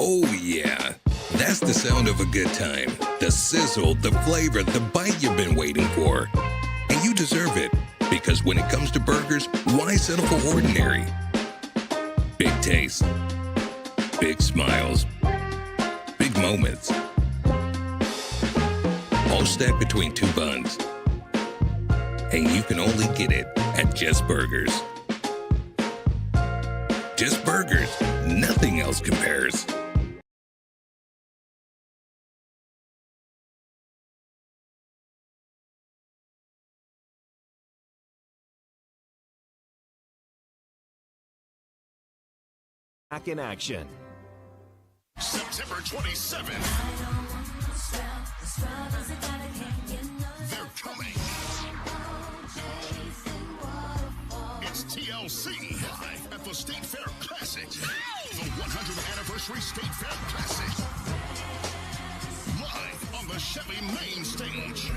Oh, yeah. That's the sound of a good time. The sizzle, the flavor, the bite you've been waiting for. And you deserve it, because when it comes to burgers, why settle for ordinary? Big taste, big smiles, big moments. All stacked between two buns. And you can only get it at Just Burgers. Just Burgers. Nothing else compares. Back in action. September 27th. They're coming. It's TLC live at the State Fair Classic. The 100th Anniversary State Fair Classic. Live on the Chevy main stage.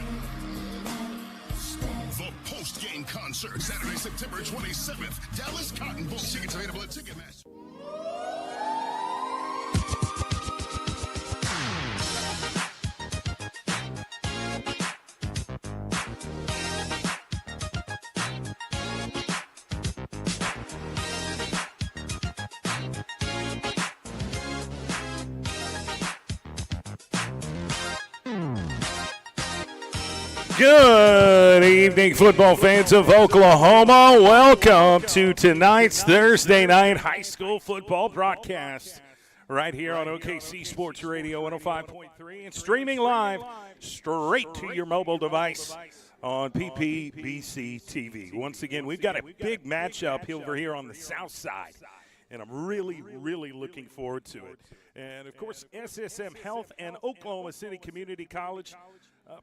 The post-game concert, Saturday, September 27th. Dallas Cotton Bowl. Tickets available at Ticketmaster. Good evening, football fans of Oklahoma. Welcome to tonight's Thursday night high school football broadcast right here on OKC Sports Radio 105.3 and streaming live straight to your mobile device on PPBC TV. Once again, we've got a big matchup over here on the south side, and I'm really looking forward to it. And, of course, SSM Health and Oklahoma City Community College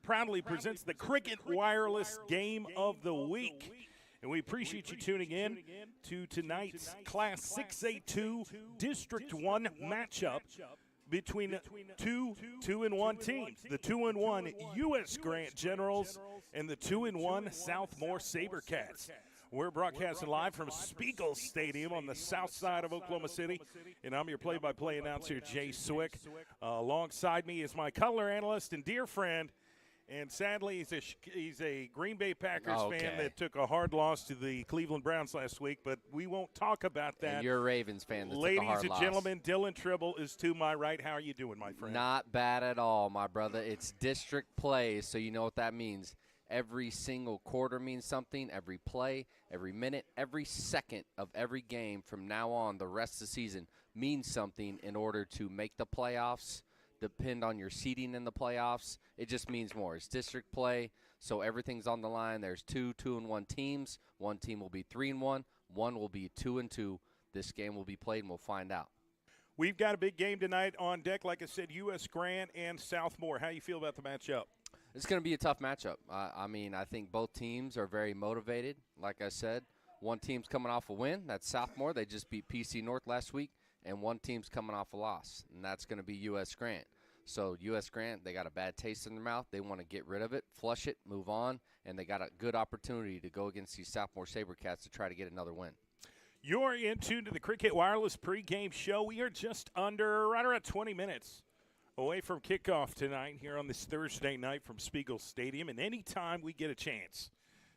proudly presents the Cricket Wireless Game of the Week. And we appreciate you tuning in to tonight's Class 6A2 District 1 matchup between two 2-1 teams. The 2-1 US Grant Generals and the 2-1 SouthMoore SaberCats. We're broadcasting live from Spiegel Stadium on the south side of Oklahoma City, and I'm your play-by-play announcer, Jay Swick. Alongside me is my color analyst and dear friend, and sadly, he's a Green Bay Packers fan that took a hard loss to the Cleveland Browns last week, but we won't talk about that. And you're a Ravens fan that Ladies took a hard and loss. gentlemen, Dylan Tribble is to my right. How are you doing, my friend? Not bad at all, my brother. It's district play, so you know what that means. Every single quarter means something. Every play, every minute, every second of every game from now on, the rest of the season, means something in order to make the playoffs, depend on your seeding in the playoffs. It just means more. It's district play, so everything's on the line. There's 2-1 teams. One team will be 3-1. One will be 2-2. This game will be played, and we'll find out. We've got a big game tonight on deck. Like I said, US Grant and SouthMoore. How you feel about the matchup? It's going to be a tough matchup. I mean, I think both teams are very motivated. Like I said, one team's coming off a win. That's SouthMoore. They just beat PC North last week. And one team's coming off a loss, and that's going to be US Grant. So US Grant, they got a bad taste in their mouth. They want to get rid of it, flush it, move on, and they got a good opportunity to go against these SouthMoore SaberCats to try to get another win. You're in tune to the Cricket Wireless pregame show. We are just under right around 20 minutes away from kickoff tonight here on this Thursday night from Spiegel Stadium. And anytime we get a chance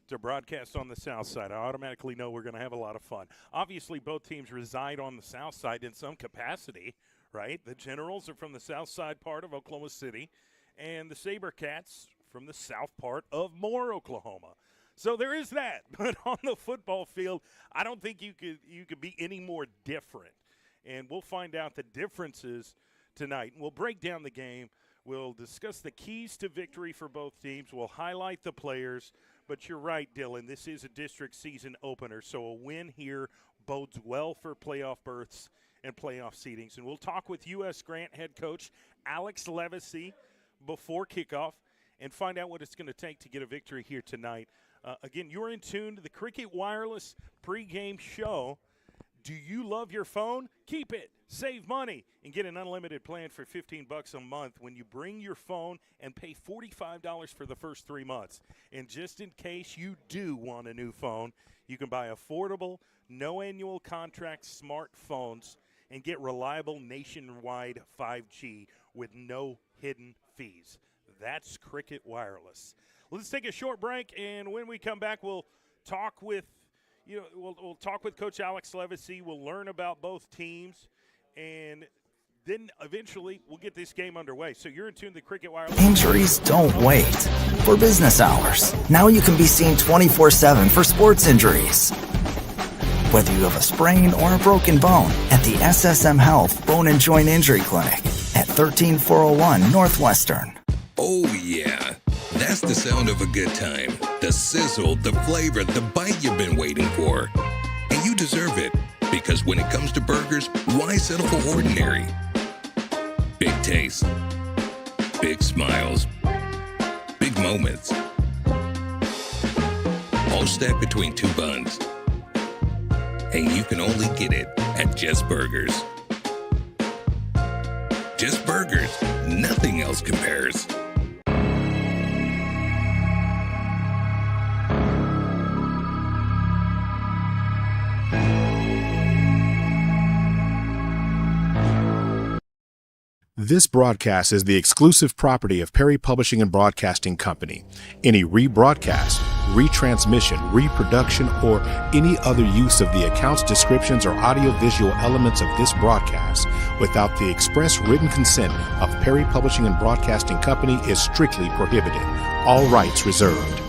to broadcast on the south side, I automatically know we're going to have a lot of fun. Obviously, both teams reside on the south side in some capacity, right? The Generals are from the south side part of Oklahoma City, and the SaberCats from the south part of Moore, Oklahoma. So there is that. But on the football field, I don't think you could be any more different. And we'll find out the differences tonight. And we'll break down the game. We'll discuss the keys to victory for both teams. We'll highlight the players. But you're right, Dylan. This is a district season opener, so a win here bodes well for playoff berths and playoff seedings. And we'll talk with US Grant head coach Alex Levacy before kickoff and find out what it's going to take to get a victory here tonight. Again, you're in tune to the Cricket Wireless pregame show. Do you love your phone? Keep it. Save money and get an unlimited plan for $15 a month when you bring your phone and pay $45 for the first 3 months. And just in case you do want a new phone, you can buy affordable, no annual contract smartphones and get reliable nationwide 5G with no hidden fees. That's Cricket Wireless. Let's take a short break, and when we come back, we'll talk with we'll talk with Coach Alex Levacy. We'll learn about both teams, and then eventually we'll get this game underway. So you're in tune to the Cricket Wireless. Injuries don't wait. For business hours, now you can be seen 24/7 for sports injuries. Whether you have a sprain or a broken bone, at the SSM Health Bone and Joint Injury Clinic at 13401 Northwestern. Oh, yeah. That's the sound of a good time. The sizzle, the flavor, the bite you've been waiting for. And you deserve it, because when it comes to burgers, why settle for ordinary? Big taste, big smiles, big moments. All stacked between two buns. And you can only get it at Just Burgers. Just Burgers. Nothing else compares. This broadcast is the exclusive property of Perry Publishing and Broadcasting Company. Any rebroadcast, retransmission, reproduction, or any other use of the accounts, descriptions, or audiovisual elements of this broadcast without the express written consent of Perry Publishing and Broadcasting Company is strictly prohibited. All rights reserved.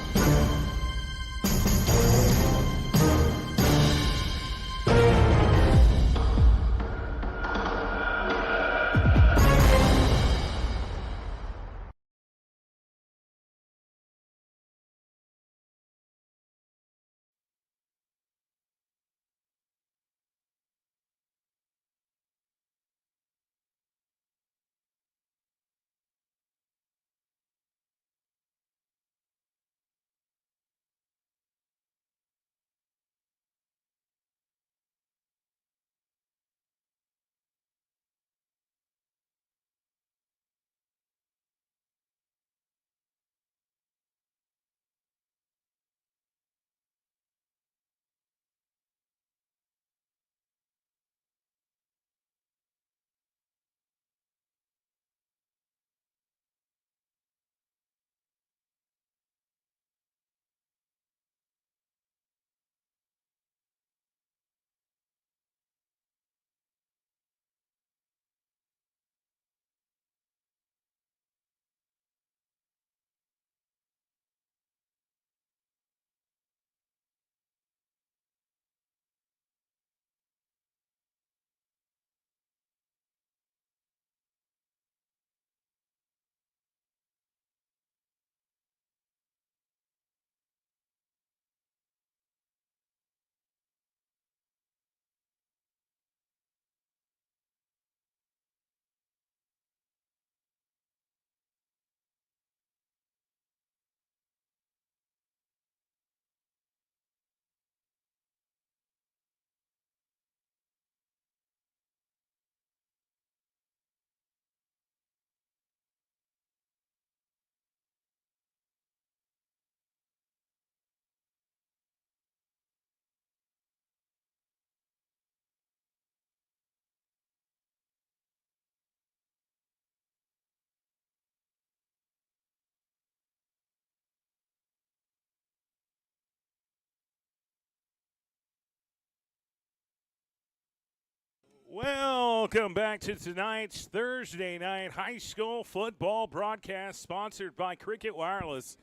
Welcome back to tonight's Thursday night high school football broadcast, sponsored by Cricket Wireless,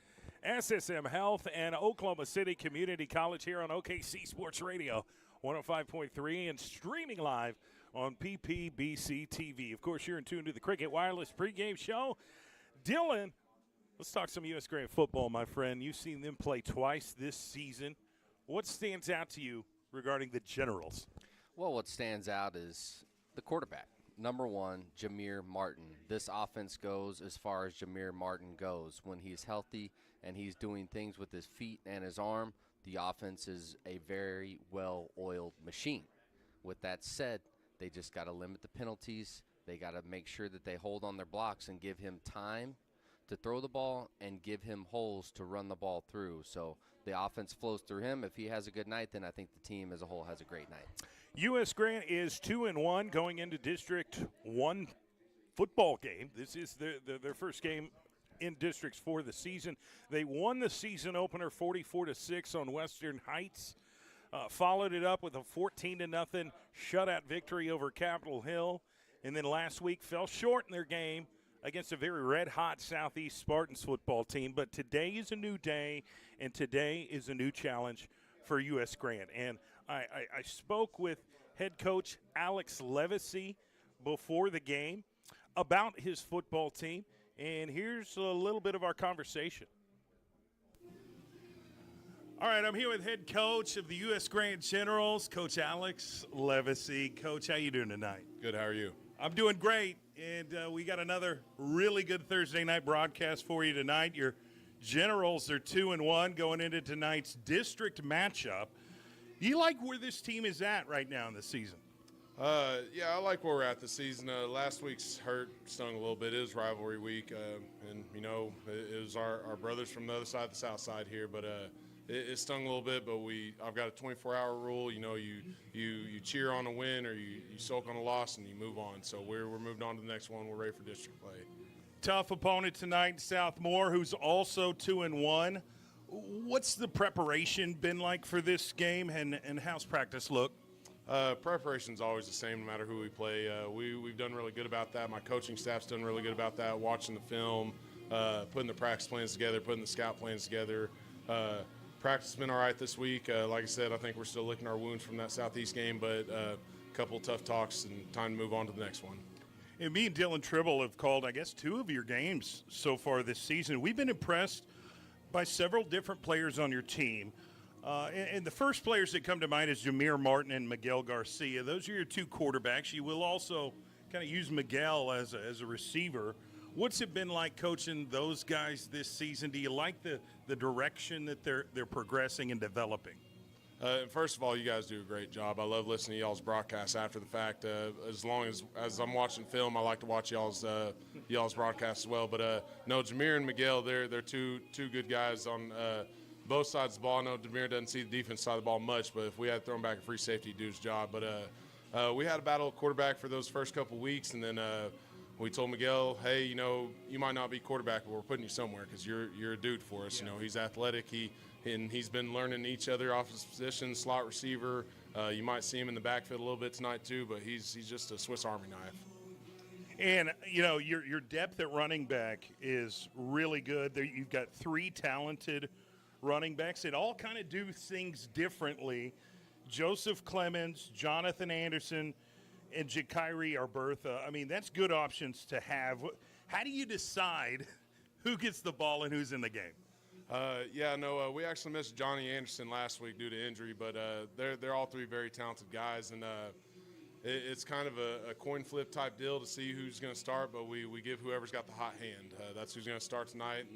SSM Health, and Oklahoma City Community College here on OKC Sports Radio 105.3 and streaming live on PPBC TV. Of course, you're in tune to the Cricket Wireless pregame show. Dylan, let's talk some U.S. Grant football, my friend. You've seen them play twice this season. What stands out to you regarding the Generals? Well, what stands out is the quarterback. Number one, Jameer Martin. This offense goes as far as Jameer Martin goes. When he's healthy and he's doing things with his feet and his arm, the offense is a very well-oiled machine. With that said, they just got to limit the penalties. They got to make sure that they hold on their blocks and give him time to throw the ball and give him holes to run the ball through. So the offense flows through him. If he has a good night, then I think the team as a whole has a great night. US Grant is 2-1 going into District 1 football game. This is their first game in districts for the season. They won the season opener 44-6 on Western Heights. Followed it up with a 14-0 shutout victory over Capitol Hill. And then last week fell short in their game against a very red-hot Southeast Spartans football team. But today is a new day, and today is a new challenge for U.S. Grant. And I spoke with head coach Alex Levacy before the game about his football team, and here's a little bit of our conversation. All right, I'm here with head coach of the U.S. Grant Generals, Coach Alex Levacy. Coach, how you doing tonight? Good, how are you? I'm doing great, and we got another really good Thursday night broadcast for you tonight. Your Generals are 2-1 going into tonight's district matchup. Do you like where this team is at right now in the season? Yeah, I like where we're at this season. Last week's hurt stung a little bit. It was rivalry week, and, you know, it was our brothers from the other side, the south side here, but it stung a little bit, but I've got a 24-hour rule. You know, you cheer on a win or you sulk on a loss and you move on. So we're moved on to the next one. We're ready for district play. Tough opponent tonight, SouthMoore, who's also 2-1. What's the preparation been like for this game, and how's practice look? Preparation's always the same no matter who we play. We've done really good about that. My coaching staff's done really good about that, watching the film, putting the practice plans together, putting the scout plans together. Practice has been all right this week. Like I said, I think we're still licking our wounds from that Southeast game, but a couple of tough talks and time to move on to the next one. And me and Dylan Tribble have called, I guess, 2 of your games so far this season. We've been impressed by several different players on your team. And the first players that come to mind is Jameer Martin and Miguel Garcia. Those are your 2 quarterbacks. You will also kind of use Miguel as a receiver. What's it been like coaching those guys this season? Do you like the direction that they're progressing and developing? First of all, you guys do a great job. I love listening to y'all's broadcasts after the fact. As long as I'm watching film, I like to watch y'all's broadcasts as well. But no, Jameer and Miguel, they're two good guys on both sides of the ball. I know Jameer doesn't see the defense side of the ball much, but if we had thrown back a free safety, he'd do his job. But we had a battle of quarterback for those first couple weeks, and then we told Miguel, hey, you know, you might not be quarterback, but we're putting you somewhere because you're a dude for us. Yeah. You know, he's athletic. He's been learning each other off his position, slot receiver. You might see him in the backfield a little bit tonight too, but he's just a Swiss Army knife. And, you know, your depth at running back is really good. You've got 3 talented running backs that all kind of do things differently. Joseph Clemens, Jonathan Anderson, and Jakiri Arbertha. I mean, that's good options to have. How do you decide who gets the ball and who's in the game? We actually missed Johnny Anderson last week due to injury, but they're all 3 very talented guys, and it's kind of a coin flip type deal to see who's going to start, but we give whoever's got the hot hand. That's who's going to start tonight,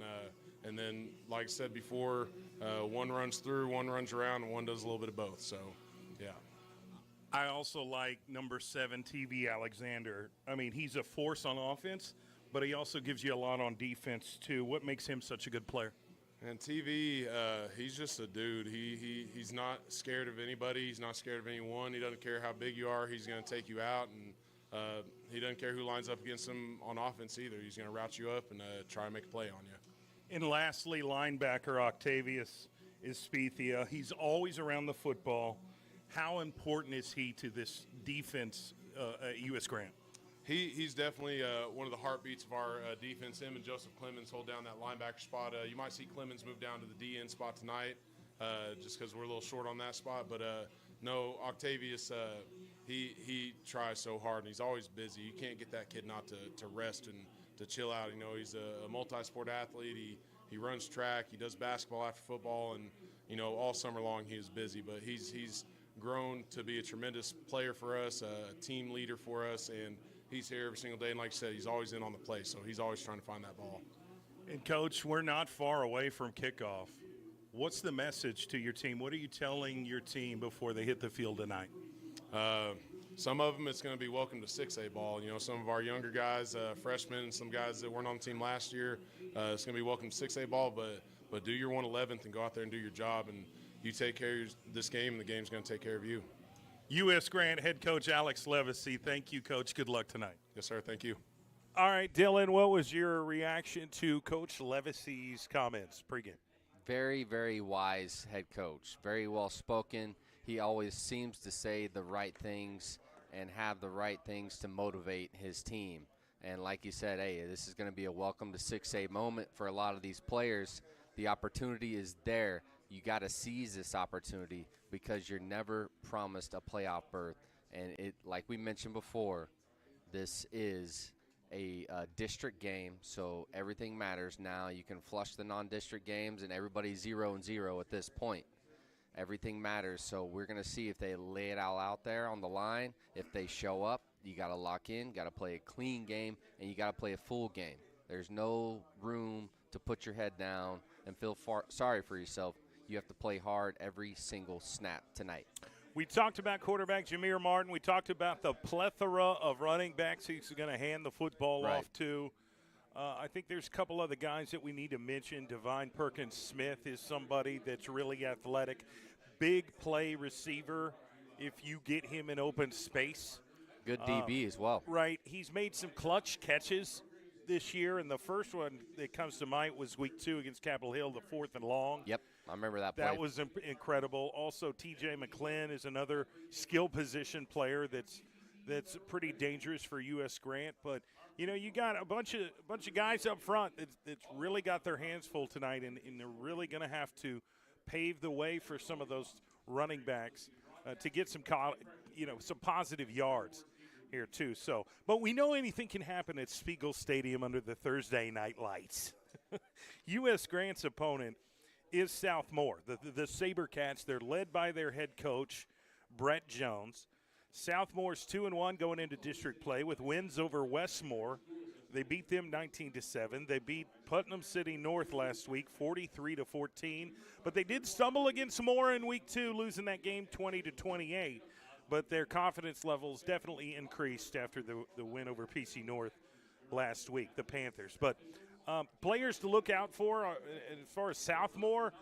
and then, like I said before, one runs through, one runs around, and one does a little bit of both. So, yeah. I also like number 7, TV Alexander. I mean, he's a force on offense, but he also gives you a lot on defense too. What makes him such a good player? And TV, he's just a dude. He's not scared of anybody. He's not scared of anyone. He doesn't care how big you are. He's going to take you out, and he doesn't care who lines up against him on offense either. He's going to route you up and try and make a play on you. And lastly, linebacker Octavius Espethia. He's always around the football. How important is he to this defense at U.S. Grant? He's definitely one of the heartbeats of our defense. Him and Joseph Clemens hold down that linebacker spot. You might see Clemens move down to the DN spot tonight just because we're a little short on that spot. But, no, Octavius, he tries so hard, and he's always busy. You can't get that kid not to rest and to chill out. You know, he's a multi-sport athlete. He runs track. He does basketball after football. And, you know, all summer long he is busy. But he's grown to be a tremendous player for us, a team leader for us, and he's here every single day, and like I said, he's always in on the play, so he's always trying to find that ball. And, Coach, we're not far away from kickoff. What's the message to your team? What are you telling your team before they hit the field tonight? Some of them, it's going to be welcome to 6A ball. You know, some of our younger guys, freshmen, some guys that weren't on the team last year, it's going to be welcome to 6A ball, but do your 111th and go out there and do your job, and you take care of this game, and the game's going to take care of you. US Grant head coach Alex Levacy. Thank you, Coach. Good luck tonight. Yes, sir. Thank you. All right, Dylan, what was your reaction to Coach Levacy's comments pregame? Very, very wise head coach. Very well spoken. He always seems to say the right things and have the right things to motivate his team. And like you said, hey, this is going to be a welcome to 6A moment for a lot of these players. The opportunity is there. You got to seize this opportunity because you're never promised a playoff berth. And it, like we mentioned before, this is a district game, so everything matters now. You can flush the non-district games, and everybody's 0-0 at this point. Everything matters, so we're going to see if they lay it all out there on the line. If they show up, you got to lock in, got to play a clean game, and you got to play a full game. There's no room to put your head down and feel sorry for yourself. You have to play hard every single snap tonight. We talked about quarterback Jameer Martin. We talked about the plethora of running backs he's going to hand the football off to. I think there's a couple other guys that we need to mention. Divine Perkins-Smith is somebody that's really athletic. Big play receiver if you get him in open space. Good DB as well. Right. He's made some clutch catches this year, and the first one that comes to mind was week 2 against Capitol Hill, the 4th and long. Yep, I remember that play. That was incredible. Also, T.J. McClin is another skill position player that's pretty dangerous for U.S. Grant. But, you know, you got a bunch of guys up front that's really got their hands full tonight, and they're really going to have to pave the way for some of those running backs to get some positive yards here too. So, but we know anything can happen at Spiegel Stadium under the Thursday night lights. U.S. Grant's opponent is SouthMoore, the SaberCats. They're led by their head coach, Brett Jones. SouthMoore's 2-1 going into district play with wins over Westmore. They beat them 19-7. They beat Putnam City North last week, 43-14. But they did stumble against Moore in week 2, losing that game 20-28. But their confidence levels definitely increased after the win over PC North last week, the Panthers. But players to look out for as far as SouthMoore,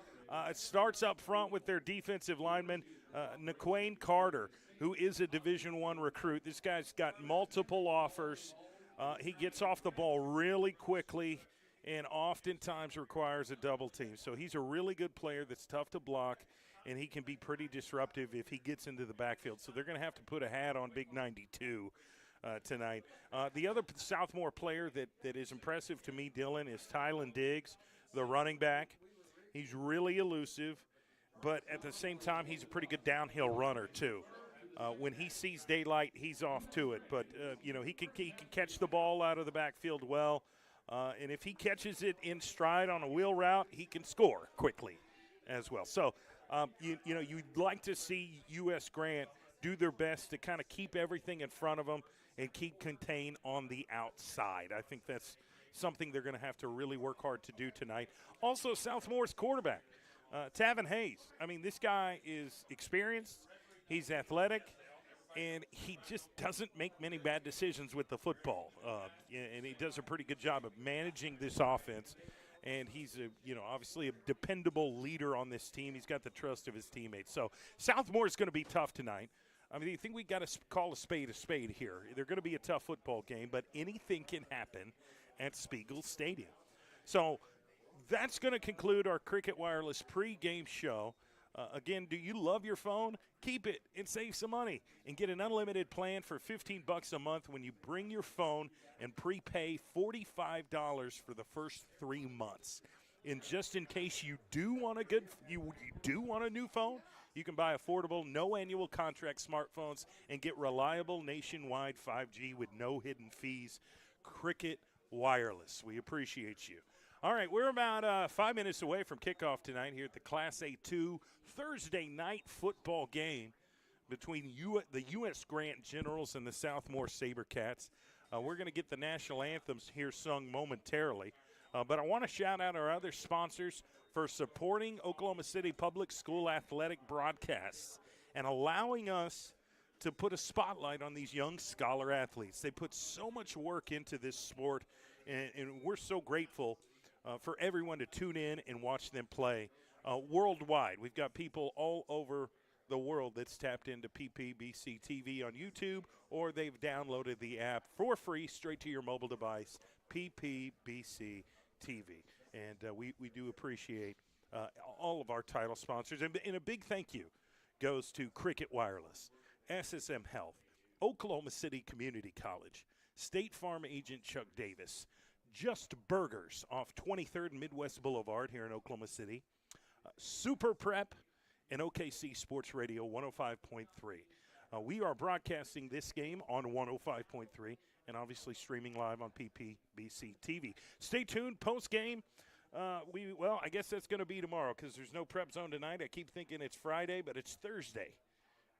it starts up front with their defensive lineman, Naquane Carter, who is a Division I recruit. This guy's got multiple offers. He gets off the ball really quickly and oftentimes requires a double team. So he's a really good player that's tough to block, and he can be pretty disruptive if he gets into the backfield. So they're going to have to put a hat on Big 92 tonight. The other SouthMoore player that is impressive to me, Dylan, is Tylen Diggs, the running back. He's really elusive, but at the same time, he's a pretty good downhill runner too. When he sees daylight, he's off to it. But, he can catch the ball out of the backfield well. And if he catches it in stride on a wheel route, he can score quickly as well. So, you'd like to see U.S. Grant do their best to kind of keep everything in front of them and keep contained on the outside. I think that's something they're going to have to really work hard to do tonight. Also, SouthMoore's quarterback, Tavin Hayes. I mean, this guy is experienced. He's athletic, and he just doesn't make many bad decisions with the football. And he does a pretty good job of managing this offense. And he's, obviously a dependable leader on this team. He's got the trust of his teammates. So SouthMoore is going to be tough tonight. I mean, I think we got to call a spade here. They're going to be a tough football game, but anything can happen at Spiegel Stadium. So that's going to conclude our Cricket Wireless pregame show. Again, do you love your phone? Keep it and save some money and get an unlimited plan for $15 a month when you bring your phone and prepay $45 for the first 3 months. And just in case you do want a new phone, you can buy affordable, no annual contract smartphones and get reliable nationwide 5G with no hidden fees. Cricket Wireless. We appreciate you. All right, we're about 5 minutes away from kickoff tonight here at the Class A2 Thursday night football game between the U.S. Grant Generals and the SouthMoore SaberCats. We're going to get the national anthems here sung momentarily. But I want to shout out our other sponsors for supporting Oklahoma City Public School athletic broadcasts and allowing us to put a spotlight on these young scholar athletes. They put so much work into this sport, and we're so grateful for everyone to tune in and watch them play worldwide. We've got people all over the world that's tapped into PPBC TV on YouTube, or they've downloaded the app for free straight to your mobile device, PPBC TV. And we do appreciate all of our title sponsors. And a big thank you goes to Cricket Wireless, SSM Health, Oklahoma City Community College, State Farm agent Chuck Davis, Just Burgers off 23rd and Midwest Boulevard here in Oklahoma City, Super Prep, and OKC Sports Radio 105.3. We are broadcasting this game on 105.3 and obviously streaming live on PPBC TV. Stay tuned post-game. I guess that's going to be tomorrow because there's no prep zone tonight. I keep thinking it's Friday, but it's Thursday,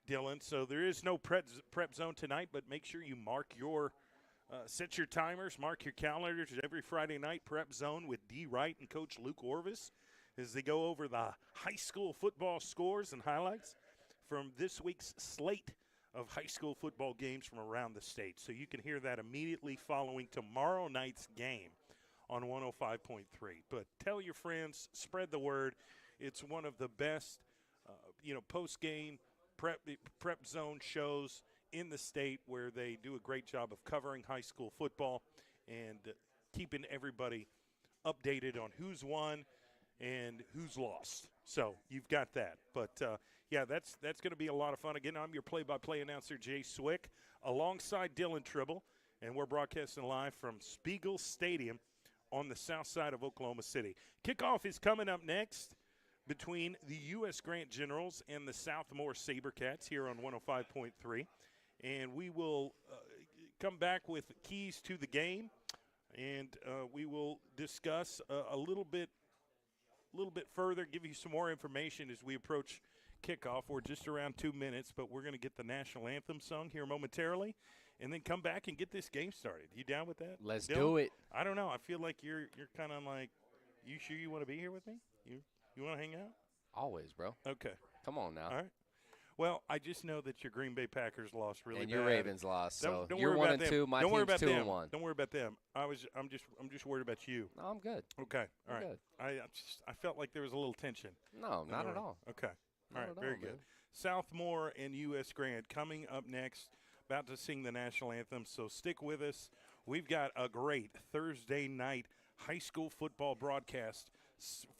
Dylan. So there is no prep zone tonight, but make sure you mark your set your timers, mark your calendars every Friday night. Prep zone with D. Wright and Coach Luke Orvis as they go over the high school football scores and highlights from this week's slate of high school football games from around the state. So you can hear that immediately following tomorrow night's game on 105.3. But tell your friends, spread the word. It's one of the best, post-game prep zone shows in the state where they do a great job of covering high school football and keeping everybody updated on who's won and who's lost. So you've got that. But, that's going to be a lot of fun. Again, I'm your play-by-play announcer, Jay Swick, alongside Dylan Tribble, and we're broadcasting live from Spiegel Stadium on the south side of Oklahoma City. Kickoff is coming up next between the US Grant Generals and the SouthMoore SaberCats here on 105.3. And we will come back with keys to the game, and we will discuss a little bit further, give you some more information as we approach kickoff. We're just around 2 minutes, but we're going to get the national anthem sung here momentarily and then come back and get this game started. You down with that? Let's Dylan? do it. I don't know. I feel like you're kind of like, you sure you want to be here with me? You want to hang out? Always, bro. Okay. Come on now. All right. Well, I just know that your Green Bay Packers lost really and bad. your Ravens lost. So don't you're worry about 1-2. My don't worry team's about 2-1. Don't worry about them. I'm just worried about you. No, I'm good. Okay. All I'm right. good. I felt like there was a little tension. No, not at all. Okay. All right. Not at Very all, good. man. SouthMoore and US Grant coming up next, about to sing the national anthem. So stick with us. We've got a great Thursday night high school football broadcast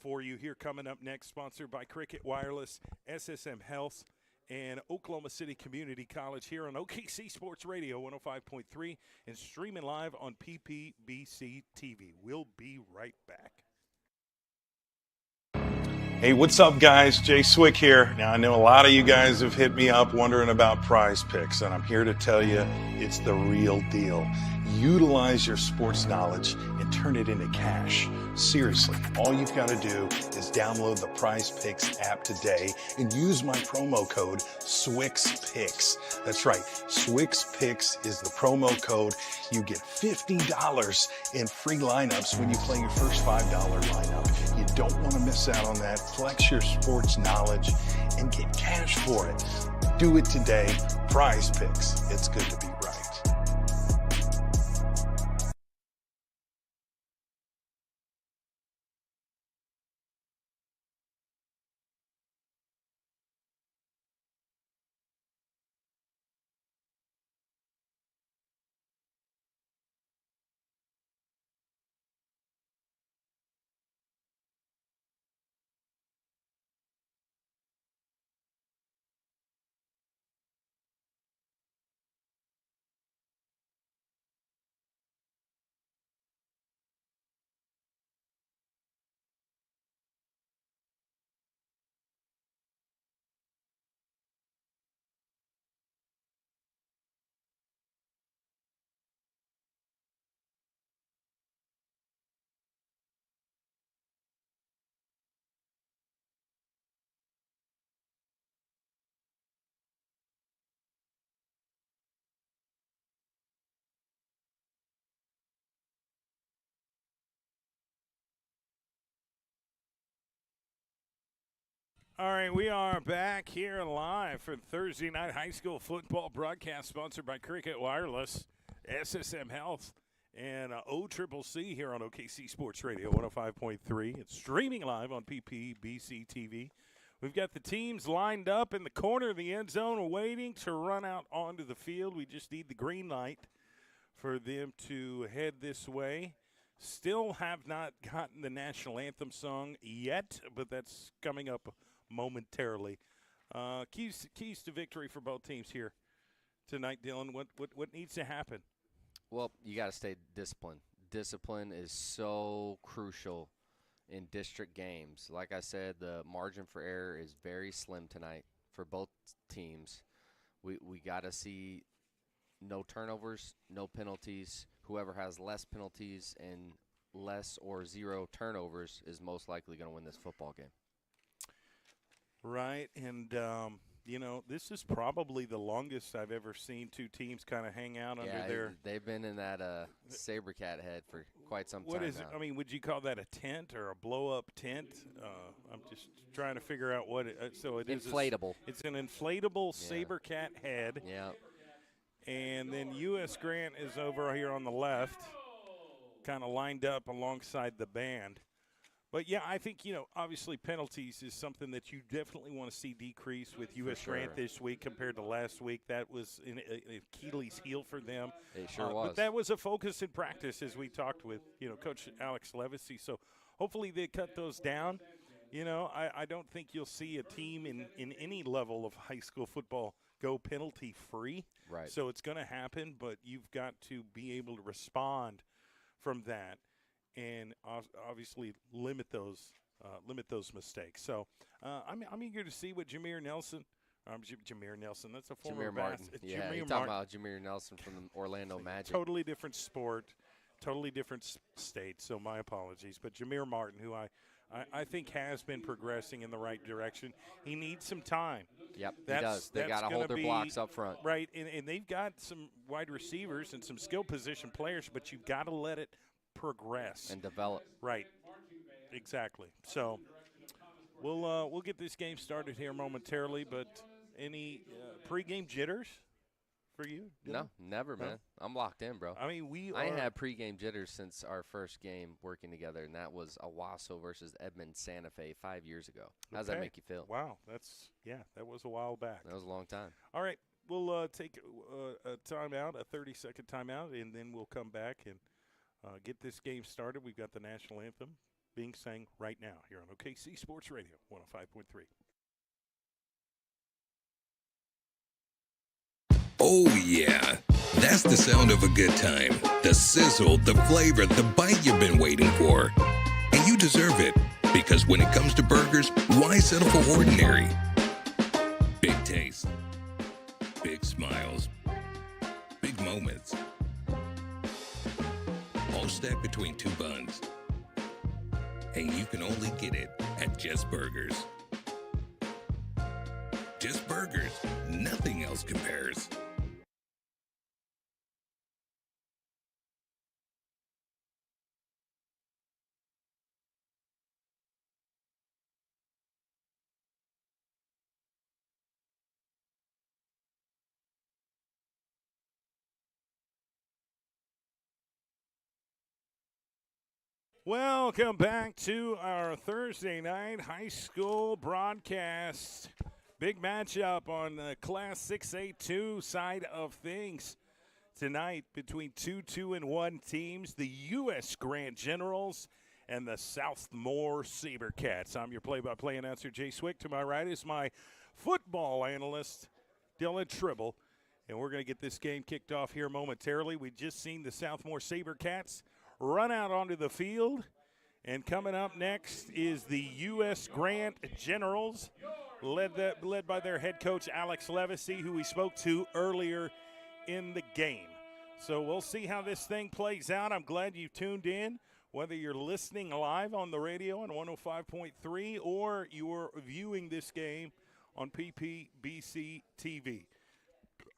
for you here coming up next, sponsored by Cricket Wireless, SSM Health, and Oklahoma City Community College here on OKC Sports Radio 105.3 and streaming live on PPBC TV. We'll be right back. Hey, what's up, guys? Jay Swick here. Now, I know a lot of you guys have hit me up wondering about Prize Picks, and I'm here to tell you it's the real deal. Utilize your sports knowledge and turn it into cash. Seriously, all you've got to do is download the Prize Picks app today and use my promo code SWIXPICKS. That's right, SWIXPICKS is the promo code. You get $50 in free lineups when you play your first $5 lineup. You don't want to miss out on that. Flex your sports knowledge and get cash for it. Do it today. Prize Picks. It's good to be right. All right, we are back here live for Thursday night high school football broadcast sponsored by Cricket Wireless, SSM Health, and OCCC here on OKC Sports Radio 105.3. It's streaming live on PPBC TV. We've got the teams lined up in the corner of the end zone waiting to run out onto the field. We just need the green light for them to head this way. Still have not gotten the national anthem sung yet, but that's coming up momentarily. Keys to victory for both teams here tonight, Dylan. What needs to happen? Well, you got to stay disciplined. Discipline is so crucial in district games. Like I said, the margin for error is very slim tonight for both teams. We got to see no turnovers, no penalties. Whoever has less penalties and less or zero turnovers is most likely going to win this football game. Right, and this is probably the longest I've ever seen two teams kind of hang out under their. They've been in that Sabercat head for quite some time. What is now. it? I mean, would you call that a tent or a blow-up tent? I'm just trying to figure out what it. So it is inflatable. It's an inflatable Sabercat head. Yeah. And then US Grant is over here on the left, kind of lined up alongside the band. But, yeah, I think, obviously penalties is something that you definitely want to see decrease with US Grant this week compared to last week. That was an Achilles heel for them. It sure was. But that was a focus in practice as we talked with, Coach Alex Levacy. So hopefully they cut those down. I don't think you'll see a team in any level of high school football go penalty-free. Right. So it's going to happen, but you've got to be able to respond from that and obviously limit those mistakes. So I'm eager to see what Jameer Nelson. Jameer Nelson. That's a former Jameer Martin. Yeah, you're talking about Jameer Nelson from the Orlando Magic. Totally different sport, totally different state. So my apologies, but Jameer Martin, who I think has been progressing in the right direction. He needs some time. Yep, he does. They got to hold their blocks up front. Right, and they've got some wide receivers and some skill position players, but you've got to let it progress. And develop. Right, exactly. So we'll get this game started here momentarily, but any pregame jitters for you? No, never, man. I'm locked in, bro. I mean, I ain't had pregame jitters since our first game working together, and that was Owasso versus Edmond Santa Fe 5 years ago. How does that make you feel? Wow, that was a while back. That was a long time. All right, we'll take a timeout, a 30-second timeout, and then we'll come back and get this game started. We've got the national anthem being sang right now here on OKC Sports Radio 105.3. Oh, yeah. That's the sound of a good time. The sizzle, the flavor, the bite you've been waiting for. And you deserve it, because when it comes to burgers, why settle for ordinary? Big taste, big smiles, big moments. All stacked between two buns. And you can only get it at Just Burgers. Just Burgers. Nothing else compares. Welcome back to our Thursday night high school broadcast. Big matchup on the Class 6A2 side of things tonight between 2-2-1 teams, the US Grant Generals and the SouthMoore Sabercats. I'm your play-by-play announcer, Jay Swick. To my right is my football analyst, Dylan Tribble. And we're going to get this game kicked off here momentarily. We've just seen the SouthMoore Sabercats run out onto the field. And coming up next is the US Grant Generals, led by their head coach, Alex Levacy, who we spoke to earlier in the game. So we'll see how this thing plays out. I'm glad you tuned in, whether you're listening live on the radio on 105.3 or you're viewing this game on PPBC TV.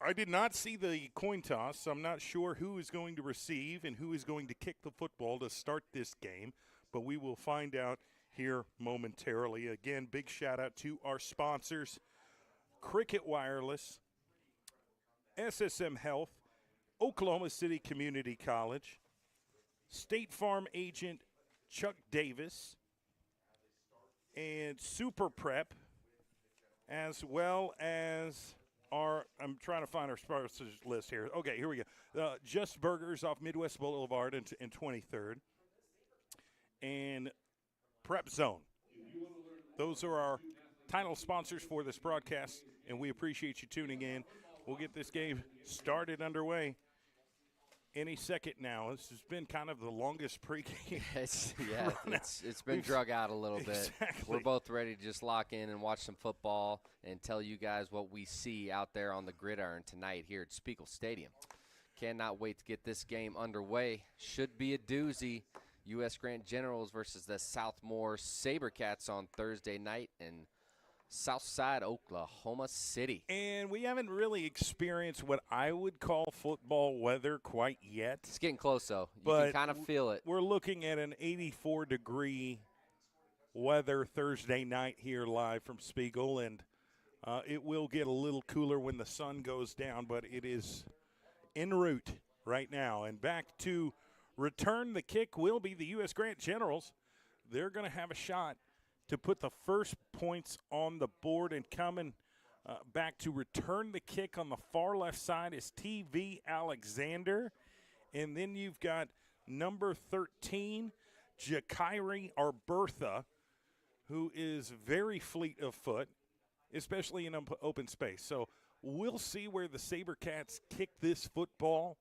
I did not see the coin toss, so I'm not sure who is going to receive and who is going to kick the football to start this game, but we will find out here momentarily. Again, big shout-out to our sponsors, Cricket Wireless, SSM Health, Oklahoma City Community College, State Farm agent Chuck Davis, and Super Prep as well as I'm trying to find our sponsors list here. Okay, here we go. Just Burgers off Midwest Boulevard in 23rd. And Prep Zone. Those are our title sponsors for this broadcast, and we appreciate you tuning in. We'll get this game started underway any second now. This has been kind of the longest pregame. It's been drug out a little bit. Exactly. We're both ready to just lock in and watch some football and tell you guys what we see out there on the gridiron tonight here at Spiegel Stadium. Cannot wait to get this game underway. Should be a doozy. U.S. Grant Generals versus the SouthMoore SaberCats on Thursday night in Southside, Oklahoma City. And we haven't really experienced what I would call football weather quite yet. It's getting close, though. You But can kind of feel it. We're looking at an 84-degree weather Thursday night here live from Spiegel, and it will get a little cooler when the sun goes down, but it is en route right now. And back to return the kick will be the U.S. Grant Generals. They're going to have a shot to put the first points on the board, and coming back to return the kick on the far left side is TV Alexander. And then you've got number 13, Jakairi Arbertha, who is very fleet of foot, especially in open space. So we'll see where the SaberCats kick this football.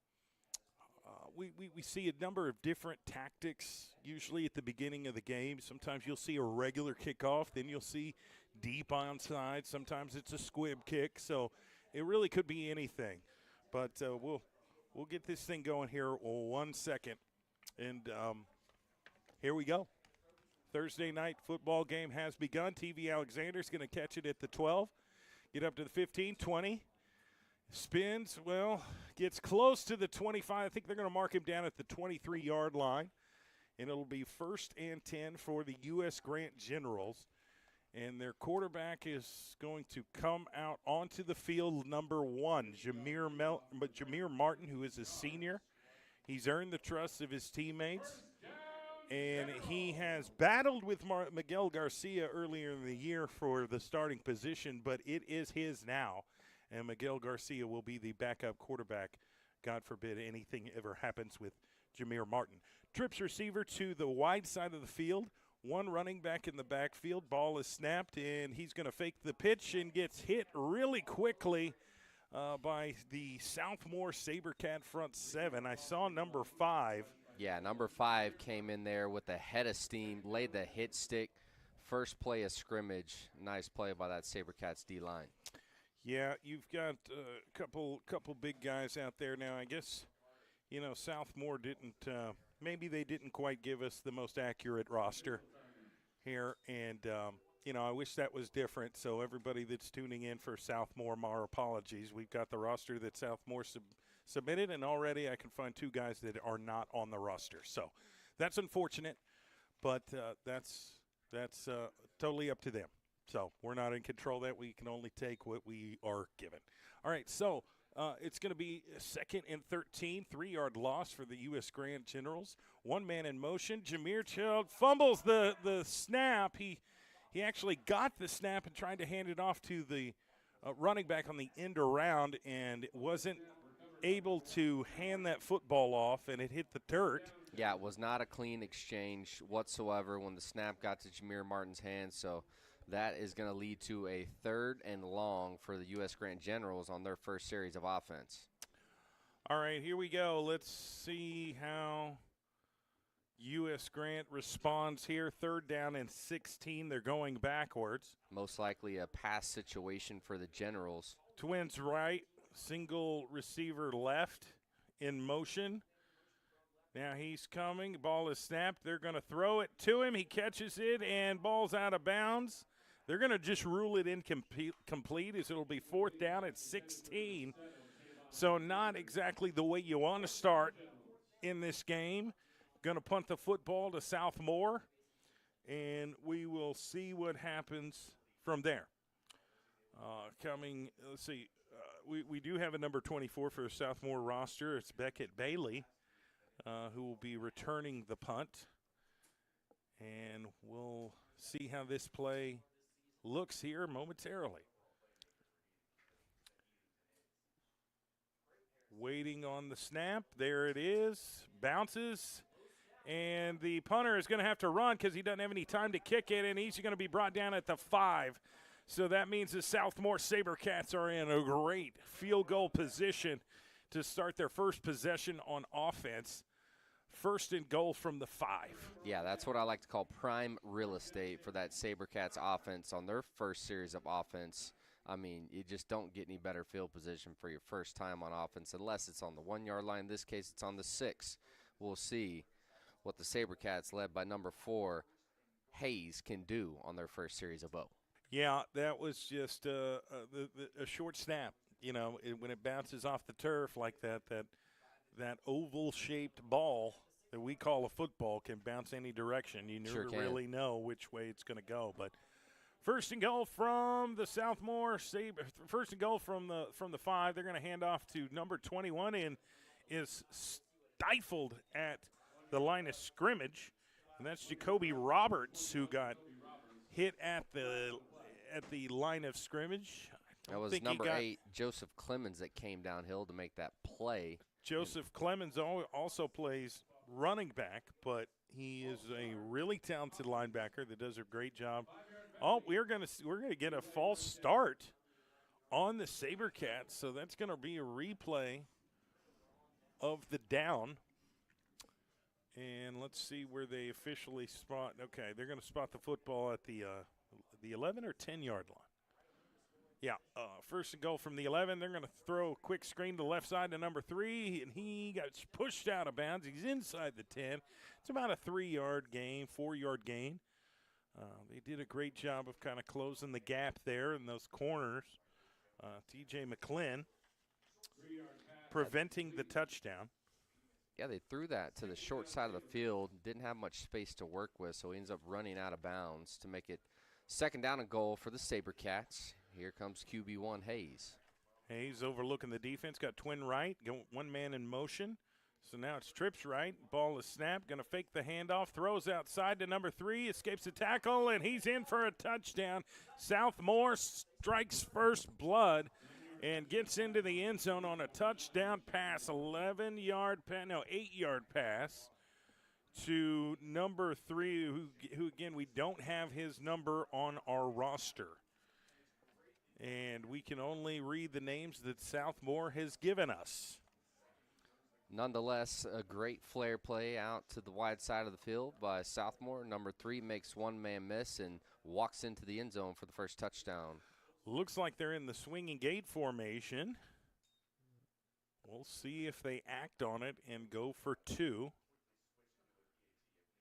We see a number of different tactics usually at the beginning of the game. Sometimes you'll see a regular kickoff. Then you'll see deep onside. Sometimes it's a squib kick. So it really could be anything. But we'll get this thing going here 1 second. And here we go. Thursday night football game has begun. TV Alexander's going to catch it at the 12. Get up to the 15, 20. Spins, gets close to the 25. I think they're going to mark him down at the 23-yard line. And it'll be 1st and 10 for the U.S. Grant Generals. And their quarterback is going to come out onto the field, number 1, Jameer Martin, who is a senior. He's earned the trust of his teammates. And he has battled with Miguel Garcia earlier in the year for the starting position, but it is his now. And Miguel Garcia will be the backup quarterback. God forbid anything ever happens with Jameer Martin. Trips receiver to the wide side of the field. One running back in the backfield. Ball is snapped, and he's going to fake the pitch and gets hit really quickly by the SouthMoore SaberCat front 7. I saw number 5. Yeah, number 5 came in there with a head of steam, laid the hit stick. First play of scrimmage. Nice play by that SaberCats D-line. Yeah, you've got a couple big guys out there now. I guess, SouthMoore didn't maybe they didn't quite give us the most accurate roster here. And, I wish that was different. So everybody that's tuning in for SouthMoore, my apologies. We've got the roster that SouthMoore submitted, and already I can find 2 guys that are not on the roster. So that's unfortunate, but that's totally up to them. So we're not in control of that. We can only take what we are given. All right, so it's going to be 2nd and 13, 3-yard loss for the U.S. Grant Generals. 1 man in motion. Jameer Child fumbles the snap. He actually got the snap and tried to hand it off to the running back on the end around, and wasn't able to hand that football off, and it hit the dirt. Yeah, it was not a clean exchange whatsoever when the snap got to Jameer Martin's hands. So that is going to lead to a 3rd and long for the U.S. Grant Generals on their first series of offense. All right, here we go. Let's see how U.S. Grant responds here. 3rd down and 16. They're going backwards. Most likely a pass situation for the Generals. Twins right, single receiver left in motion. Now he's coming. Ball is snapped. They're going to throw it to him. He catches it, and ball's out of bounds. They're going to just rule it incomplete, as it'll be 4th down at 16. So not exactly the way you want to start in this game. Going to punt the football to SouthMoore, and we will see what happens from there. Let's see. We do have a number 24 for the SouthMoore roster. It's Beckett Bailey, who will be returning the punt. And we'll see how this play looks here momentarily. Waiting on the snap. There it is. Bounces. And the punter is going to have to run because he doesn't have any time to kick it, and he's going to be brought down at the 5. So that means the SouthMoore SaberCats are in a great field goal position to start their first possession on offense. First and goal from the 5. Yeah, that's what I like to call prime real estate for that SaberCats offense on their first series of offense. I mean, you just don't get any better field position for your first time on offense unless it's on the 1-yard line. In this case, it's on the 6. We'll see what the SaberCats, led by number 4, Hayes, can do on their first series of 0. Yeah, that was just a short snap. You know, when it bounces off the turf like that oval-shaped ball that we call a football can bounce any direction. You never really know which way it's going to go. But first and goal from the SouthMoore Saber. First and goal from the 5. They're going to hand off to number 21 and is stifled at the line of scrimmage, and that's Jacoby Roberts, who got hit at the line of scrimmage. That was number 8, Joseph Clemens, that came downhill to make that play. Joseph Clemens also plays running back, but he is a really talented linebacker that does a great job. Oh, we're gonna get a false start on the SaberCats, so that's gonna be a replay of the down. And let's see where they officially spot. Okay, they're going to spot the football at the 11 or 10-yard line. Yeah, first and goal from the 11. They're going to throw a quick screen to the left side to number 3, and he got pushed out of bounds. He's inside the 10. It's about a 3-yard gain, 4-yard gain. They did a great job of kind of closing the gap there in those corners. T.J. McClin preventing the touchdown. Yeah, they threw that to the short side of the field, didn't have much space to work with, so he ends up running out of bounds to make it second down and goal for the SaberCats. Here comes QB1 Hayes. Hayes overlooking the defense, got twin right, one man in motion. So now it's trips right, ball is snapped, going to fake the handoff, throws outside to number 3, escapes a tackle, and he's in for a touchdown. SouthMoore strikes first blood and gets into the end zone on a touchdown pass, 8-yard pass to number 3, who again, we don't have his number on our roster. And we can only read the names that SouthMoore has given us. Nonetheless, a great flare play out to the wide side of the field by SouthMoore. Number 3 makes one man miss and walks into the end zone for the first touchdown. Looks like they're in the swinging gate formation. We'll see if they act on it and go for 2.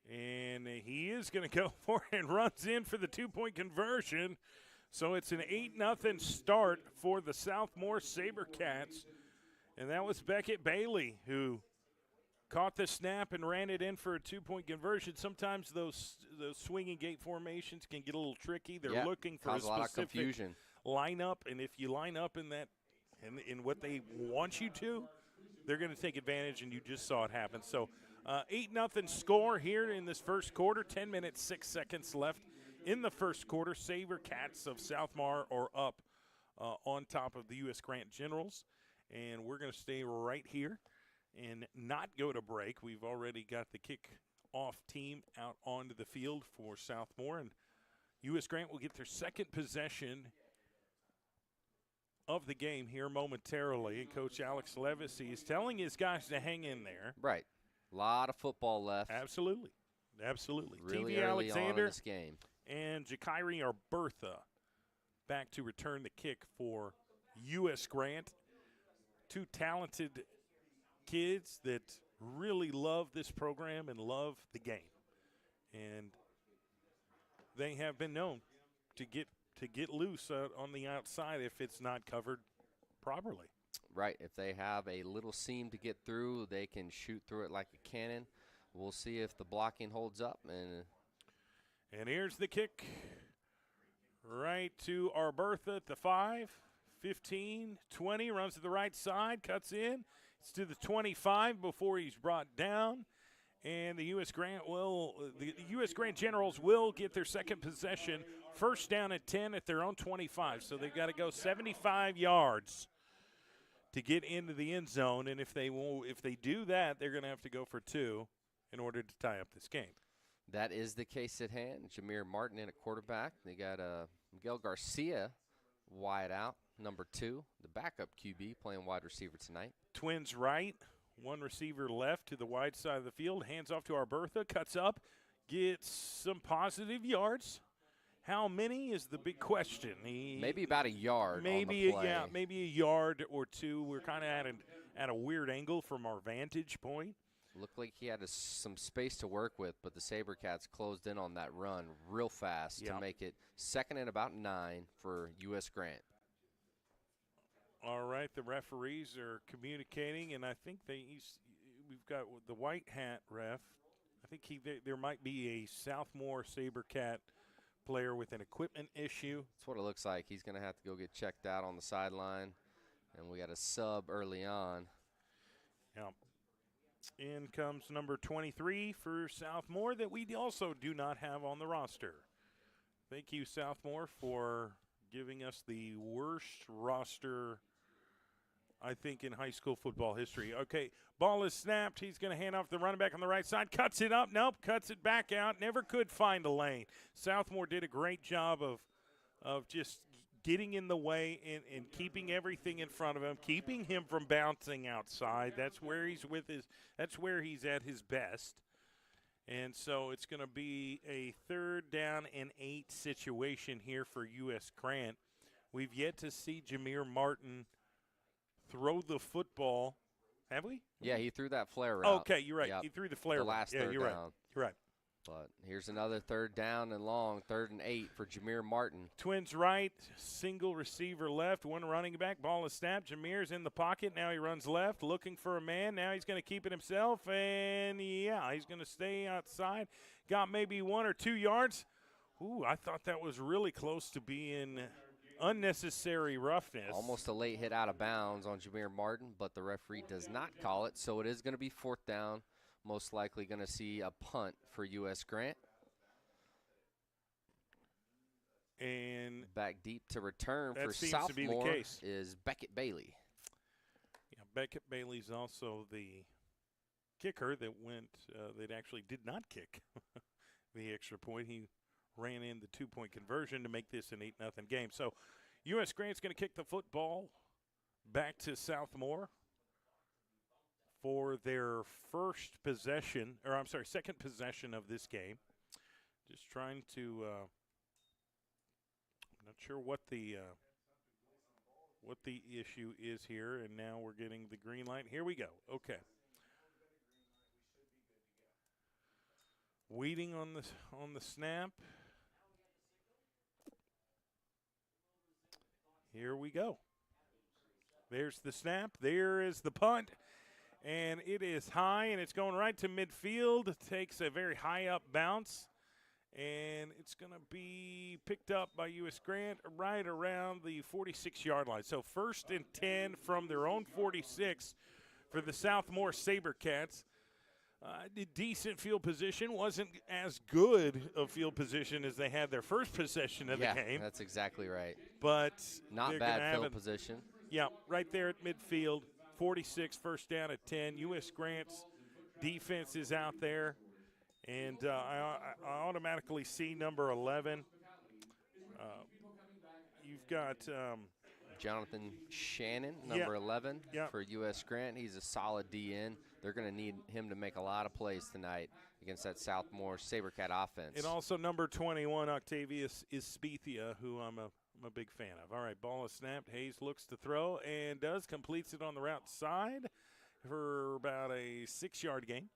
And he is going to go for it and runs in for the 2-point conversion. So it's an 8-0 start for the SouthMoore SaberCats. And that was Beckett Bailey who caught the snap and ran it in for a 2-point conversion. Sometimes those swinging gate formations can get a little tricky. They're looking for a specific confusion lineup, and if you line up in that in what they want you to, they're going to take advantage, and you just saw it happen. So 8-0 score here in this first quarter. 10 minutes, 6 seconds left in the first quarter. SaberCats of SouthMoore are up on top of the U.S. Grant Generals, and we're going to stay right here and not go to break. We've already got the kick-off team out onto the field for SouthMoore, and U.S. Grant will get their second possession of the game here momentarily. And Coach Alex Levacy is telling his guys to hang in there. Right. A lot of football left. Absolutely. Absolutely. Really TV early Alexander on in this game. And Jakiri Arbertha back to return the kick for U.S. Grant. 2 talented kids that really love this program and love the game. And they have been known to get loose on the outside if it's not covered properly. Right. If they have a little seam to get through, they can shoot through it like a cannon. We'll see if the blocking holds up. And here's the kick right to Arbertha at the 5, 15, 20, runs to the right side, cuts in. It's to the 25 before he's brought down. And the U.S. Grant Generals will get their second possession, first down at 10 at their own 25. So they've got to go 75 yards to get into the end zone. And if they do that, they're going to have to go for 2 in order to tie up this game. That is the case at hand. Jameer Martin in at quarterback. They got Miguel Garcia wide out, number 2, the backup QB playing wide receiver tonight. Twins right, 1 receiver left to the wide side of the field. Hands off to Arbertha, cuts up, gets some positive yards. How many is the big question? Maybe about a yard. Maybe on the play. maybe a yard or 2. We're kind of at a weird angle from our vantage point. Looked like he had some space to work with, but the SaberCats closed in on that run real fast to make it 2nd and about 9 for US Grant. All right, the referees are communicating, and I think we've got the white hat ref. I think there might be a SouthMoore SaberCat player with an equipment issue. That's what it looks like. He's going to have to go get checked out on the sideline, and we got a sub early on. Yeah. In comes number 23 for SouthMoore that we also do not have on the roster. Thank you, SouthMoore, for giving us the worst roster, I think, in high school football history. Okay, ball is snapped. He's going to hand off the running back on the right side. Cuts it up. Nope, cuts it back out. Never could find a lane. SouthMoore did a great job of just getting in the way and keeping everything in front of him, keeping him from bouncing outside. That's where he's at his best. And so it's going to be a 3rd down and 8 situation here for US Grant. We've yet to see Jameer Martin throw the football. Have we? Yeah, he threw that flare route. Okay, you're right. Yep. He threw the flare route. Last yeah, third you're down. right. You're right. But here's another 3rd down and long, 3rd and 8 for Jameer Martin. Twins right, single receiver left, 1 running back. Ball is snapped. Jameer's in the pocket. Now he runs left, looking for a man. Now he's going to keep it himself, and he's going to stay outside. Got maybe 1 or 2 yards. Ooh, I thought that was really close to being unnecessary roughness. Almost a late hit out of bounds on Jameer Martin, but the referee does not call it, so it is going to be 4th down. Most likely going to see a punt for US Grant. And back deep to return for seems SouthMoore to be the case. Is Beckett Bailey. Yeah, Beckett Bailey's also the kicker that actually did not kick the extra point. He ran in the 2-point conversion to make this an 8-0 game. So US Grant's going to kick the football back to SouthMoore for their second possession of this game. Just trying to, I'm not sure what the issue is here, and now we're getting the green light. Here we go. Okay. Waiting on the snap. Here we go. There's the snap. There is the punt. And it is high, and it's going right to midfield. Takes a very high-up bounce, and it's going to be picked up by US Grant right around the 46-yard line. So 1st and 10 from their own 46 for the SouthMoore SaberCats. Decent field position. Wasn't as good of field position as they had their first possession of the game. That's exactly right. But not bad field position. Yeah, right there at midfield. 46, 1st down at 10. US Grant's defense is out there, and I automatically see number 11. You've got Jonathan Shannon, number 11 for US Grant. He's a solid DN. They're going to need him to make a lot of plays tonight against that SouthMoore SaberCat offense. And also number 21, Octavius Ispethia, who I'm a big fan of. All right, ball is snapped. Hayes looks to throw and completes it on the route side for about a 6-yard gain.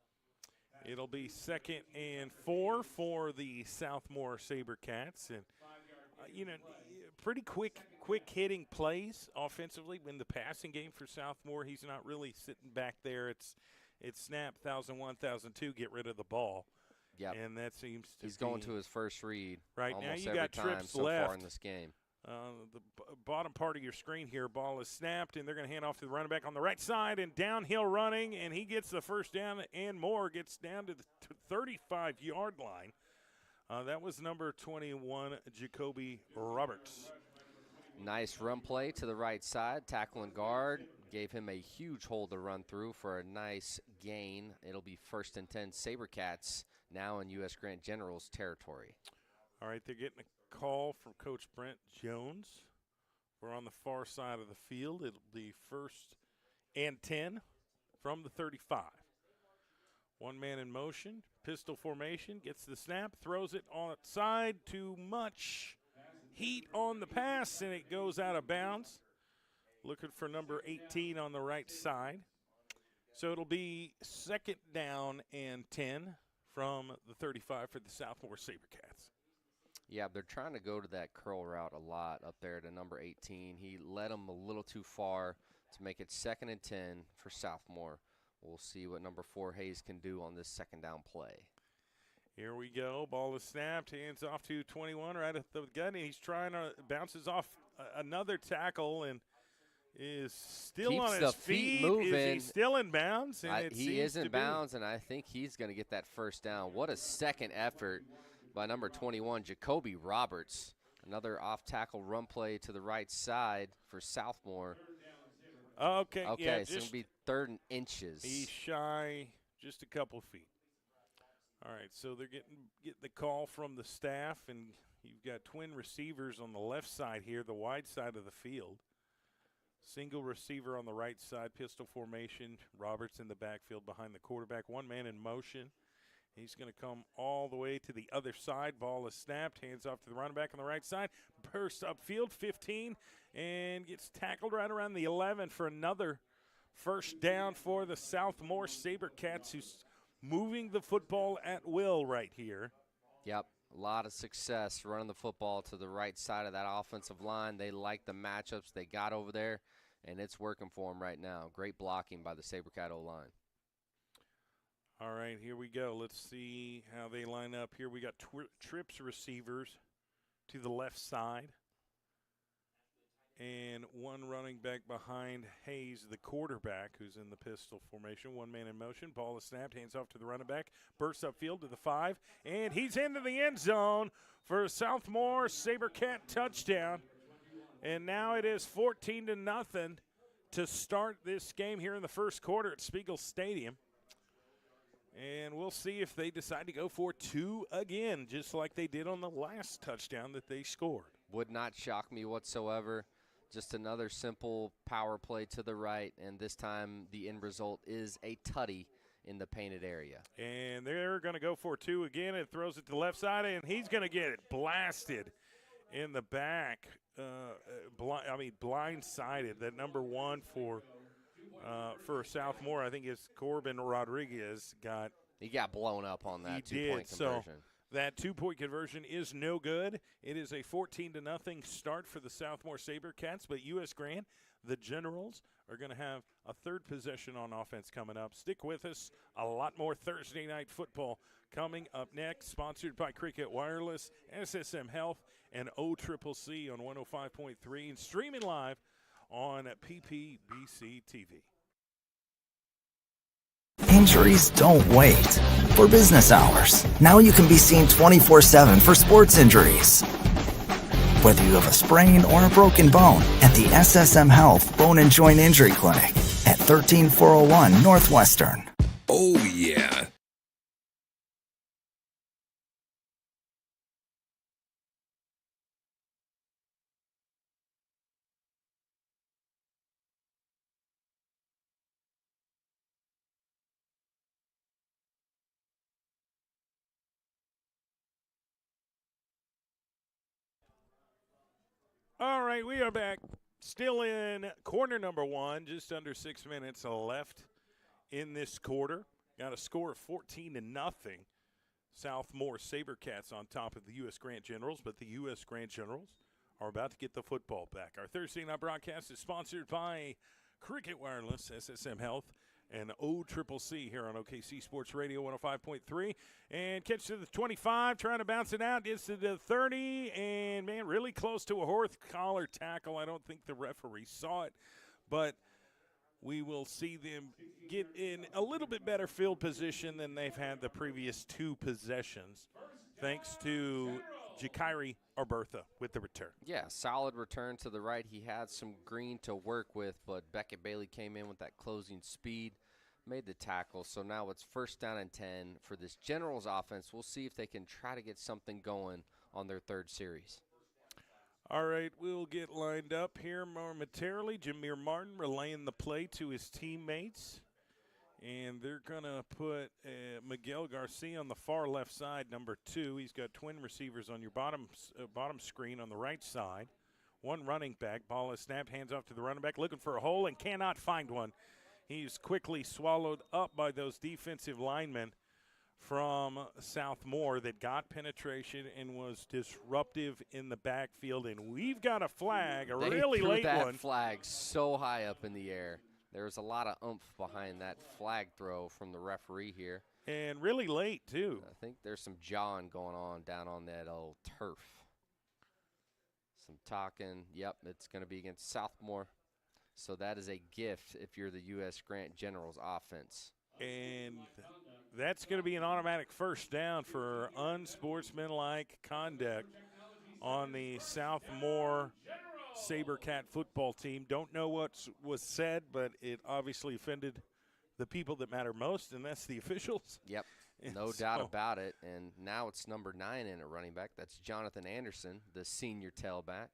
It'll be 2nd and 4 for the SouthMoore SaberCats. And, pretty quick hitting plays offensively. In the passing game for SouthMoore, he's not really sitting back there. It's snap, 1,001, 1,002, get rid of the ball. Yep. And that seems to He's going to his first read right almost now. You every got time trips so left far in this game. The bottom part of your screen here, ball is snapped, and they're going to hand off to the running back on the right side, and downhill running, and he gets the 1st down, and more gets down to the 35-yard line. That was number 21, Jacoby Roberts. Nice run play to the right side, tackle and guard. Gave him a huge hole to run through for a nice gain. It'll be 1st and 10 SaberCats now in U.S. Grant General's territory. All right, they're getting a call from Coach Brent Jones. We're on the far side of the field. It'll be 1st and 10 from the 35. One man in motion, pistol formation, gets the snap, throws it on its side. Too much heat on the pass, and it goes out of bounds. Looking for number 18 on the right side. So it'll be 2nd down and 10 from the 35 for the SouthMoore SaberCats. Yeah, they're trying to go to that curl route a lot up there to number 18. He led them a little too far to make it 2nd and 10 for SouthMoore. We'll see what number 4 Hayes can do on this 2nd down play. Here we go. Ball is snapped. Hands off to 21 right at the gun. He's trying to bounces off another tackle and is still Keeps on his the feet moving. Is he still in bounds? And he is in bounds, and I think he's going to get that 1st down. What a second effort by number 21, Jacoby Roberts. Another off-tackle run play to the right side for SouthMoore. Okay, yeah, so it'll be 3rd and inches. He's shy just a couple feet. All right, so they're getting the call from the staff, and you've got twin receivers on the left side here, the wide side of the field. Single receiver on the right side, pistol formation. Roberts in the backfield behind the quarterback. One man in motion. He's going to come all the way to the other side. Ball is snapped. Hands off to the running back on the right side. Bursts upfield, 15, and gets tackled right around the 11 for another 1st down for the SouthMoore SaberCats, who's moving the football at will right here. Yep, a lot of success running the football to the right side of that offensive line. They like the matchups they got over there, and it's working for them right now. Great blocking by the SaberCat O-line. All right, here we go. Let's see how they line up here. We got trips receivers to the left side. And one running back behind Hayes, the quarterback, who's in the pistol formation. One man in motion. Ball is snapped. Hands off to the running back. Bursts upfield to the 5. And he's into the end zone for a SouthMoore SaberCat touchdown. And now it is 14-0 to start this game here in the 1st quarter at Spiegel Stadium. And we'll see if they decide to go for 2 again, just like they did on the last touchdown that they scored. Would not shock me whatsoever. Just another simple power play to the right, and this time the end result is a tutty in the painted area. And they're going to go for 2 again, and throws it to the left side, and he's going to get it blasted in the back. Blindsided. That number 1 for SouthMoore, I think, is Corbin Rodriguez. He got blown up on that 2-point conversion. So that 2-point conversion is no good. It is a 14-0 start for the SouthMoore SaberCats, but U.S. Grant, the Generals, are going to have a 3rd possession on offense coming up. Stick with us. A lot more Thursday night football coming up next, sponsored by Cricket Wireless, SSM Health, and OCCC on 105.3, and streaming live on PPBC TV. Injuries don't wait. For business hours, now you can be seen 24/7 for sports injuries. Whether you have a sprain or a broken bone, at the SSM Health Bone and Joint Injury Clinic at 13401 Northwestern. Oh, yeah. All right, we are back. Still in quarter number 1, just under 6 minutes left in this quarter. Got a score of 14-0. SouthMoore SaberCats on top of the U.S. Grant Generals, but the U.S. Grant Generals are about to get the football back. Our Thursday night broadcast is sponsored by Cricket Wireless, SSM Health, and OCCC here on OKC Sports Radio 105.3. And catch to the 25, trying to bounce it out, gets to the 30, and, man, really close to a horse collar tackle. I don't think the referee saw it, but we will see them get in a little bit better field position than they've had the previous 2 possessions, thanks to Jakiri Arbertha with the return. Yeah, solid return to the right. He had some green to work with, but Beckett Bailey came in with that closing speed, made the tackle. So now it's 1st down and 10 for this Generals offense. We'll see if they can try to get something going on their 3rd series. All right, we'll get lined up here momentarily. Jameer Martin relaying the play to his teammates. And they're going to put Miguel Garcia on the far left side, number 2. He's got twin receivers on your bottom screen on the right side. One running back. Ball is snapped, hands off to the running back, looking for a hole and cannot find one. He's quickly swallowed up by those defensive linemen from SouthMoore that got penetration and was disruptive in the backfield. And we've got a flag, a really late one. They threw one. that flag so high up in the air. There was a lot of oomph behind that flag throw from the referee here. And really late, too. I think there's some jawing going on down on that old turf. Some talking. Yep, it's going to be against SouthMoore. So that is a gift if you're the U.S. Grant Generals offense. And that's going to be an automatic 1st down for unsportsmanlike conduct on the SouthMoore SaberCat football team. Don't know what was said, but it obviously offended the people that matter most, and that's the officials. Yep, no doubt about it. And now it's number 9 in at running back. That's Jonathan Anderson, the senior tailback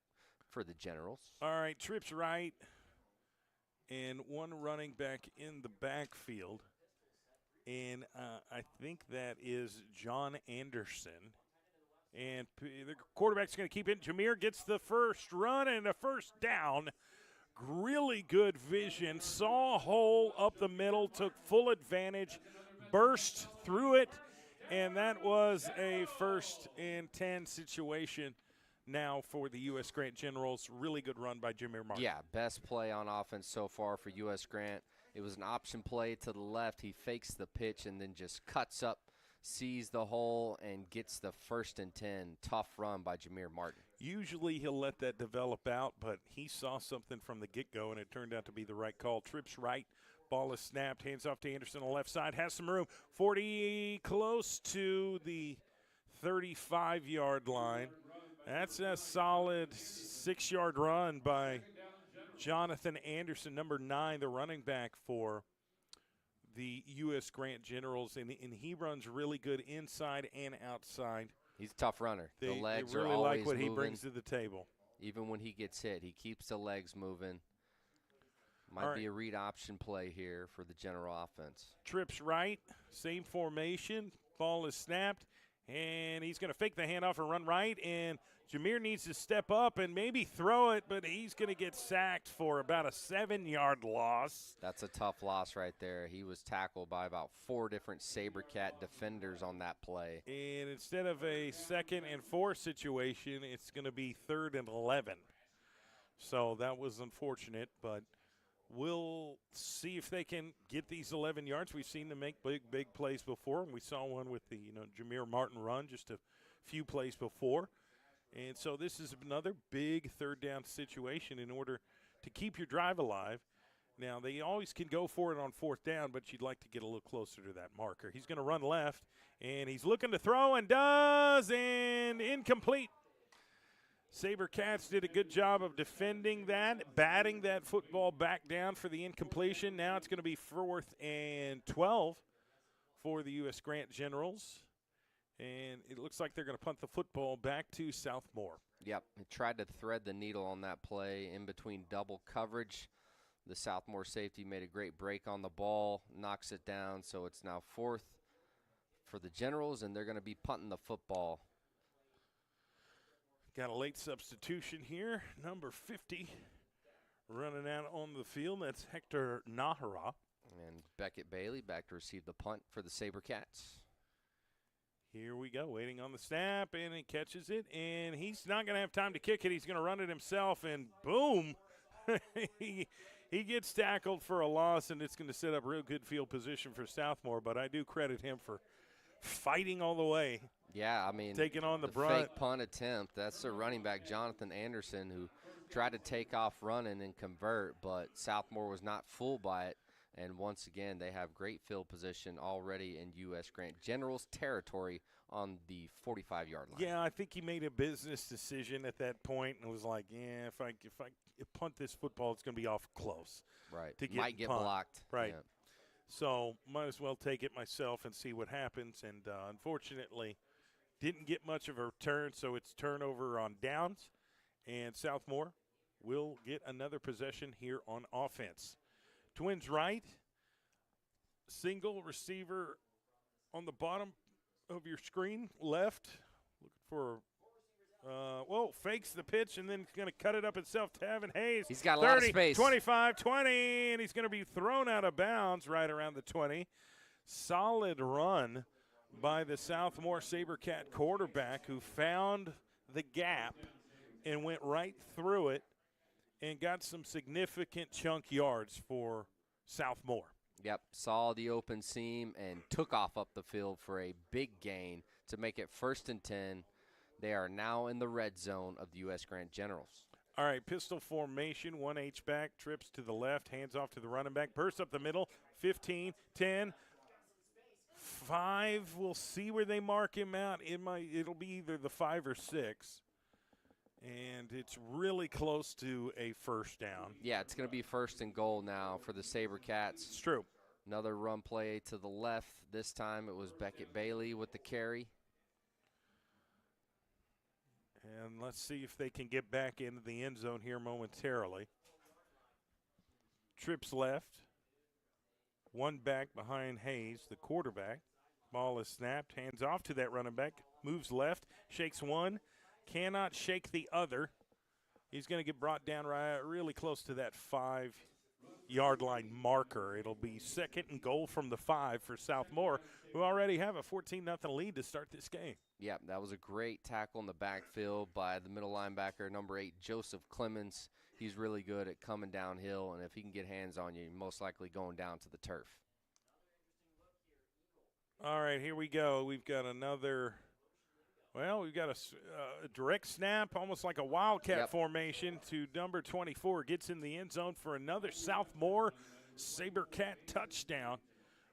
for the Generals. All right, trips right, and one running back in the backfield. And I think that is John Anderson. And the quarterback's going to keep it. Jameer gets the first run and a 1st down. Really good vision. Saw a hole up the middle, took full advantage, burst through it, and that was a 1st and 10 situation now for the U.S. Grant Generals. Really good run by Jameer Martin. Yeah, best play on offense so far for U.S. Grant. It was an option play to the left. He fakes the pitch and then just cuts up, sees the hole, and gets the 1st and 10. Tough run by Jameer Martin. Usually he'll let that develop out, but he saw something from the get-go, and it turned out to be the right call. Trips right. Ball is snapped. Hands off to Anderson on the left side. Has some room. 40 close to the 35-yard line. That's a solid 6-yard run by Jonathan Anderson, number 9, the running back for the U.S. Grant Generals, and he runs really good inside and outside. He's a tough runner. The legs really are always like what moving. he brings to the table. Even when he gets hit, he keeps the legs moving. Might be a read option play here for the General offense. Trips right, same formation. Ball is snapped, and he's going to fake the handoff and run right, and Jameer needs to step up and maybe throw it, but he's going to get sacked for about a 7-yard loss. That's a tough loss right there. He was tackled by about 4 different SaberCat defenders on that play. And instead of a 2nd and 4 situation, it's going to be 3rd and 11. So that was unfortunate, but we'll see if they can get these 11 yards. We've seen them make big plays before, and we saw one with the Jameer Martin run just a few plays before. And so this is another big 3rd down situation in order to keep your drive alive. Now, they always can go for it on 4th down, but you'd like to get a little closer to that marker. He's going to run left, and he's looking to throw and does, and incomplete. SaberCats did a good job of defending that, batting that football back down for the incompletion. Now it's going to be 4th and 12 for the U.S. Grant Generals. And it looks like they're going to punt the football back to SouthMoore. Yep, he tried to thread the needle on that play in between double coverage. The SouthMoore safety made a great break on the ball, knocks it down, so it's now 4th for the Generals, and they're going to be punting the football. Got a late substitution here, number 50, running out on the field. That's Hector Nahara. And Beckett Bailey back to receive the punt for the SaberCats. Here we go, waiting on the snap, and he catches it, and he's not going to have time to kick it. He's going to run it himself, and boom, he gets tackled for a loss, and it's going to set up real good field position for SouthMoore, but I do credit him for fighting all the way. Yeah, I mean, taking on the brunt. Fake punt attempt. That's the running back, Jonathan Anderson, who tried to take off running and convert, but SouthMoore was not fooled by it. And once again, they have great field position already in U.S. Grant Generals territory on the 45-yard line. Yeah, I think he made a business decision at that point and was like, yeah, if I punt this football, it's going to be off close. Right. To Might get punt. blocked. Right. Yeah. So might as well take it myself and see what happens. And unfortunately, didn't get much of a return, so it's turnover on downs. And SouthMoore will get another possession here on offense. Twins right, single receiver on the bottom of your screen, left, looking for fakes the pitch and then he's going to cut it up himself to Evan Hayes. He's got a 30, lot of space. 25, 20, and he's going to be thrown out of bounds right around the 20. Solid run by the SouthMoore SaberCat quarterback who found the gap and went right through it and got some significant chunk yards for SouthMoore. Yep, saw the open seam and took off up the field for a big gain to make it 1st and 10. They are now in the red zone of the U.S. Grant Generals. All right, pistol formation, 1 H-back, trips to the left, hands off to the running back, bursts up the middle, 15, 10, 5. We'll see where they mark him out. It'll be either the 5 or 6. And it's really close to a first down. Yeah, it's going to be 1st and goal now for the SaberCats. It's true. Another run play to the left. This time it was Beckett Bailey with the carry. And let's see if they can get back into the end zone here momentarily. Trips left. 1 back behind Hayes, the quarterback. Ball is snapped. Hands off to that running back. Moves left. Shakes one. Cannot shake the other. He's going to get brought down really close to that 5-yard line marker. It'll be 2nd and goal from the 5 for SouthMoore, who already have a 14-0 lead to start this game. Yeah, that was a great tackle in the backfield by the middle linebacker, number 8, Joseph Clemens. He's really good at coming downhill, and if he can get hands on you, you're most likely going down to the turf. All right, here we go. We've got another – well, we've got a direct snap, almost like a wildcat formation to number 24. Gets in the end zone for another SouthMoore SaberCat touchdown.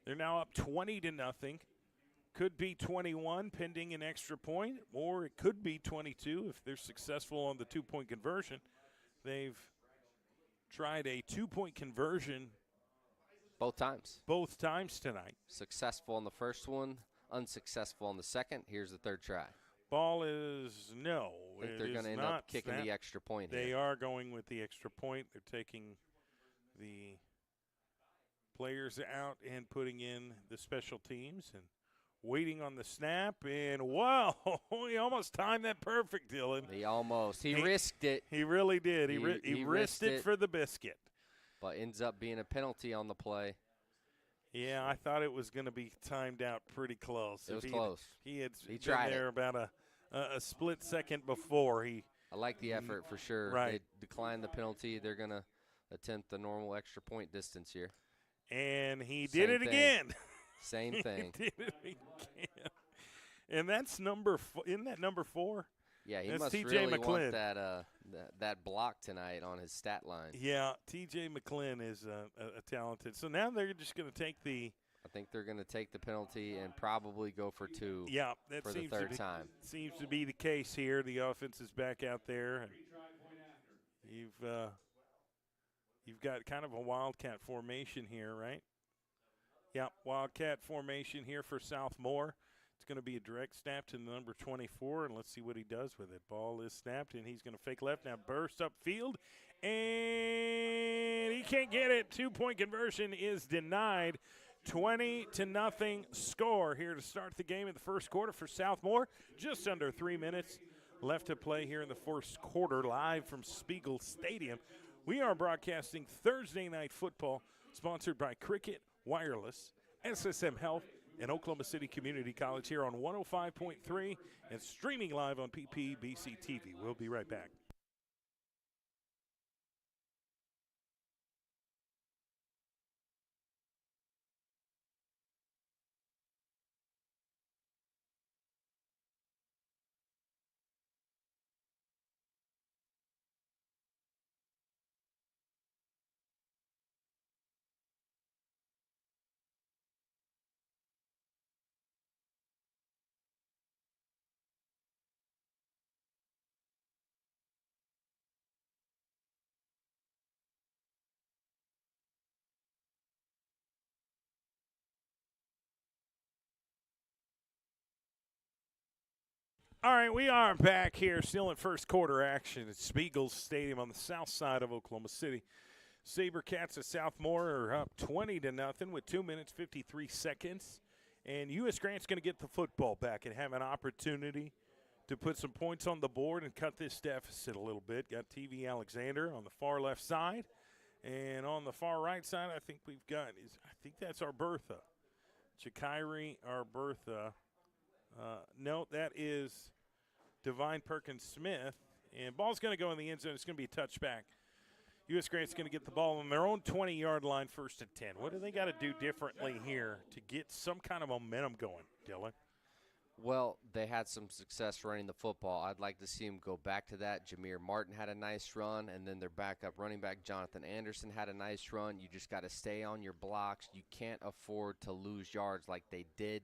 They're now up 20-0. Could be 21 pending an extra point, or it could be 22 if they're successful on the 2-point conversion. They've tried a 2-point conversion both times tonight. Successful on the first one, unsuccessful on the second. Here's the 3rd try. Ball is no. I think they're going to end up kicking the extra point here. They are going with the extra point. They're taking the players out and putting in the special teams and waiting on the snap. And, wow, he almost timed that perfect, Dylan. He risked it. He really did. He risked it for the biscuit. But ends up being a penalty on the play. Yeah, I thought it was going to be timed out pretty close. It was close. He had tried been there about a split second before. I like the effort for sure. Right. They declined the penalty. They're going to attempt the normal extra point distance here. And he did it again. Same thing. He did it again. And that's isn't that number 4? Yeah, he that's must TJ really McClin. want that block tonight on his stat line. Yeah, TJ McClin is a talented. So now they're just going to take the – I think they're going to take the penalty and probably go for 2 that for seems the 3rd to be, time. Seems to be the case here. The offense is back out there. And you've got kind of a wildcat formation here, right? Yeah, wildcat formation here for SouthMoore. It's going to be a direct snap to the number 24, and let's see what he does with it. Ball is snapped, and he's going to fake left. Now burst upfield, and he can't get it. 2-point conversion is denied. 20-0 score here to start the game in the first quarter for SouthMoore. Just under 3 minutes left to play here in the first quarter, live from Spiegel Stadium. We are broadcasting Thursday Night Football, sponsored by Cricket Wireless, SSM Health, and Oklahoma City Community College here on 105.3 and streaming live on PPBC TV. We'll be right back. All right, we are back here, still in first quarter action at Spiegel Stadium on the south side of Oklahoma City. SaberCats of SouthMoore are up 20-0 with 2 minutes, 53 seconds. And U.S. Grant's going to get the football back and have an opportunity to put some points on the board and cut this deficit a little bit. Got TV Alexander on the far left side. And on the far right side, I think that's Arbertha. Chikairi Arbertha. No, that is Divine Perkins-Smith. And ball's going to go in the end zone. It's going to be a touchback. U.S. Grant's going to get the ball on their own 20-yard line, 1st and 10. What do they got to do differently here to get some kind of momentum going, Dylan? Well, they had some success running the football. I'd like to see them go back to that. Jameer Martin had a nice run, and then their backup running back, Jonathan Anderson, had a nice run. You just got to stay on your blocks. You can't afford to lose yards like they did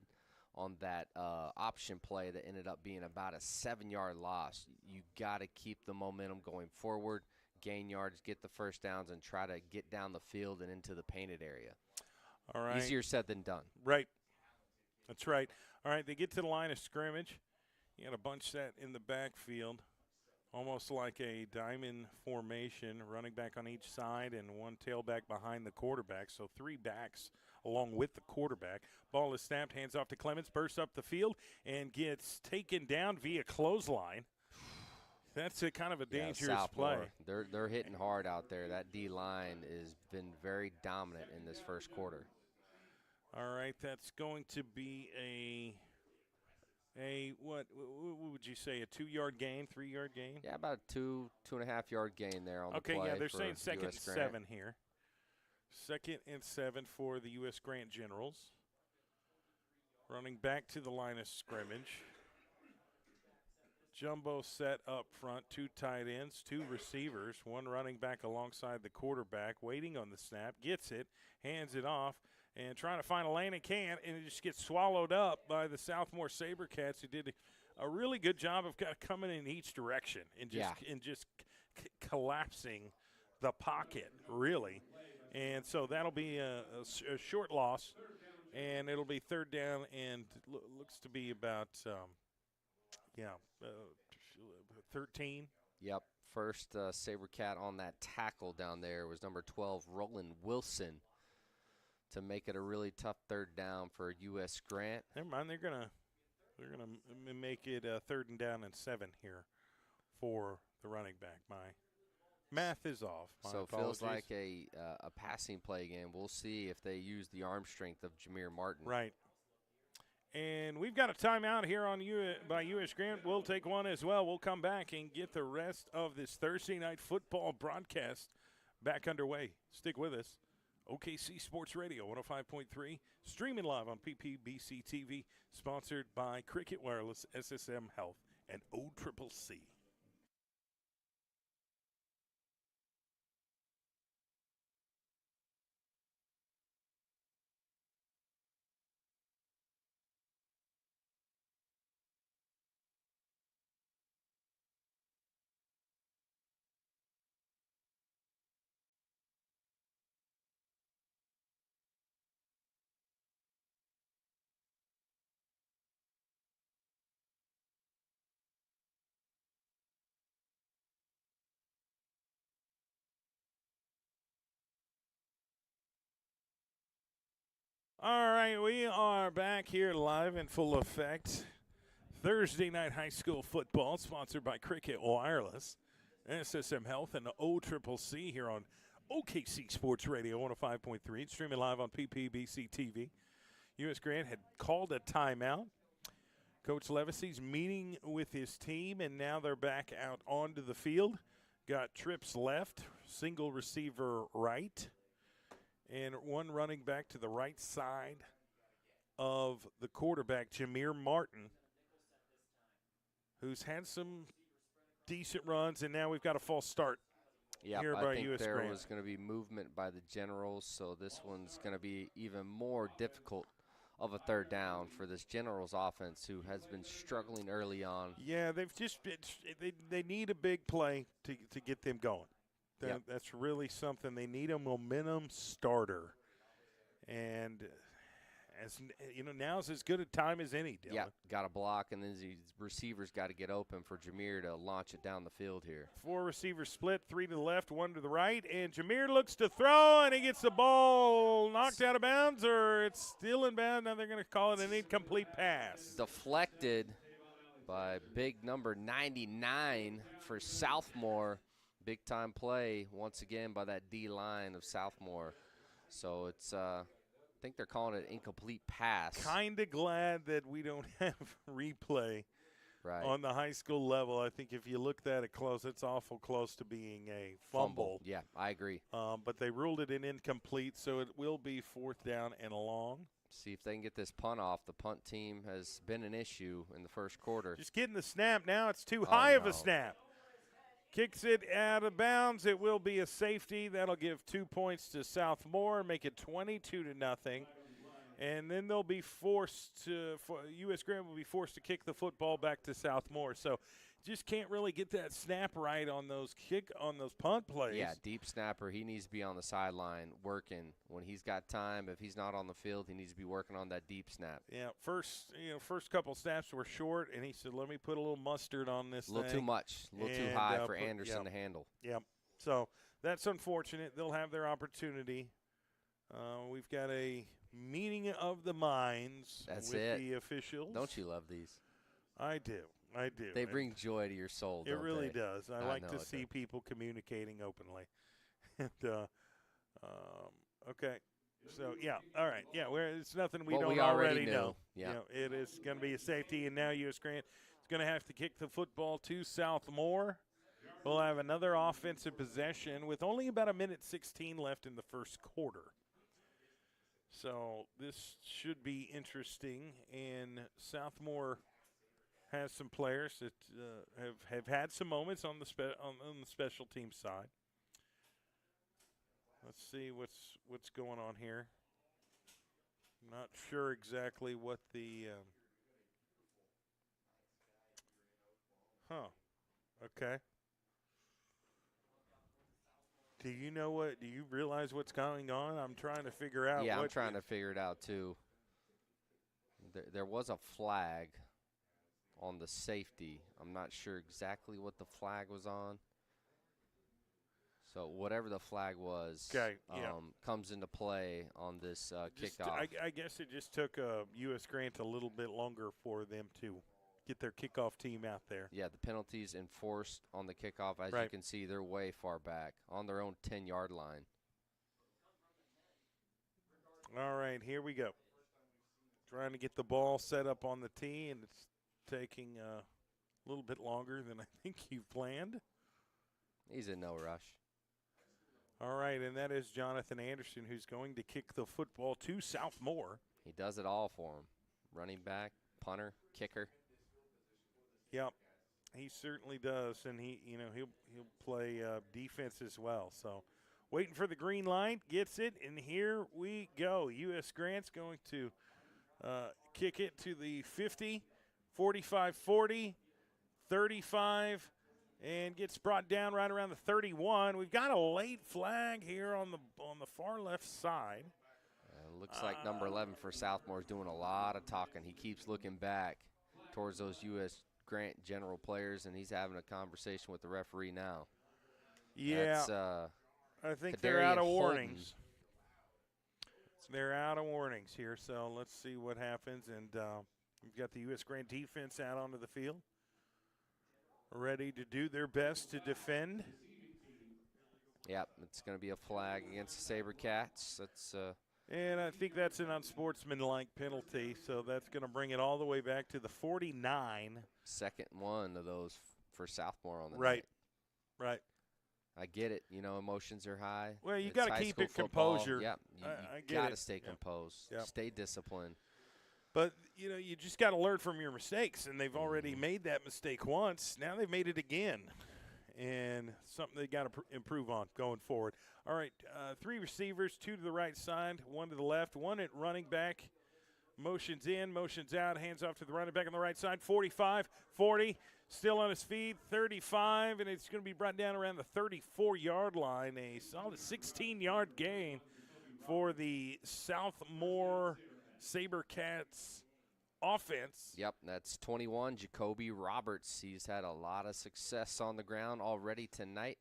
on that option play that ended up being about a 7-yard loss. You got to keep the momentum going forward, gain yards, get the first downs, and try to get down the field and into the painted area. All right. Easier said than done. Right. That's right. All right, they get to the line of scrimmage. You got to bunch that in the backfield, almost like a diamond formation, running back on each side and one tailback behind the quarterback. So 3 backs along with the quarterback. Ball is snapped, hands off to Clemens, bursts up the field, and gets taken down via clothesline. That's a kind of a dangerous play. They're hitting hard out there. That D-line has been very dominant in this first quarter. All right, that's going to be what would you say, a 2-yard gain, 3-yard gain? Yeah, about a 2.5 yard gain there on the play. Okay, yeah, they're for saying 2nd and US Grant. 7 here. 2nd and 7 for the U.S. Grant Generals. Running back to the line of scrimmage. Jumbo set up front, 2 tight ends, 2 receivers, 1 running back alongside the quarterback, waiting on the snap, gets it, hands it off, and trying to find a lane and can't, and it just gets swallowed up by the SouthMoore SaberCats, who did a really good job of kind of coming in each direction and just collapsing the pocket, really. And so that'll be a short loss, and it'll be 3rd down, and looks to be about 13. Yep. First SaberCat on that tackle down there was number 12, Roland Wilson, to make it a really tough 3rd down for U.S. Grant. Never mind, they're gonna make it 3rd down and 7 here for the running back. My math is off. So it feels like a passing play again. We'll see if they use the arm strength of Jameer Martin. Right. And we've got a timeout here by U.S. Grant. We'll take one as well. We'll come back and get the rest of this Thursday night football broadcast back underway. Stick with us. OKC Sports Radio 105.3, streaming live on PPBC TV, sponsored by Cricket Wireless, SSM Health, and OCCC. All right, we are back here live in full effect. Thursday night high school football, sponsored by Cricket Wireless, SSM Health, and the OCCC here on OKC Sports Radio 105.3, streaming live on PPBC TV. U.S. Grant had called a timeout. Coach Levacy's meeting with his team, and now they're back out onto the field. Got trips left, single receiver right, and 1 running back to the right side of the quarterback, Jameer Martin, who's had some decent runs, and now we've got a false start here by U.S. Grant. There was going to be movement by the Generals, so this one's going to be even more difficult of a 3rd down for this Generals offense, who has been struggling early on. Yeah, they've just been, they need a big play to get them going. That's really something. They need a momentum starter. And now's as good a time as any, Dylan. Yeah, got to block, and then these receivers got to get open for Jameer to launch it down the field here. 4 receivers split, 3 to the left, 1 to the right, and Jameer looks to throw, and he gets the ball knocked out of bounds, or it's still in bounds. Now they're going to call it an incomplete pass. Deflected by big number 99 for SouthMoore. Big-time play once again by that D-line of SouthMoore. So it's I think they're calling it incomplete pass. Kind of glad that we don't have replay on the high school level. I think if you looked at it close, it's awful close to being a fumble. Yeah, I agree. But they ruled it an incomplete, so it will be 4th down and long. See if they can get this punt off. The punt team has been an issue in the first quarter. Just getting the snap now. It's too high of a snap. Kicks it out of bounds. It will be a safety. That'll give 2 points to SouthMoore, make it 22-0. And then they'll be forced to US Grant will be forced to kick the football back to SouthMoore. So just can't really get that snap right on those punt plays. Yeah, deep snapper. He needs to be on the sideline working when he's got time. If he's not on the field, he needs to be working on that deep snap. Yeah, first couple snaps were short, and he said, "Let me put a little mustard on this." A little too much, a little too high for Anderson to handle. Yep. So that's unfortunate. They'll have their opportunity. We've got a meeting of the minds with the officials. Don't you love these? I do. They bring joy to your soul, It don't really they? does. I like to see people communicating openly. And, okay. So, yeah, all right. Yeah, it's nothing we don't already know. Yeah. It is going to be a safety, and now US Grant is going to have to kick the football to SouthMoore. We'll have another offensive possession with only about 1:16 left in the first quarter. So this should be interesting, and SouthMoore has some players that have had some moments on the special team side. Let's see what's going on here. Not sure exactly what the okay. Do you realize what's going on? I'm trying to figure out. Yeah, I'm trying to figure it out too. There was a flag on the safety. I'm not sure exactly what the flag was on. So whatever the flag was comes into play on this kickoff. I guess it just took US Grant a little bit longer for them to get their kickoff team out there. Yeah, the penalties enforced on the kickoff. As you can see, they're way far back on their own 10-yard line. All right, here we go. Trying to get the ball set up on the tee, and it's taking a little bit longer than I think you planned. He's in no rush. All right, and that is Jonathan Anderson, who's going to kick the football to SouthMoore. He does it all for him. Running back, punter, kicker. Yep, he certainly does, and he'll play defense as well. So, waiting for the green light, gets it, and here we go. US Grant's going to kick it to the 50, 45, 40, 35, and gets brought down right around the 31. We've got a late flag here on the far left side. Looks like number 11 for SouthMoore is doing a lot of talking. He keeps looking back towards those US Grant general players, and he's having a conversation with the referee now. Yeah, I think they're out of warnings. They're out of warnings here, so let's see what happens. And we've got the US Grant defense out onto the field, ready to do their best to defend. Yep, it's going to be a flag against the SaberCats. That's and I think that's an unsportsmanlike penalty, so that's going to bring it all the way back to the 49. Second one of those for SouthMoore on the night. Right. I get it. Emotions are high. Well, you got to keep it composure. Yeah, you got to stay composed. Yep. Stay disciplined. But, you just got to learn from your mistakes, and they've already made that mistake once. Now they've made it again, and something they got to improve on going forward. All right, 3 receivers, 2 to the right side, 1 to the left, 1 at running back. Motions in, motions out, hands off to the running back on the right side. 45, 40, still on his feet, 35, and it's going to be brought down around the 34-yard line. A solid 16-yard gain for the SouthMoore SaberCats offense. Yep, that's 21, Jacoby Roberts. He's had a lot of success on the ground already tonight.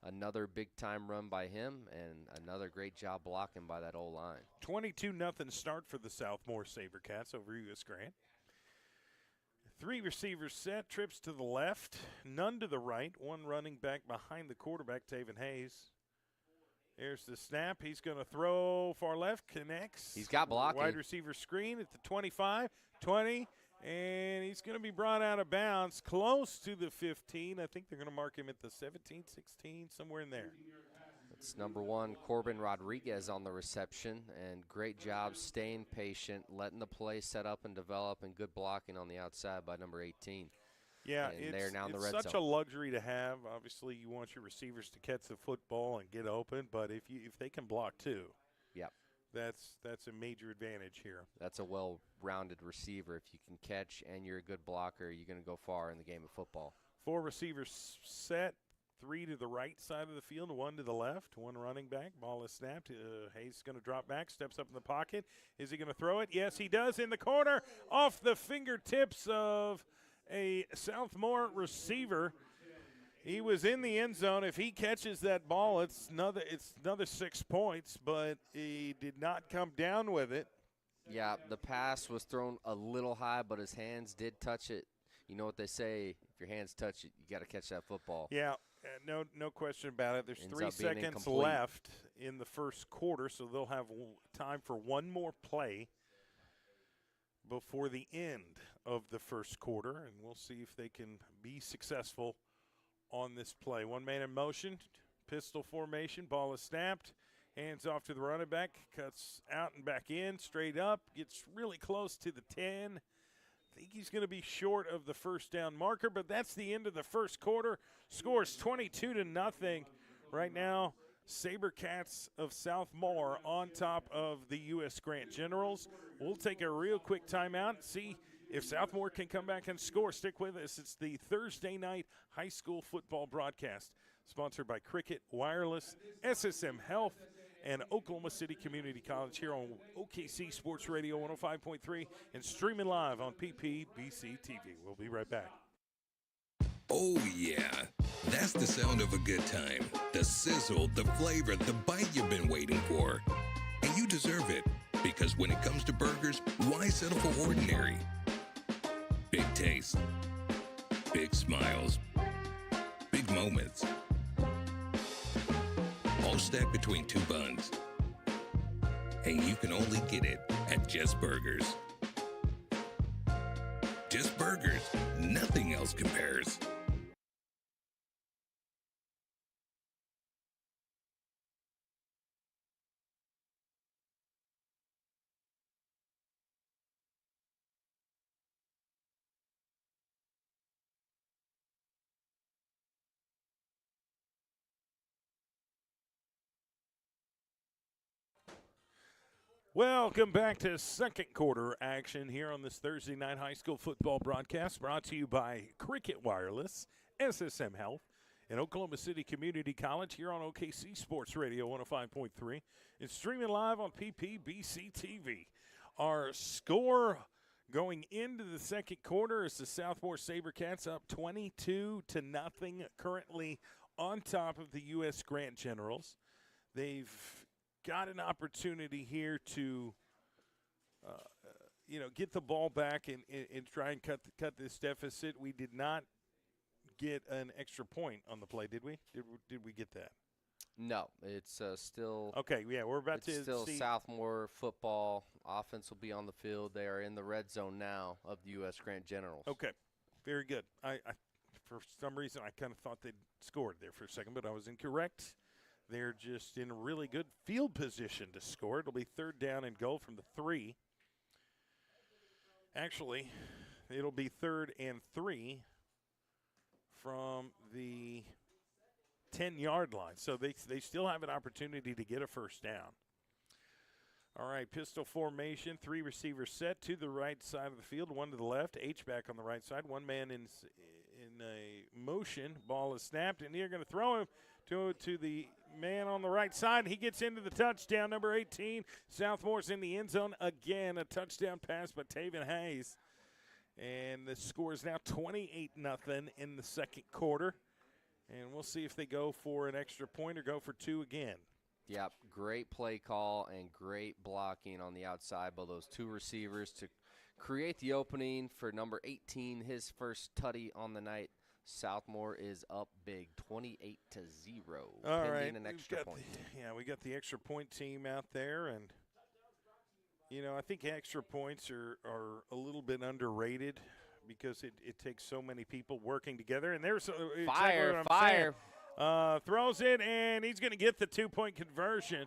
Another big-time run by him, and another great job blocking by that O-line. 22-0 start for the SouthMoore SaberCats over US Grant. 3 receivers set, trips to the left, none to the right. 1 running back behind the quarterback, Taven Hayes. There's the snap. He's going to throw far left, connects. He's got blocking. Wide receiver screen at the 25, 20, and he's going to be brought out of bounds close to the 15. I think they're going to mark him at the 17, 16, somewhere in there. It's number 1, Corbin Rodriguez on the reception, and great job staying patient, letting the play set up and develop, and good blocking on the outside by number 18. Yeah, and they're now in the red such zone. a luxury to have. Obviously, you want your receivers to catch the football and get open, but if they can block too, yep, that's a major advantage here. That's a well-rounded receiver. If you can catch and you're a good blocker, you're going to go far in the game of football. 4 receivers set, 3 to the right side of the field, 1 to the left, 1 running back. Ball is snapped. Hayes is going to drop back, steps up in the pocket. Is he going to throw it? Yes, he does. In the corner, off the fingertips of a SouthMoore receiver. He was in the end zone. If he catches that ball, it's another 6 points, but he did not come down with it. Yeah, the pass was thrown a little high, but his hands did touch it. You know what they say, if your hands touch it, you got to catch that football. Yeah, no question about it. There's Ends 3 up being seconds incomplete. left in the first quarter, so they'll have time for 1 more play before the end of the first quarter, and we'll see if they can be successful on this play. 1 man in motion, pistol formation, ball is snapped, hands off to the running back, cuts out and back in, straight up, gets really close to the 10. I think he's going to be short of the first down marker, but that's the end of the first quarter. Scores 22-0 right now. SaberCats of SouthMoore on top of the US Grant Generals. We'll take a real quick timeout, see if SouthMoore can come back and score. Stick with us. It's the Thursday night high school football broadcast, sponsored by Cricket Wireless, SSM Health, and Oklahoma City Community College here on OKC Sports Radio 105.3 and streaming live on PPBC TV. We'll be right back. Oh, yeah. That's the sound of a good time. The sizzle, the flavor, the bite you've been waiting for. And you deserve it, because when it comes to burgers, why settle for ordinary? Big taste, big smiles, big moments. All stacked between 2 buns. And you can only get it at Just Burgers. Just Burgers. Nothing else compares. Welcome back to second quarter action here on this Thursday night high school football broadcast, brought to you by Cricket Wireless, SSM Health, and Oklahoma City Community College here on OKC Sports Radio 105.3 and streaming live on PPBC TV. Our score going into the second quarter is the SouthMoore SaberCats up 22-0, currently on top of the US Grant Generals. They've got an opportunity here to, get the ball back and try and cut this deficit. We did not get an extra point on the play, did we? Did we get that? No, it's still. Okay, yeah, we're about to still see. SouthMoore football. Offense will be on the field. They are in the red zone now of the U.S. Grant Generals. Okay, very good. I for some reason, I kind of thought they'd scored there for a second, but I was incorrect. They're just in really good field position to score. It'll be 3rd down and goal from the 3. Actually, it'll be 3rd and 3 from the 10-yard line. So they still have an opportunity to get a first down. All right, pistol formation, 3 receivers set to the right side of the field, 1 to the left, H-back on the right side, 1 man in a motion. Ball is snapped, and they're going to throw him to the man on the right side. He gets into the touchdown, number 18. SouthMoore's in the end zone again. A touchdown pass by Taven Hayes. And the score is now 28-0 in the second quarter. And we'll see if they go for an extra point or go for two again. Yep, great play call and great blocking on the outside by those two receivers to create the opening for number 18, his first tutty on the night. SouthMoore is up big, 28-0. All right, an extra point. We got the extra point team out there, and I think extra points are a little bit underrated because it takes so many people working together. And there's fire. Throws it, and he's going to get the 2-point conversion.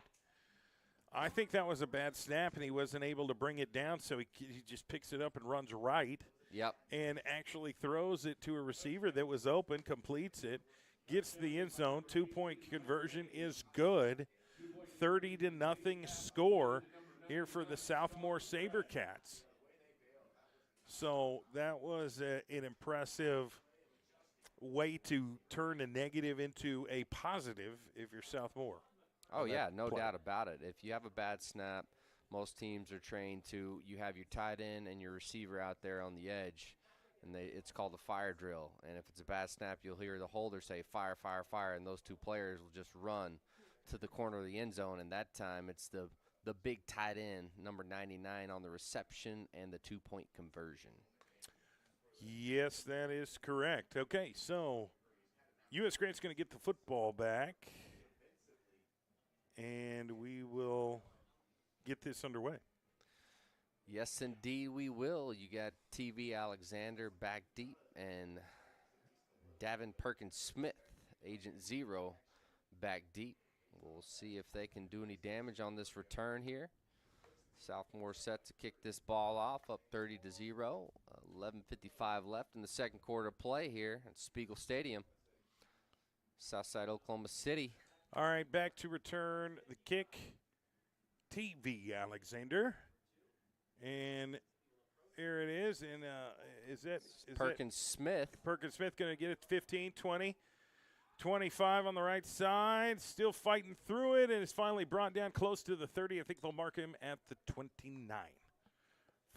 I think that was a bad snap, and he wasn't able to bring it down, so he just picks it up and runs right. Yep. And actually throws it to a receiver that was open, completes it, gets to the end zone. 2-point conversion is good. 30-0 score here for the SouthMoore SaberCats. So that was an impressive way to turn a negative into a positive if you're SouthMoore. Oh, yeah, no doubt about it. If you have a bad snap, most teams are trained to, you have your tight end and your receiver out there on the edge, and it's called a fire drill. And if it's a bad snap, you'll hear the holder say, fire, fire, fire, and those two players will just run to the corner of the end zone. And that time it's the big tight end, number 99, on the reception and the 2-point conversion. Yes, that is correct. Okay, so U.S. Grant's going to get the football back, and we will get this underway. Yes, indeed, we will. You got TV Alexander back deep and Davin Perkins-Smith, Agent Zero, back deep. We'll see if they can do any damage on this return here. SouthMoore set to kick this ball off, up 30-0. 11:55 left in the second quarter play here at Spiegel Stadium, Southside Oklahoma City. All right, back to return the kick. TV Alexander. And here it is. And is Perkins-Smith. Perkins-Smith going to get it 15, 20, 25 on the right side. Still fighting through it, and is finally brought down close to the 30. I think they'll mark him at the 29.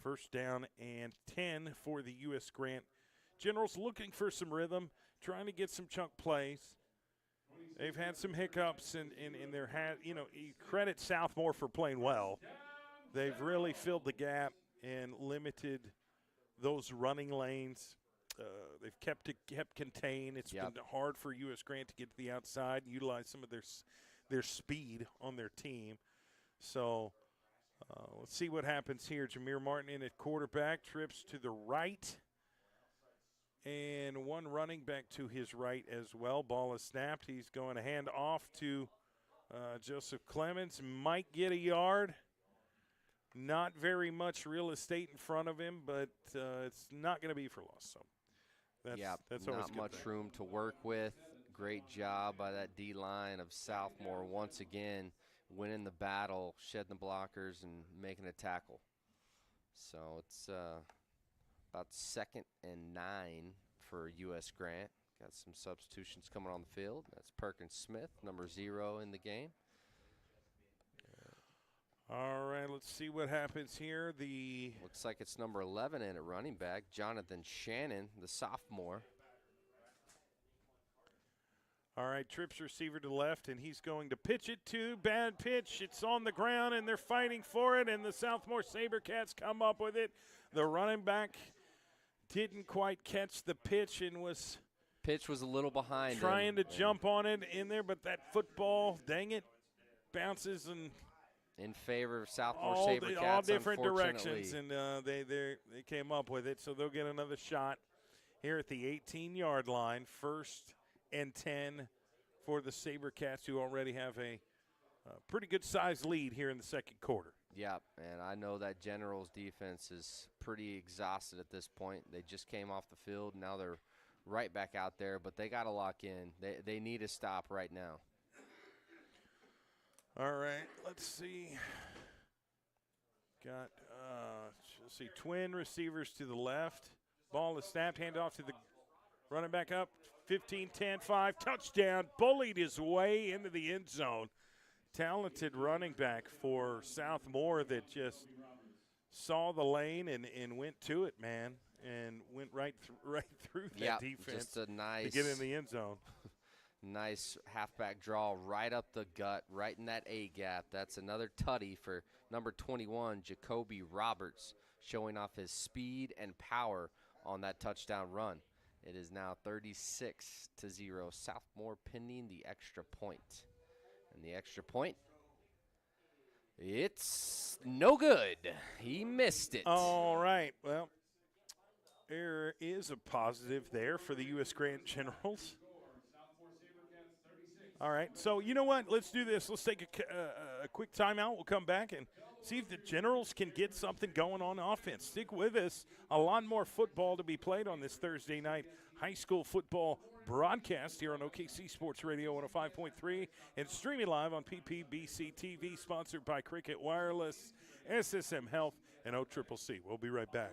First down and 10 for the U.S. Grant Generals, looking for some rhythm, trying to get some chunk plays. They've had some hiccups in their hand. You credit SouthMoore for playing well. They've really filled the gap and limited those running lanes. They've kept contained. It's been hard for U.S. Grant to get to the outside and utilize some of their speed on their team. So let's see what happens here. Jameer Martin in at quarterback, trips to the right. And one running back to his right as well. Ball is snapped. He's going to hand off to Joseph Clemens. Might get a yard. Not very much real estate in front of him, but it's not going to be for loss. So that's always not much room to work with. Great job by that D-line of SouthMoore once again, winning the battle, shedding the blockers, and making a tackle. So it's about 2nd and 9 for U.S. Grant. Got some substitutions coming on the field. That's Perkins-Smith, number 0 in the game. All right, let's see what happens here. Looks like it's number 11 in at running back, Jonathan Shannon, the sophomore. All right, trips receiver to the left, and he's going to pitch it to. Bad pitch. It's on the ground, and they're fighting for it, and the SouthMoore SaberCats come up with it. The running back didn't quite catch the pitch and was a little behind trying to jump on it in there, but that football, dang it, bounces and in favor of SouthMoore SaberCats, all different directions, and they came up with it, so they'll get another shot here at the 18-yard line. 1st and 10 for the SaberCats, who already have a pretty good-sized lead here in the second quarter. Yep, and I know that Generals defense is pretty exhausted at this point. They just came off the field. Now they're right back out there, but they got to lock in. They need a stop right now. All right, let's see. Got, twin receivers to the left. Ball is snapped, hand off to the Running back up, 15-10-5, touchdown, bullied his way into the end zone. Talented running back for SouthMoore that just saw the lane and went to it, man, and went right through that defense just a nice, to get in the end zone. Nice halfback draw right up the gut, right in that A-gap. That's another tutty for number 21, Jacoby Roberts, showing off his speed and power on that touchdown run. It is now 36-0. SouthMoore pinning the extra point. And the extra point, it's no good. He missed it. All right. Well, there is a positive there for the U.S. Grant Generals. All right. So, you know what? Let's do this. Let's take a quick timeout. We'll come back and see if the Generals can get something going on offense. Stick with us. A lot more football to be played on this Thursday night high school football broadcast here on OKC Sports Radio 105.3 and streaming live on PPBC TV, sponsored by Cricket Wireless, SSM Health, and OCCC. We'll be right back.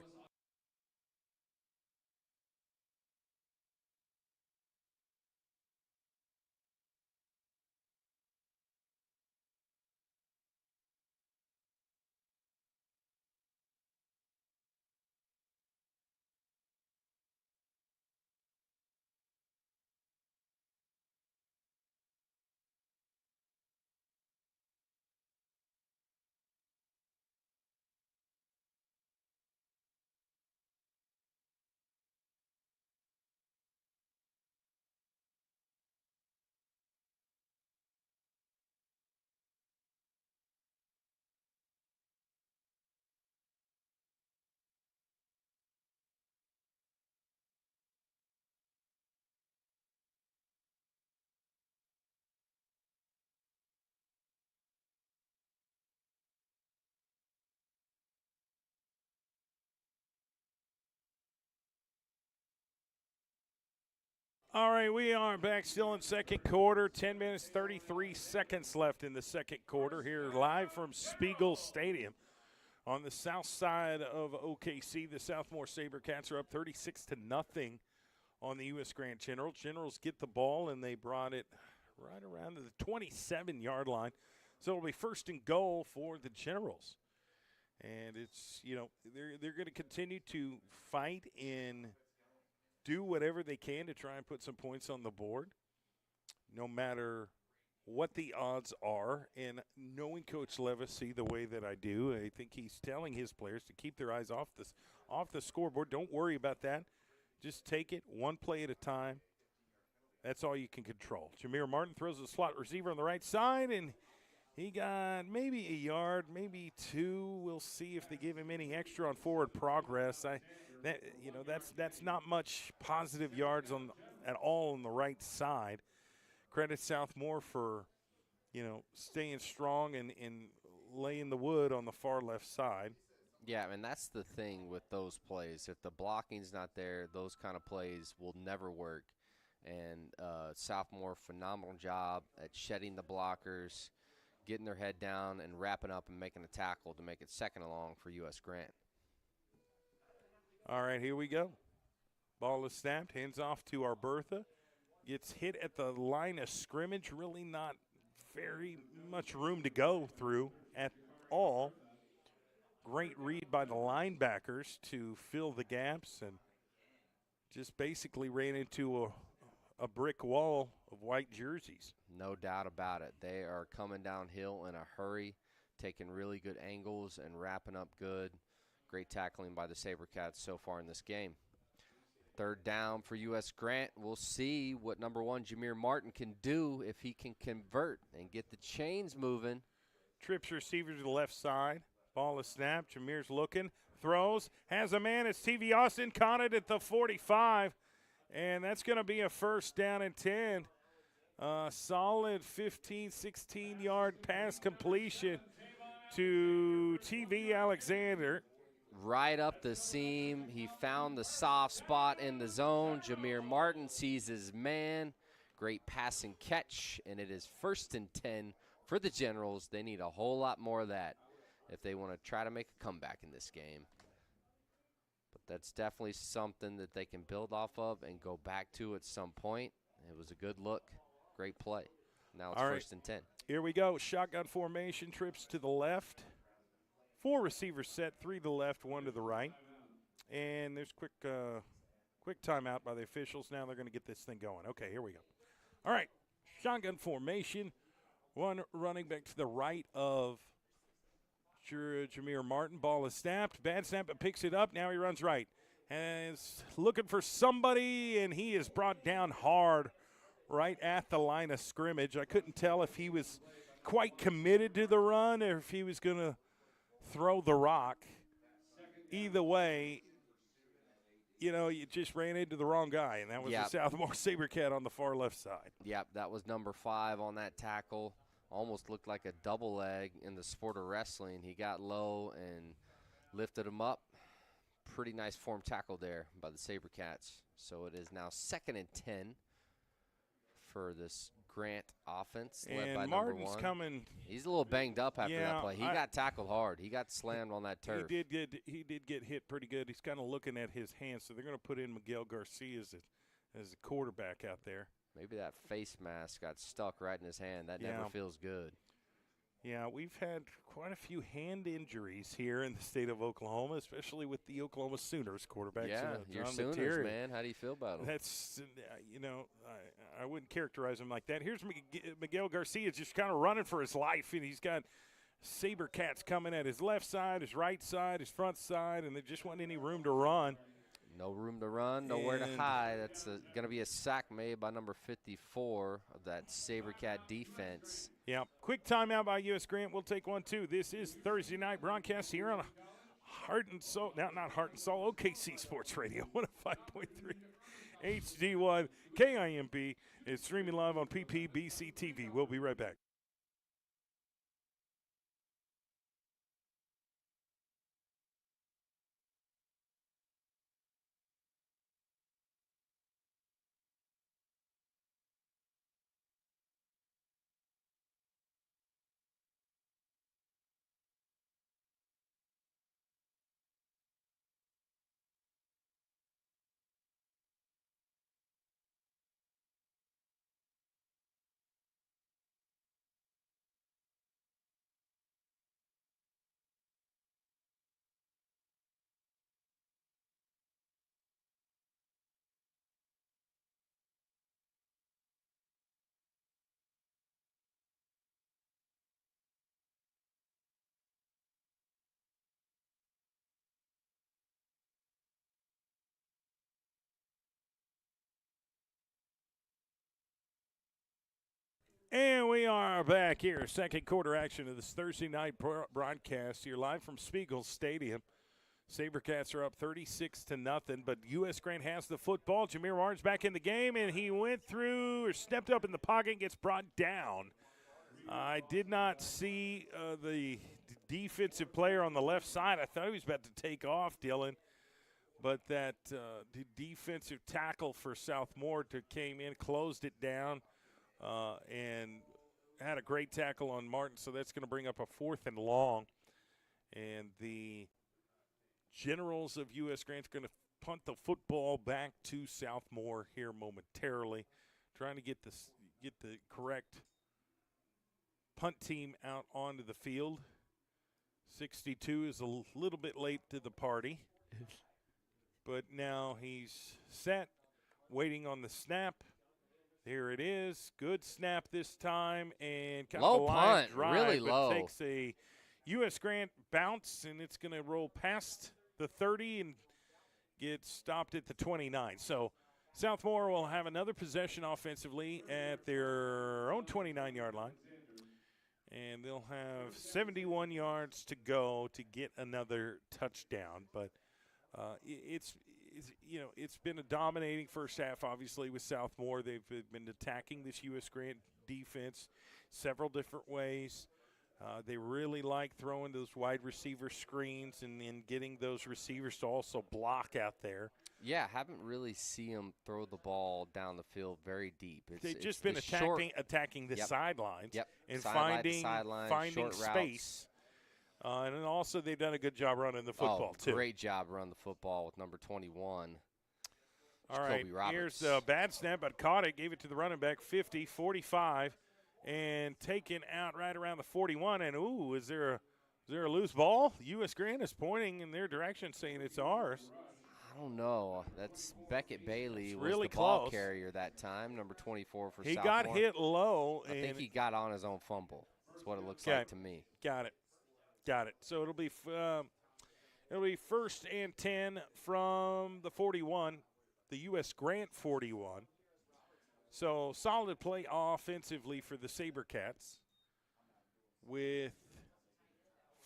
All right, we are back still in second quarter. 10 minutes, 33 seconds left in the second quarter here live from Spiegel Stadium. On the south side of OKC, the SouthMoore SaberCats are up 36-0 on the U.S. Grant Generals. Generals get the ball, and they brought it right around to the 27-yard line. So it'll be first and goal for the Generals. And it's, you know, they're going to continue to fight and do whatever they can to try and put some points on the board, no matter what the odds are. And knowing Coach Levacy the way that I do, I think he's telling his players to keep their eyes off the scoreboard. Don't worry about that. Just take it one play at a time. That's all you can control. Jameer Martin throws a slot receiver on the right side, and he got maybe a yard, maybe two. We'll see if they give him any extra on forward progress. That's not much positive yards at all on the right side. Credit SouthMoore for, staying strong and laying the wood on the far left side. Yeah, and that's the thing with those plays. If the blocking's not there, those kind of plays will never work. And SouthMoore, phenomenal job at shedding the blockers, getting their head down and wrapping up and making a tackle to make it second and long for U.S. Grant. All right, here we go. Ball is snapped, hands off to Arbertha. Gets hit at the line of scrimmage. Really not very much room to go through at all. Great read by the linebackers to fill the gaps and just basically ran into a brick wall of white jerseys. No doubt about it. They are coming downhill in a hurry, taking really good angles and wrapping up good. Great tackling by the SaberCats so far in this game. Third down for U.S. Grant. We'll see what number one Jameer Martin can do if he can convert and get the chains moving. Trips receiver to the left side. Ball is snapped. Jameer's looking. Throws. Has a man. It's TV Austin. Caught it at the 45. And that's going to be a first down and 10. Solid 15, 16-yard pass completion to TV Alexander. Right up the seam. He found the soft spot in the zone. Jameer Martin sees his man. Great passing catch, and it is first and 10 for the Generals. They need a whole lot more of that if they want to try to make a comeback in this game. But That's definitely something that they can build off of and go back to at some point. It was a good look, great play. Now it's All right. 1st and 10. Here we go. Shotgun formation, trips to the left. 4 receivers set, 3 to the left, 1 to the right. And there's quick timeout by the officials. Now they're going to get this thing going. Okay, here we go. All right, shotgun formation. 1 running back to the right of Jameer Martin. Ball is snapped. Bad snap, but picks it up. Now he runs right. And is looking for somebody, and he is brought down hard right at the line of scrimmage. I couldn't tell if he was quite committed to the run or if he was going to throw the rock. Either way, you just ran into the wrong guy, and that was the SouthMoore SaberCat on the far left side. Yep, that was number 5 on that tackle. Almost looked like a double leg in the sport of wrestling. He got low and lifted him up. Pretty nice form tackle there by the SaberCats. So it is now 2nd and 10 for this Grant offense led by number 1. Martin's coming. He's a little banged up after that play. He got tackled hard. He got slammed on that turf. He did get hit pretty good. He's kind of looking at his hands, so they're going to put in Miguel Garcia as a quarterback out there. Maybe that face mask got stuck right in his hand. That never feels good. Yeah, we've had quite a few hand injuries here in the state of Oklahoma, especially with the Oklahoma Sooners quarterback. Yeah, your Sooners, man. How do you feel about them? That's, I wouldn't characterize him like that. Here's Miguel Garcia just kind of running for his life, and he's got SaberCats coming at his left side, his right side, his front side, and there just wasn't any room to run. No room to run, nowhere to hide. That's going to be a sack made by number 54 of that SaberCat defense. Yeah, quick timeout by US Grant. We'll take 1, 2. This is Thursday night broadcast here on Heart and Soul, not Heart and Soul, OKC Sports Radio, 105.3 HD1 KIMP. It's streaming live on PPBC TV. We'll be right back. And we are back here, second quarter action of this Thursday night broadcast here live from Spiegel Stadium. SaberCats are up 36-0, but U.S. Grant has the football. Jameer Martin's back in the game, and he went through or stepped up in the pocket and gets brought down. I did not see the defensive player on the left side. I thought he was about to take off, Dylan, but that the defensive tackle for SouthMoore came in, closed it down, and had a great tackle on Martin, so that's going to bring up a 4th and long. And the Generals of U.S. Grant's going to punt the football back to SouthMoore here momentarily, trying to get the correct punt team out onto the field. 62 is a little bit late to the party, but now he's set, waiting on the snap. Here it is. Good snap this time, and kind low of a line punt, drive, really but low. Takes a U.S. Grant bounce, and it's going to roll past the 30 and get stopped at the 29. So SouthMoore will have another possession offensively at their own 29-yard line, and they'll have 71 yards to go to get another touchdown. But it's been a dominating first half, obviously, with SouthMoore. They've been attacking this U.S. Grant defense several different ways. They really like throwing those wide receiver screens and getting those receivers to also block out there. Yeah, haven't really seen them throw the ball down the field very deep. They've just been attacking the sidelines and finding finding space. And then also they've done a good job running the football, too. Great job running the football with number 21. All right, Jacoby here's Roberts. a bad snap, but caught it, gave it to the running back, 50, 45, and taken out right around the 41. And, ooh, is there a loose ball? U.S. Grant is pointing in their direction saying it's ours. I don't know. That's Beckett Bailey was really the ball close. carrier that time, number 24 for He SouthMoore. got hit low. I think he got on his own fumble. That's what it looks Okay. like to me. Got it. So it'll be first and 10 from the 41, the U.S. Grant 41. So solid play offensively for the SaberCats with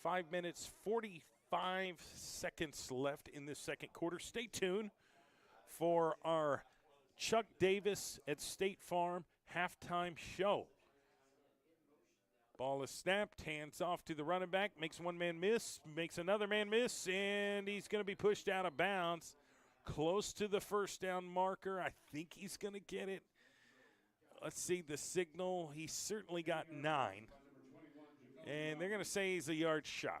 5 minutes, 45 seconds left in this second quarter. Stay tuned for our Chuck Davis at State Farm halftime show. Ball is snapped, hands off to the running back, makes one man miss, makes another man miss, and he's going to be pushed out of bounds. Close to the first down marker. I think he's going to get it. Let's see the signal. He certainly got 9. And they're going to say he's a yard shy.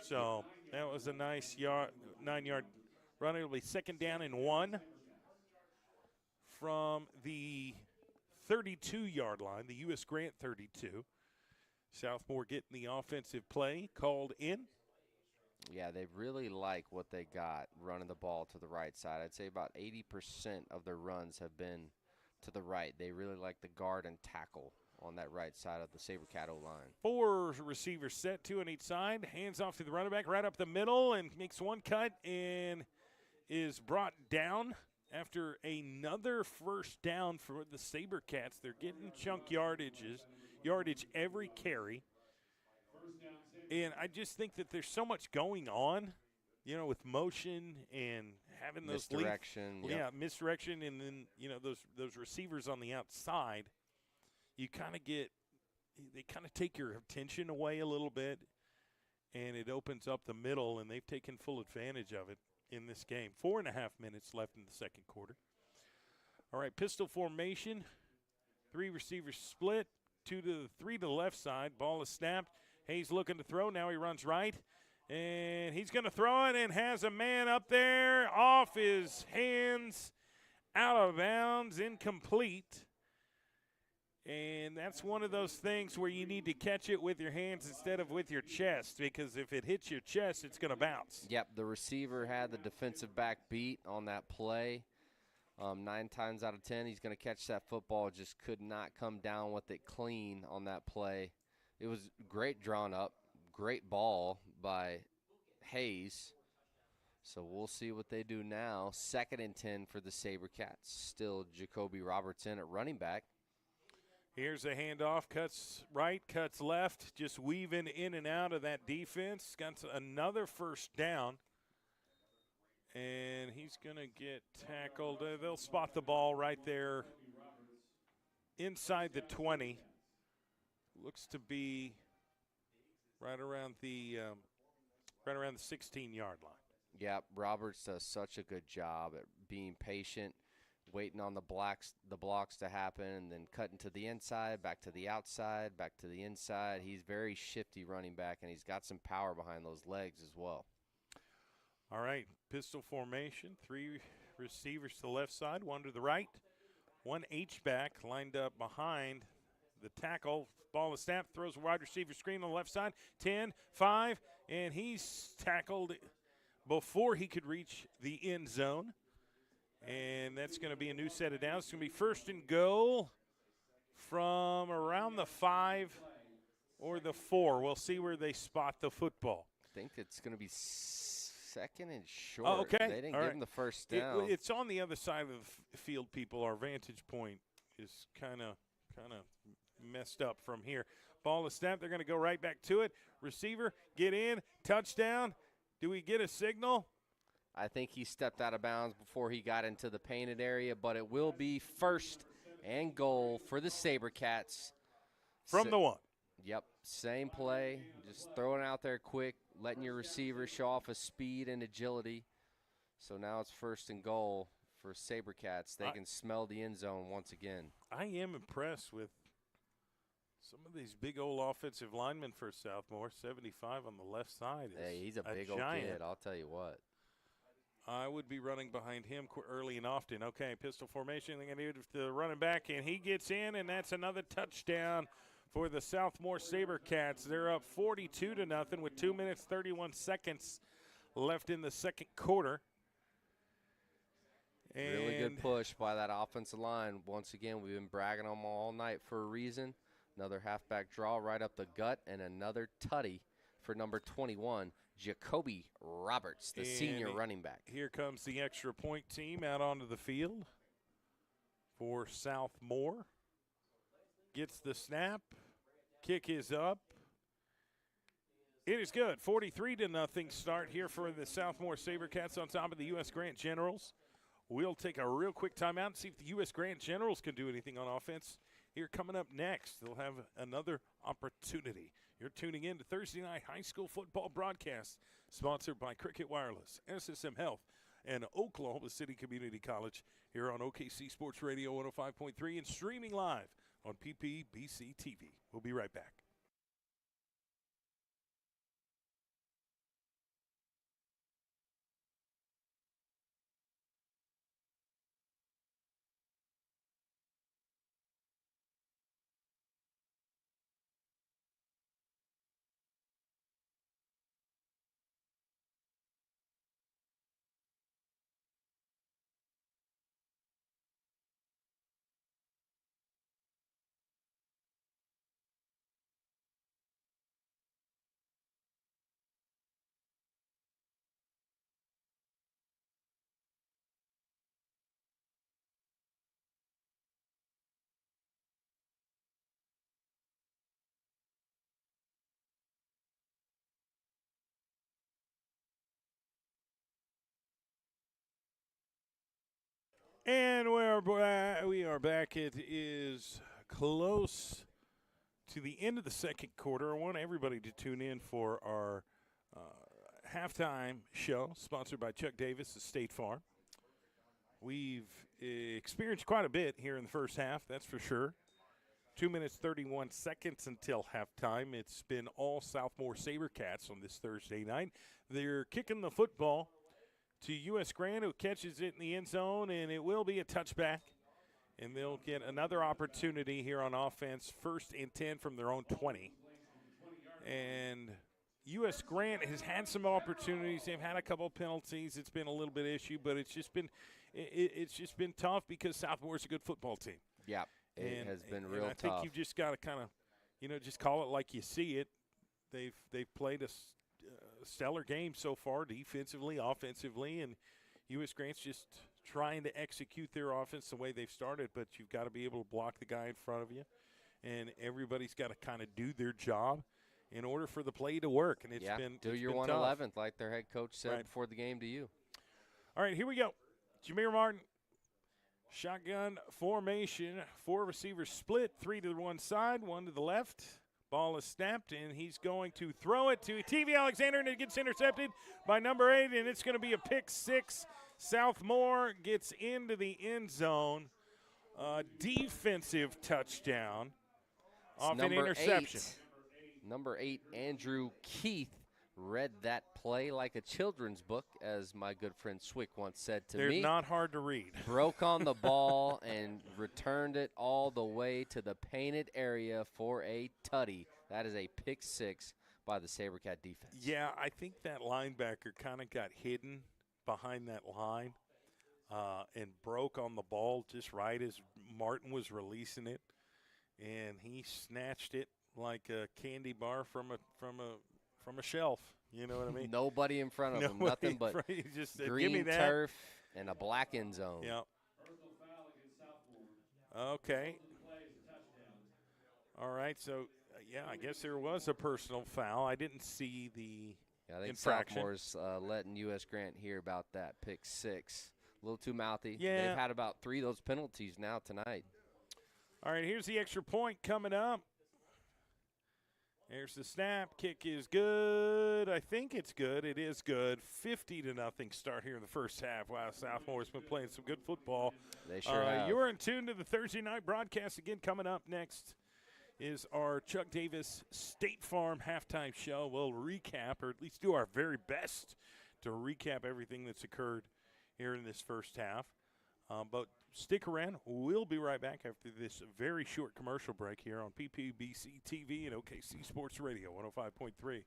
So that was a nice 9-yard run. It'll be second down and 1 from the 32-yard line, the U.S. Grant 32. SouthMoore getting the offensive play called in. Yeah, they really like what they got running the ball to the right side. I'd say about 80% of their runs have been to the right. They really like the guard and tackle on that right side of the SaberCat O-line. 4 receivers set, 2 on each side. Hands off to the running back right up the middle and makes one cut and is brought down after another first down for the SaberCats. They're getting chunk yardage every carry. And I just think that there's so much going on, with motion and having those misdirection. Misdirection, and then those receivers on the outside. They kind of take your attention away a little bit, and it opens up the middle, and they've taken full advantage of it in this game. 4.5 minutes left in the second quarter. All right, pistol formation. 3 receivers split. 3 to the left side. Ball is snapped. Hayes looking to throw. Now he runs right. And he's going to throw it and has a man up there off his hands, out of bounds, incomplete. And that's one of those things where you need to catch it with your hands instead of with your chest, because if it hits your chest, it's going to bounce. Yep, the receiver had the defensive back beat on that play. 9 times out of 10, he's going to catch that football. Just could not come down with it clean on that play. It was great drawn up, great ball by Hayes. So we'll see what they do now. 2nd and 10 for the SaberCats. Still Jacoby Roberts in at running back. Here's a handoff, cuts right, cuts left, just weaving in and out of that defense. Got another first down. And he's going to get tackled. They'll spot the ball right there inside the 20. Looks to be right around the 16-yard line. Yeah, Roberts does such a good job at being patient, waiting on the blocks to happen, and then cutting to the inside, back to the outside, back to the inside. He's very shifty running back, and he's got some power behind those legs as well. All right, pistol formation. 3 receivers to the left side, 1 to the right. 1 H-back lined up behind the tackle. Ball is snapped, throws a wide receiver screen on the left side. 10, 5, and he's tackled before he could reach the end zone. And that's going to be a new set of downs. It's going to be first and goal from around the 5 or the 4. We'll see where they spot the football. I think it's going to be 2nd and short. Oh, okay. They didn't All give right. him the first down. It's on the other side of the field, people. Our vantage point is kind of messed up from here. Ball is snapped. They're going to go right back to it. Receiver, get in, touchdown. Do we get a signal? I think he stepped out of bounds before he got into the painted area, but it will be first and goal for the SaberCats. From the 1. Yep, same play, just throwing it out there quick, letting your receiver show off his speed and agility. So now it's first and goal for SaberCats. They can smell the end zone once again. I am impressed with Some of these big old offensive linemen for Southmoore, 75 on the left side. Hey, he's a big old giant. kid, I'll tell you what. I would be running behind him early and often. Okay, pistol formation. They're going to do the running back, and he gets in, and that's another touchdown for the Southmoore SaberCats. They're up 42-0 with 2 minutes, 31 seconds left in the second quarter. And really good push by that offensive line. Once again, we've been bragging on them all night for a reason. Another halfback draw right up the gut, and another tutty for number 21, Jacoby Roberts, the senior running back. Here comes the extra point team out onto the field for Southmoore. Gets the snap. Kick is up. It is good. 43-0 start here for the Southmoore SaberCats on top of the U.S. Grant Generals. We'll take a real quick timeout and see if the U.S. Grant Generals can do anything on offense. Here coming up next, they'll have another opportunity. You're tuning in to Thursday Night High School Football Broadcast, sponsored by Cricket Wireless, SSM Health, and Oklahoma City Community College here on OKC Sports Radio 105.3 and streaming live on PPBC TV. We'll be right back. And we are back. It is close to the end of the second quarter. I want everybody to tune in for our halftime show, sponsored by Chuck Davis of State Farm. We've experienced quite a bit here in the first half, that's for sure. 2 minutes, 31 seconds until halftime. It's been all Southmoore SaberCats on this Thursday night. They're kicking the football to U.S. Grant, who catches it in the end zone, and it will be a touchback. And they'll get another opportunity here on offense, 1st and 10 from their own 20. And U.S. Grant has had some opportunities. They've had a couple of penalties. It's been a little bit issue, but it's just been tough because Southmoore's a good football team. Yeah, it has been real tough. I think you've just got to kind of, just call it like you see it. They've played a stellar game so far, defensively, offensively, and U.S. Grant's just trying to execute their offense the way they've started, but you've got to be able to block the guy in front of you, and everybody's got to kind of do their job in order for the play to work. And it's been do it's your been 111th, like their head coach said before the game to you. All right, here we go. Jameer Martin, shotgun formation, 4 receivers split, 3 to the one side, 1 to the left. Ball is snapped, and he's going to throw it to TV Alexander, and it gets intercepted by number 8, and it's going to be a pick 6. Southmoore gets into the end zone. Defensive touchdown off an interception. Number 8, Andrew Keith, read that play like a children's book, as my good friend Swick once said to me. They're not hard to read. Broke on the ball and returned it all the way to the painted area for a tutty. That is a pick 6 by the SaberCat defense. Yeah, I think that linebacker kind of got hidden behind that line and broke on the ball just right as Martin was releasing it, and he snatched it like a candy bar from a shelf. You know what I mean? Nobody in front of him, nothing but just green give me that. turf and a black end zone. Yeah. Okay. All right, so I guess there was a personal foul. I didn't see the I think infraction. Southmoore's letting U.S. Grant hear about that pick 6. A little too mouthy. Yeah. They've had about 3 of those penalties now tonight. All right, here's the extra point coming up. There's the snap. Kick is good. I think it's good. It is good. 50-0 start here in the first half. Wow, Southmoore's been playing some good football. They sure have. You're in tune to the Thursday night broadcast again coming up next. is our Chuck Davis State Farm halftime show. We'll recap, or at least do our very best to recap everything that's occurred here in this first half. But stick around. We'll be right back after this very short commercial break here on PPBC TV and OKC Sports Radio 105.3.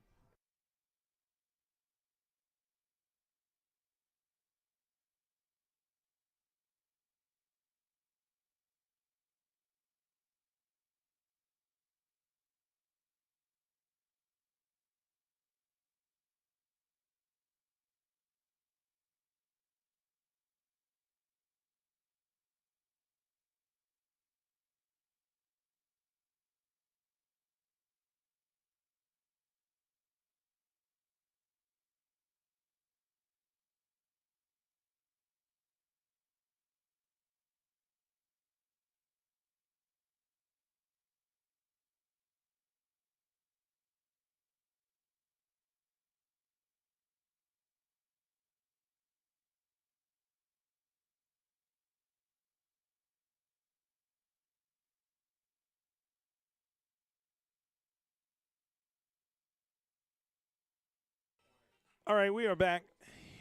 All right, we are back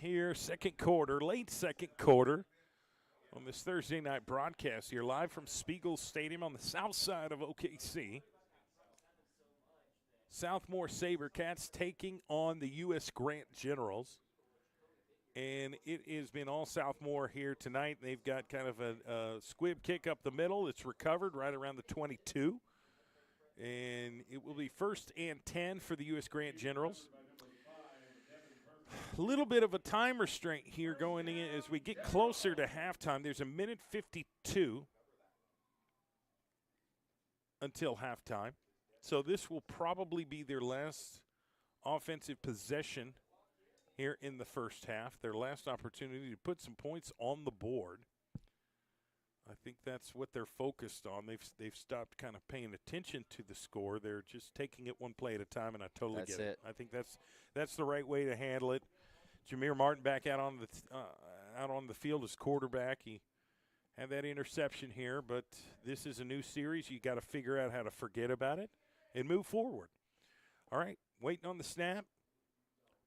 here, second quarter, late second quarter, on this Thursday night broadcast here, live from Spiegel Stadium on the south side of OKC. SouthMoore SaberCats taking on the US Grant Generals. And it has been all SouthMoore here tonight. They've got kind of a squib kick up the middle. It's recovered right around the 22. And it will be 1st and 10 for the US Grant Generals. A little bit of a time restraint here going in as we get closer to halftime. There's 1:52 until halftime. So this will probably be their last offensive possession here in the first half, their last opportunity to put some points on the board. I think that's what they're focused on. They've stopped kind of paying attention to the score. They're just taking it one play at a time, and I totally get it. I think that's the right way to handle it. Jameer Martin back out on the field as quarterback. He had that interception here, but this is a new series. You got to figure out how to forget about it and move forward. All right, waiting on the snap.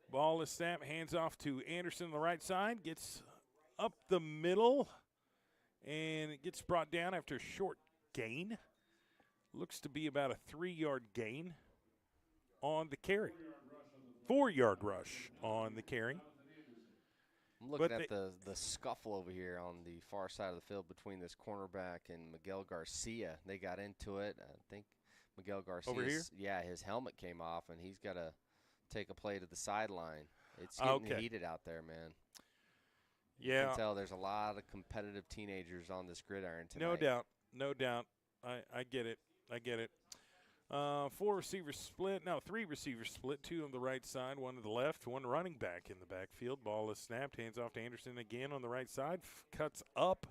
Ball is snapped, hands off to Anderson on the right side, gets up the middle. And it gets brought down after a short gain. Looks to be about a 3-yard gain on the carry. 4-yard rush on the carry. I'm looking at the scuffle over here on the far side of the field between this cornerback and Miguel Garcia. They got into it. I think Miguel Garcia. Over here? Yeah, his helmet came off, and he's got to take a play to the sideline. It's getting heated out there, man. Yeah. You can tell there's a lot of competitive teenagers on this gridiron tonight. No doubt. I get it. 4 receivers split. No, 3 receivers split. 2 on the right side, 1 to the left, 1 running back in the backfield. Ball is snapped. Hands off to Anderson again on the right side. Cuts up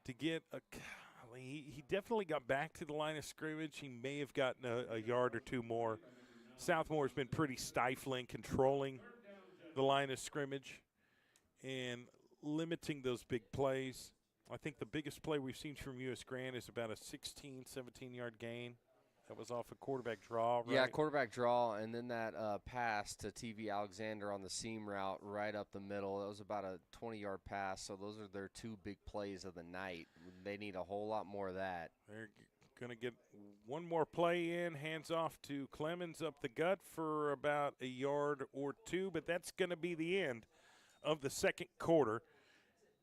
to get a – he definitely got back to the line of scrimmage. He may have gotten a yard or 2 more. SouthMoore has been pretty stifling, controlling the line of scrimmage and limiting those big plays. I think the biggest play we've seen from US Grant is about a 16, 17-yard gain. That was off a quarterback draw, right? Yeah, quarterback draw, and then that pass to TV Alexander on the seam route right up the middle. That was about a 20-yard pass, so those are their 2 big plays of the night. They need a whole lot more of that. They're going to get one more play in, hands off to Clemens up the gut for about a yard or 2, but that's going to be the end of the second quarter.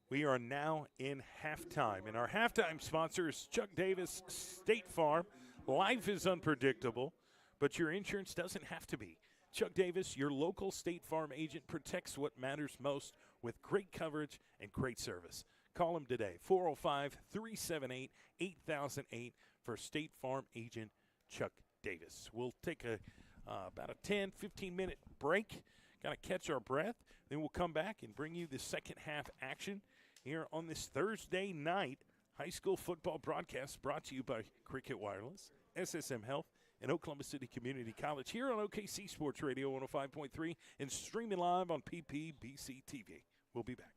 We are now in halftime, and our halftime sponsor is Chuck Davis State Farm. Life is unpredictable, but your insurance doesn't have to be. Chuck Davis, your local State Farm agent, protects what matters most with great coverage and great service. Call him today, 405-378-8008 for State Farm agent Chuck Davis. We'll take about a 10, 15-minute break, kind of catch our breath. Then we'll come back and bring you the second half action here on this Thursday night high school football broadcast brought to you by Cricket Wireless, SSM Health, and Oklahoma City Community College here on OKC Sports Radio 105.3 and streaming live on PPBC TV. We'll be back.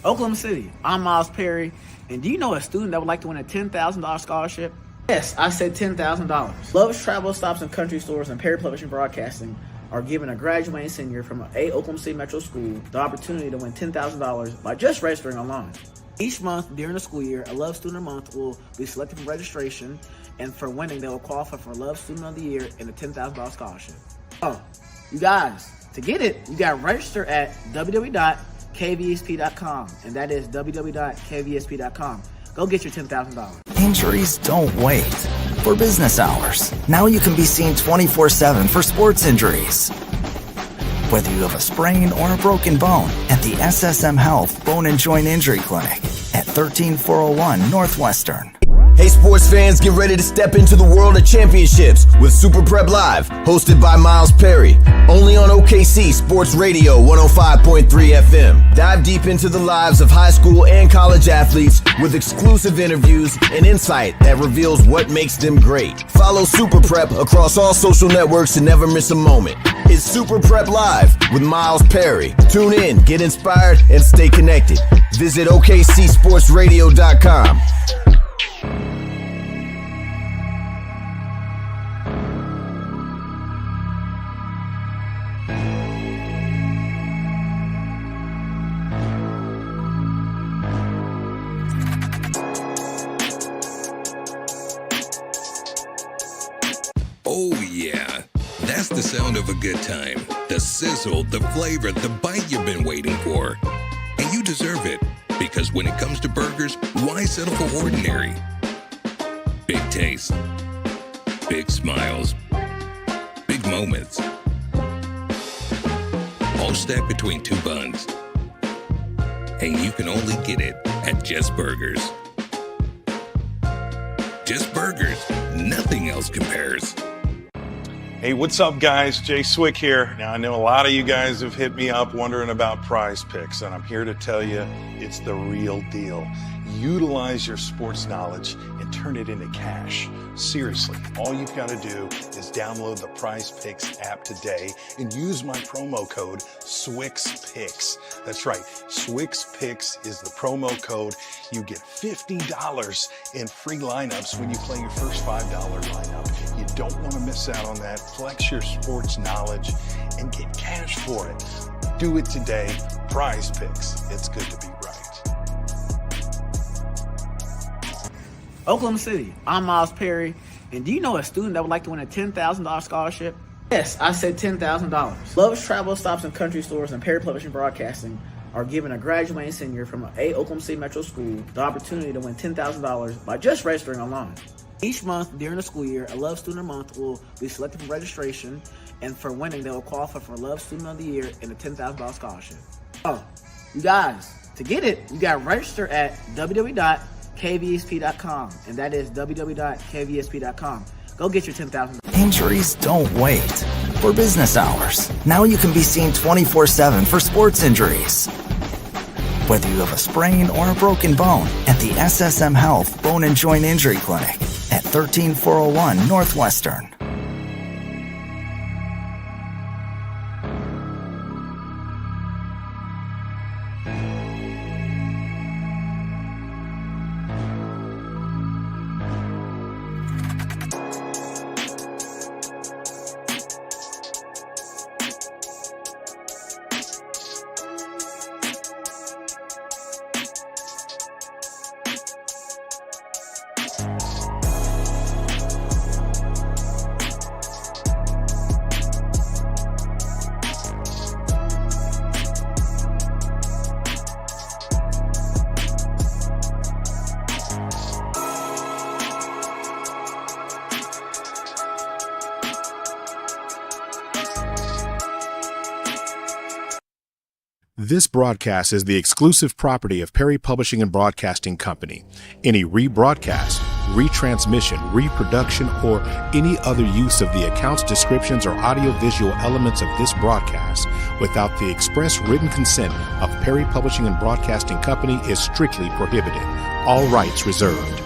Oklahoma City, I'm Miles Perry, and do you know a student that would like to win a $10,000 scholarship? Yes, I said $10,000. Love's Travel Stops and Country Stores and Perry Publishing Broadcasting are giving a graduating senior from a Oklahoma City Metro school the opportunity to win $10,000 by just registering online. Each month during the school year, a Love Student of the Month will be selected for registration, and for winning, they will qualify for Love Student of the Year and a $10,000 scholarship. Oh, you guys, to get it, you got to register at www.kvsp.com, and that is www.kvsp.com. Go get your $10,000. Injuries don't wait. For business hours, now you can be seen 24/7 for sports injuries. Whether you have a sprain or a broken bone, at the SSM Health Bone and Joint Injury Clinic at 13401 Northwestern. Hey sports fans, get ready to step into the world of championships with Super Prep Live, hosted by Miles Perry, only on OKC Sports Radio 105.3 FM. Dive deep into the lives of high school and college athletes with exclusive interviews and insight that reveals what makes them great. Follow Super Prep across all social networks to never miss a moment. It's Super Prep Live with Miles Perry. Tune in, get inspired, and stay connected. Visit OKCSportsRadio.com. Oh, yeah. That's the sound of a good time. The sizzle, the flavor, the bite you've been waiting for. And you deserve it, because when it comes to burgers, why settle for ordinary? Big taste, big smiles, big moments. All stacked between two buns. And you can only get it at Just Burgers. Just Burgers. Nothing else compares. Hey, what's up, guys? Jay Swick here. Now, I know a lot of you guys have hit me up wondering about Prize Picks, and I'm here to tell you it's the real deal. Utilize your sports knowledge and turn it into cash. Seriously, all you've got to do is download the Prize Picks app today and use my promo code SWIXPICks. That's right, SWIXPICks is the promo code. You get $50 in free lineups when you play your first $5 lineup. You don't want to miss out on that. Flex your sports knowledge and get cash for it. Do it today. Prize Picks. It's good to be right. Oklahoma City, I'm Miles Perry, and do you know a student that would like to win a $10,000 scholarship? Yes, I said $10,000. Love's Travel Stops and Country Stores and Perry Publishing Broadcasting are giving a graduating senior from a Oklahoma City Metro school the opportunity to win $10,000 by just registering online. Each month during the school year, a Love Student of the Month will be selected for registration, and for winning, they will qualify for Love Student of the Year and a $10,000 scholarship. Oh, you guys, to get it, you got to register at www.kvsp.com, and that is www.kvsp.com. Go get your $10,000. Injuries don't wait. For business hours, now you can be seen 24/7 for sports injuries. Whether you have a sprain or a broken bone, at the SSM Health Bone and Joint Injury Clinic at 13401 Northwestern. This broadcast is the exclusive property of Perry Publishing and Broadcasting Company. Any rebroadcast, retransmission, reproduction, or any other use of the accounts, descriptions, or audiovisual elements of this broadcast without the express written consent of Perry Publishing and Broadcasting Company is strictly prohibited. All rights reserved.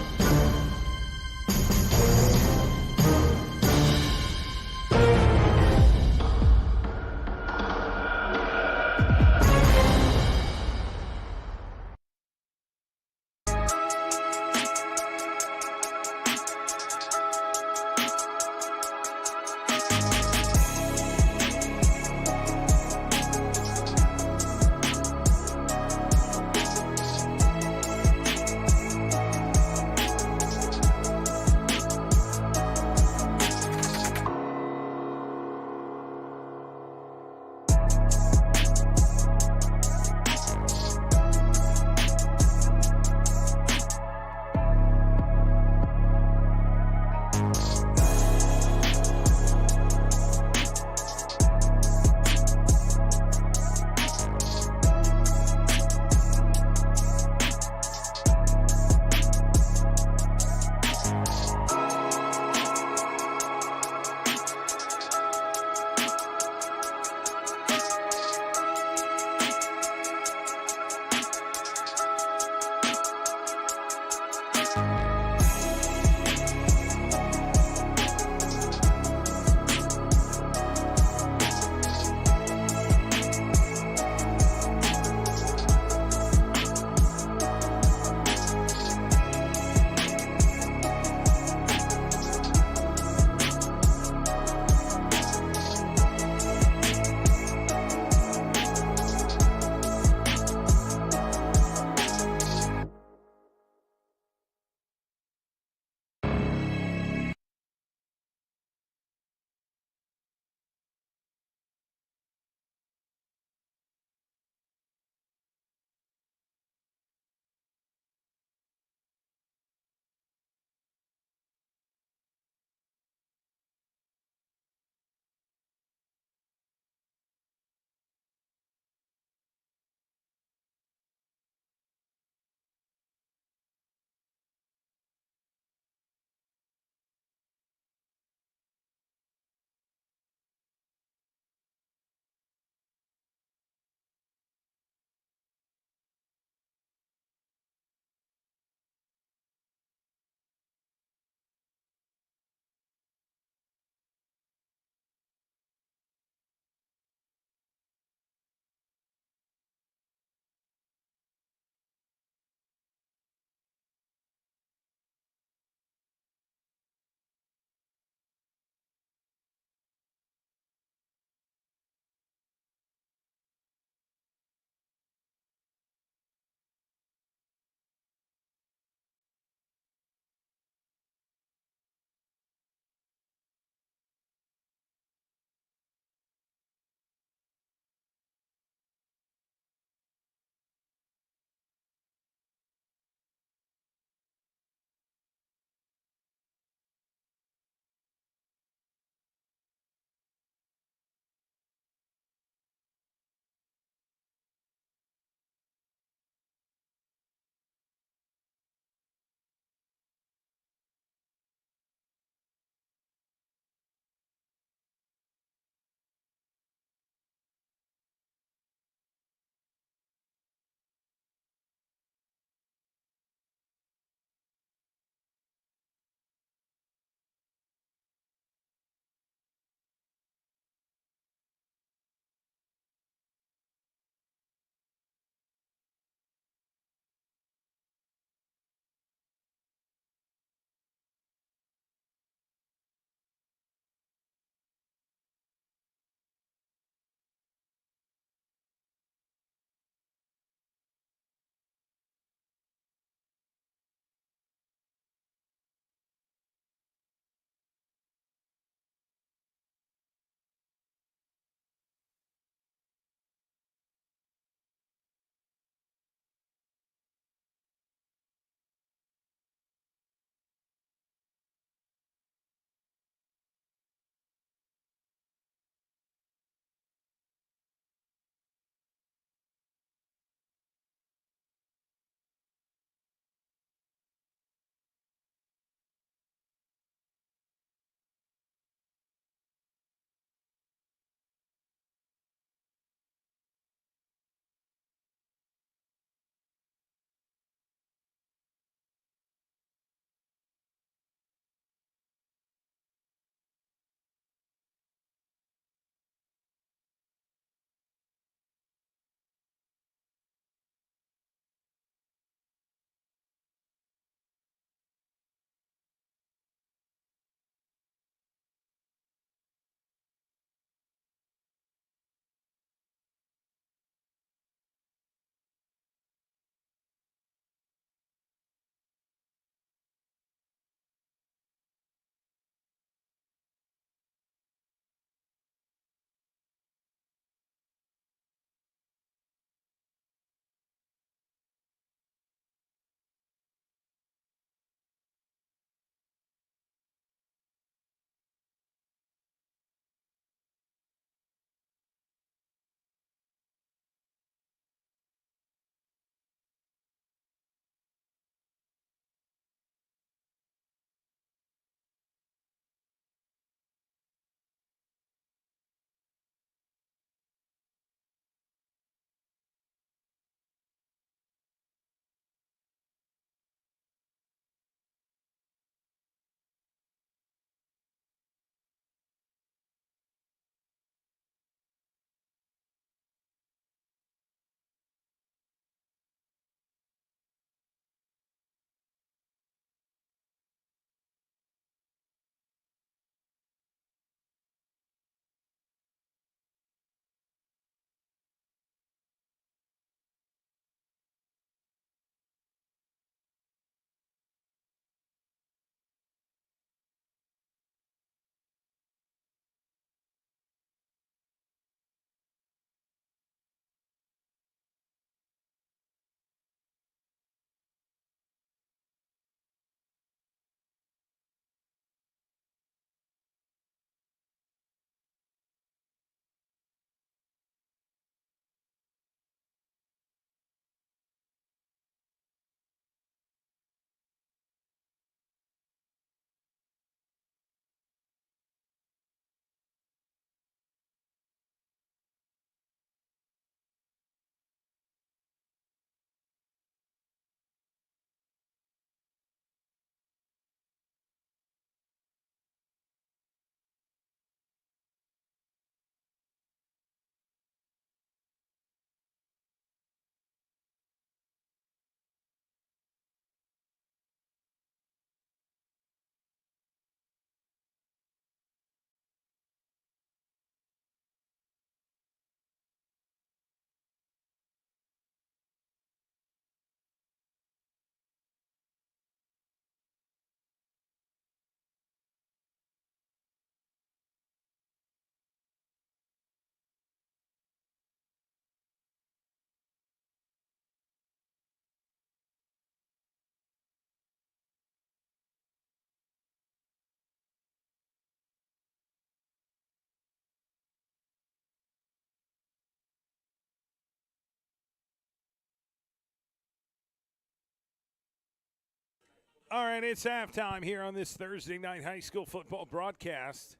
All right, it's halftime here on this Thursday night high school football broadcast,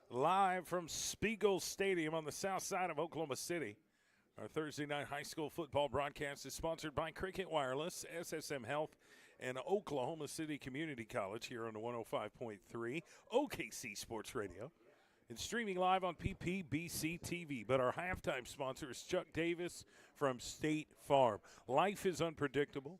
live from Spiegel Stadium on the south side of Oklahoma City. Our Thursday night high school football broadcast is sponsored by Cricket Wireless, SSM Health, and Oklahoma City Community College here on the 105.3 OKC Sports Radio. It's streaming live on PPBC TV, but our halftime sponsor is Chuck Davis from State Farm. Life is unpredictable,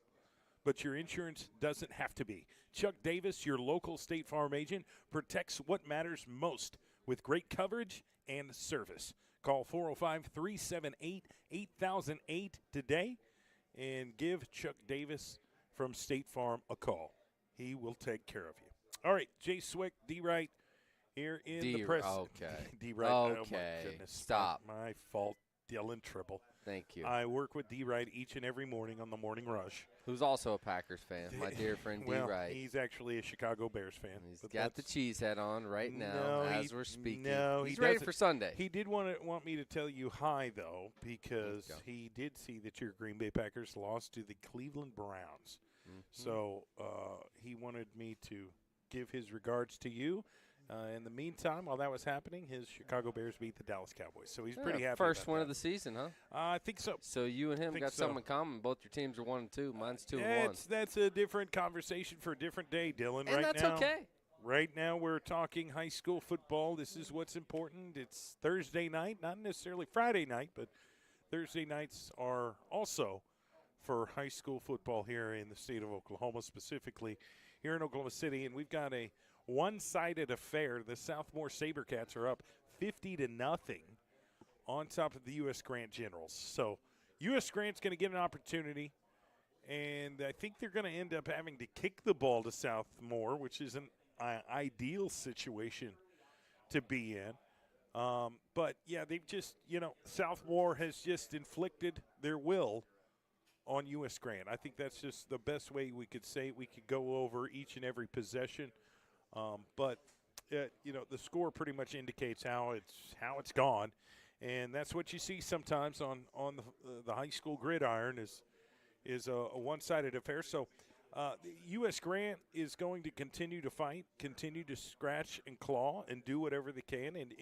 but your insurance doesn't have to be. Chuck Davis, your local State Farm agent, protects what matters most with great coverage and service. Call 405-378-8008 today and give Chuck Davis from State Farm a call. He will take care of you. All right, Jay Swick, D-Wright, here in the press. Okay. D-Wright. Okay. Oh, my goodness. Stop. My fault. Dylan Tribble. Thank you. I work with D-Wright each and every morning on the Morning Rush. Who's also a Packers fan, my dear friend D-Wright. He's actually a Chicago Bears fan. He's got the cheese head on right now as we're speaking. No, he's ready for Sunday. He did want me to tell you hi, though, because he did see that your Green Bay Packers lost to the Cleveland Browns. Mm-hmm. So he wanted me to give his regards to you. In the meantime, while that was happening, his Chicago Bears beat the Dallas Cowboys. So he's pretty happy. First about win that. of the season, huh? I think so. So you and him got something in common. Both your teams are 1-2. Mine's 2-1. That's a different conversation for a different day, Dylan. And that's okay. Right now we're talking high school football. This is what's important. It's Thursday night, not necessarily Friday night, but Thursday nights are also for high school football here in the state of Oklahoma, specifically here in Oklahoma City. And we've got a one-sided affair. The SouthMoore SaberCats are up 50-0 on top of the U.S. Grant Generals. So U.S. Grant's going to get an opportunity, and I think they're going to end up having to kick the ball to SouthMoore, which is an ideal situation to be in. But, yeah, they've just, SouthMoore has just inflicted their will on U.S. Grant. I think that's just the best way we could say it. We could go over each and every possession. But the score pretty much indicates how it's gone, and that's what you see sometimes on the high school gridiron is a one-sided affair. So U.S. Grant is going to continue to fight, continue to scratch and claw, and do whatever they can. And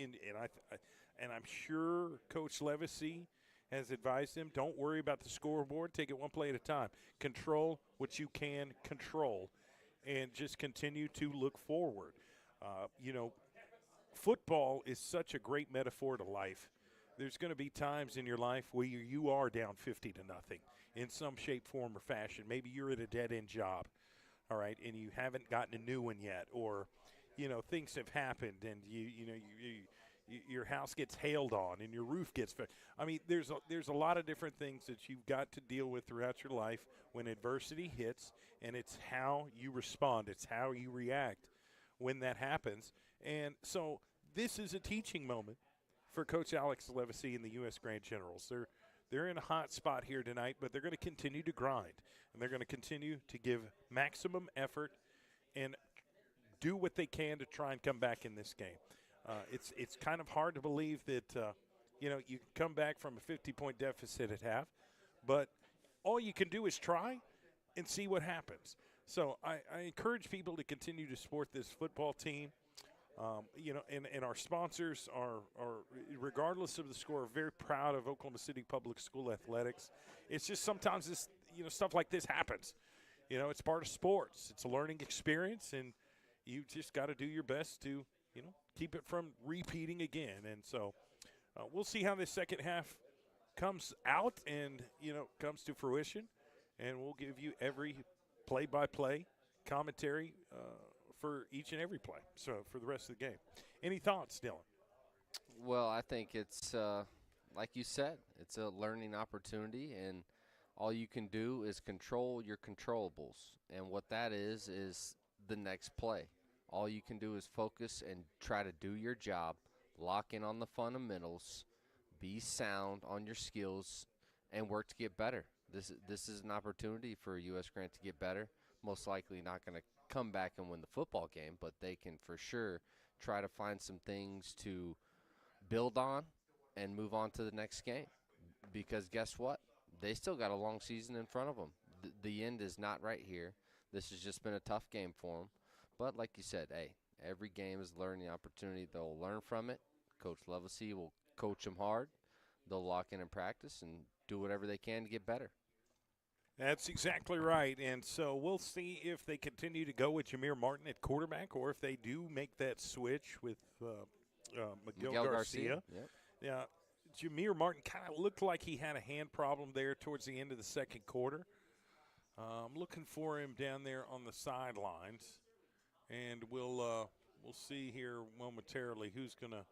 I'm sure Coach Levacy has advised them, don't worry about the scoreboard, take it one play at a time. Control what you can control. And just continue to look forward. Football is such a great metaphor to life. There's going to be times in your life where you are down 50-0 in some shape, form, or fashion. Maybe you're at a dead-end job, all right, and you haven't gotten a new one yet, or things have happened, and your house gets hailed on, and your roof gets fixed. I mean, there's a lot of different things that you've got to deal with throughout your life when adversity hits, and it's how you respond. It's how you react when that happens. And so this is a teaching moment for Coach Alex Levacy and the U.S. Grant Generals. They're in a hot spot here tonight, but they're going to continue to grind, and they're going to continue to give maximum effort and do what they can to try and come back in this game. It's kind of hard to believe that, you can come back from a 50-point deficit at half, but all you can do is try and see what happens. So I encourage people to continue to support this football team. And our sponsors are, regardless of the score, are very proud of Oklahoma City Public School Athletics. It's just sometimes this, stuff like this happens. It's part of sports. It's a learning experience, and you just got to do your best to, keep it from repeating again. And so we'll see how this second half comes out and, comes to fruition. And we'll give you every play-by-play commentary for each and every play, so for the rest of the game. Any thoughts, Dylan? Well, I think it's, like you said, it's a learning opportunity, and all you can do is control your controllables. And what that is the next play. All you can do is focus and try to do your job, lock in on the fundamentals, be sound on your skills, and work to get better. This is an opportunity for U.S. Grant to get better. Most likely not going to come back and win the football game, but they can for sure try to find some things to build on and move on to the next game. Because guess what? They still got a long season in front of them. The end is not right here. This has just been a tough game for them. But like you said, hey, every game is a learning opportunity. They'll learn from it. Coach Levacy will coach them hard. They'll lock in practice and do whatever they can to get better. That's exactly right. And so we'll see if they continue to go with Jameer Martin at quarterback or if they do make that switch with Miguel Garcia. Yep. Yeah, Jameer Martin kind of looked like he had a hand problem there towards the end of the second quarter. I'm looking for him down there on the sidelines, and we'll see here momentarily who's going to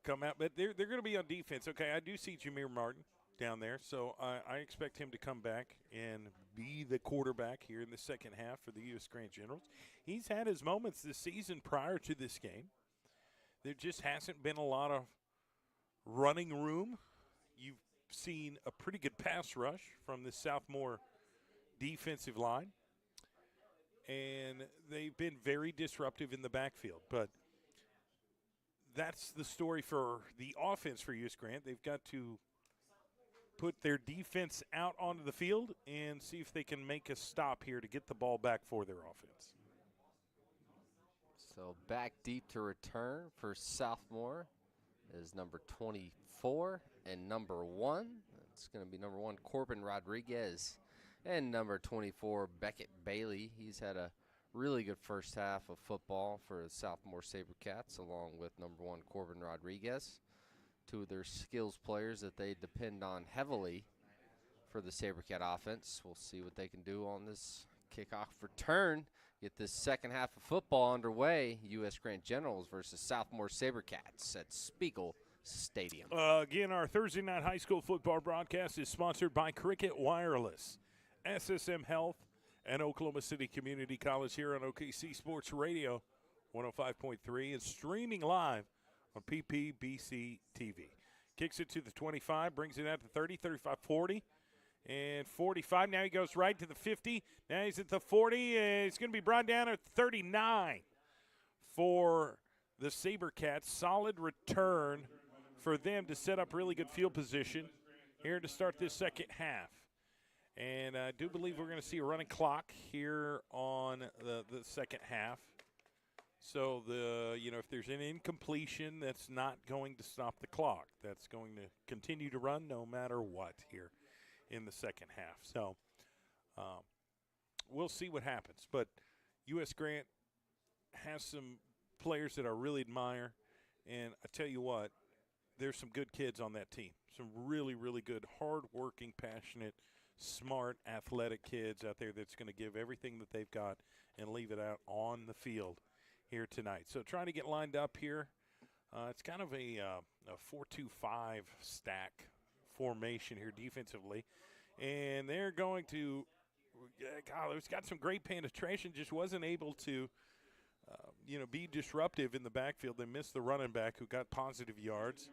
come out. But they're going to be on defense. Okay, I do see Jameer Martin down there, so I expect him to come back and be the quarterback here in the second half for the U.S. Grant Generals. He's had his moments this season prior to this game. There just hasn't been a lot of running room. You've seen a pretty good pass rush from the SouthMoore defensive line, and they've been very disruptive in the backfield. But that's the story for the offense for U.S. Grant. They've got to put their defense out onto the field and see if they can make a stop here to get the ball back for their offense. So back deep to return for Southmoore is number 24 and number 1. It's going to be number 1, Corbin Rodriguez, and number 24, Beckett Bailey. He's had a really good first half of football for the Southmoore SaberCats, along with number 1, Corbin Rodriguez. Two of their skills players that they depend on heavily for the SaberCat offense. We'll see what they can do on this kickoff return. Get this second half of football underway. U.S. Grant Generals versus Southmoore SaberCats at Spiegel Stadium. Again, our Thursday night high school football broadcast is sponsored by Cricket Wireless, SSM Health, and Oklahoma City Community College here on OKC Sports Radio 105.3 and streaming live on PPBC TV. Kicks it to the 25, brings it out to 30, 35, 40, and 45. Now he goes right to the 50. Now he's at the 40, and it's going to be brought down at 39 for the SaberCats. Solid return for them to set up really good field position here to start this second half. And I do believe we're going to see a running clock here on the second half. So, if there's an incompletion, that's not going to stop the clock. That's going to continue to run no matter what here in the second half. So, we'll see what happens. But U.S. Grant has some players that I really admire. And I tell you what, there's some good kids on that team. Some really, really good, hard-working, passionate, smart, athletic kids out there that's going to give everything that they've got and leave it out on the field here tonight. So trying to get lined up here. It's kind of a 4-2-5 stack formation here defensively. And they're going to it's got some great penetration, just wasn't able to be disruptive in the backfield. They missed the running back who got positive yards.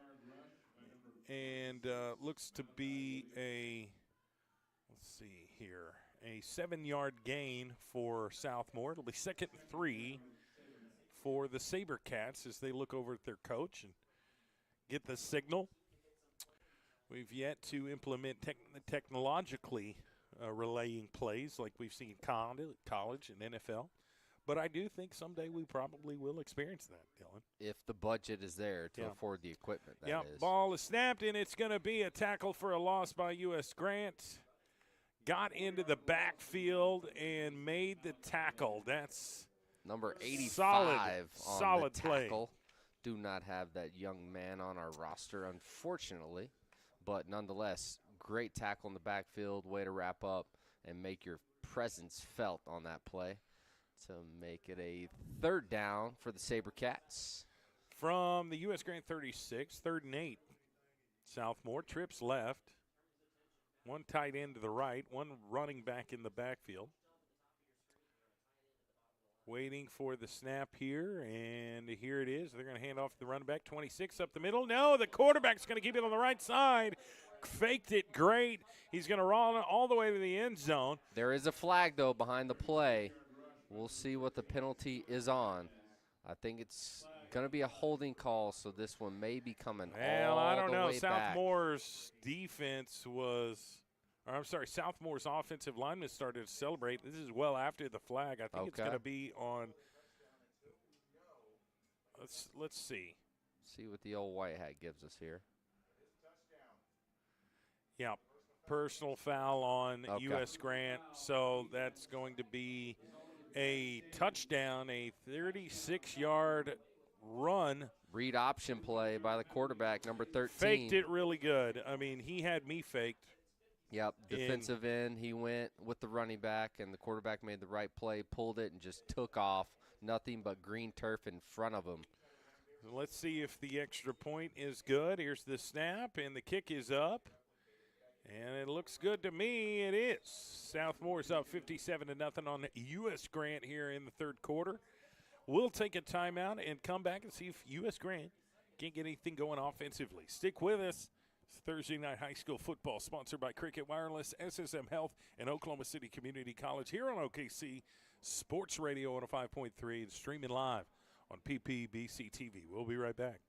And looks to be a 7-yard gain for Southmoore. It'll be 2nd and 3 for the SaberCats as they look over at their coach and get the signal. We've yet to implement technologically relaying plays like we've seen college and NFL. But I do think someday we probably will experience that, Dylan. If the budget is there to afford the equipment, that is. Ball is snapped, and it's going to be a tackle for a loss by U.S. Grant. Got into the backfield and made the tackle. That's number 85 solid the play. Tackle. Do not have that young man on our roster, unfortunately. But nonetheless, great tackle in the backfield, way to wrap up and make your presence felt on that play to make it a 3rd down for the SaberCats. From the U.S. Grant 36, 3rd and 8. Southmoore trips left. One tight end to the right, one running back in the backfield. Waiting for the snap here, and here it is. They're going to hand off the running back, 26 up the middle. No, the quarterback's going to keep it on the right side. Faked it great. He's going to roll all the way to the end zone. There is a flag, though, behind the play. We'll see what the penalty is on. I think it's going to be a holding call, so this one may be coming all the way back. I don't know. Southmoore's defense was or I'm sorry, SouthMoore's offensive lineman started to celebrate. This is well after the flag. I think it's going to be on. Let's see. See what the old white hat gives us here. Yeah, personal foul on US Grant. So that's going to be a touchdown, a 36-yard run. Read option play by the quarterback, number 13. Faked it really good. I mean, he had me faked. Yep, defensive end. He went with the running back, and the quarterback made the right play, pulled it, and just took off. Nothing but green turf in front of him. Let's see if the extra point is good. Here's the snap, and the kick is up. And it looks good to me. It is. SouthMoore's up 57-0 on US Grant here in the third quarter. We'll take a timeout and come back and see if US Grant can't get anything going offensively. Stick with us. It's Thursday Night High School Football, sponsored by Cricket Wireless, SSM Health, and Oklahoma City Community College here on OKC Sports Radio 105.3 and streaming live on PPBC TV. We'll be right back.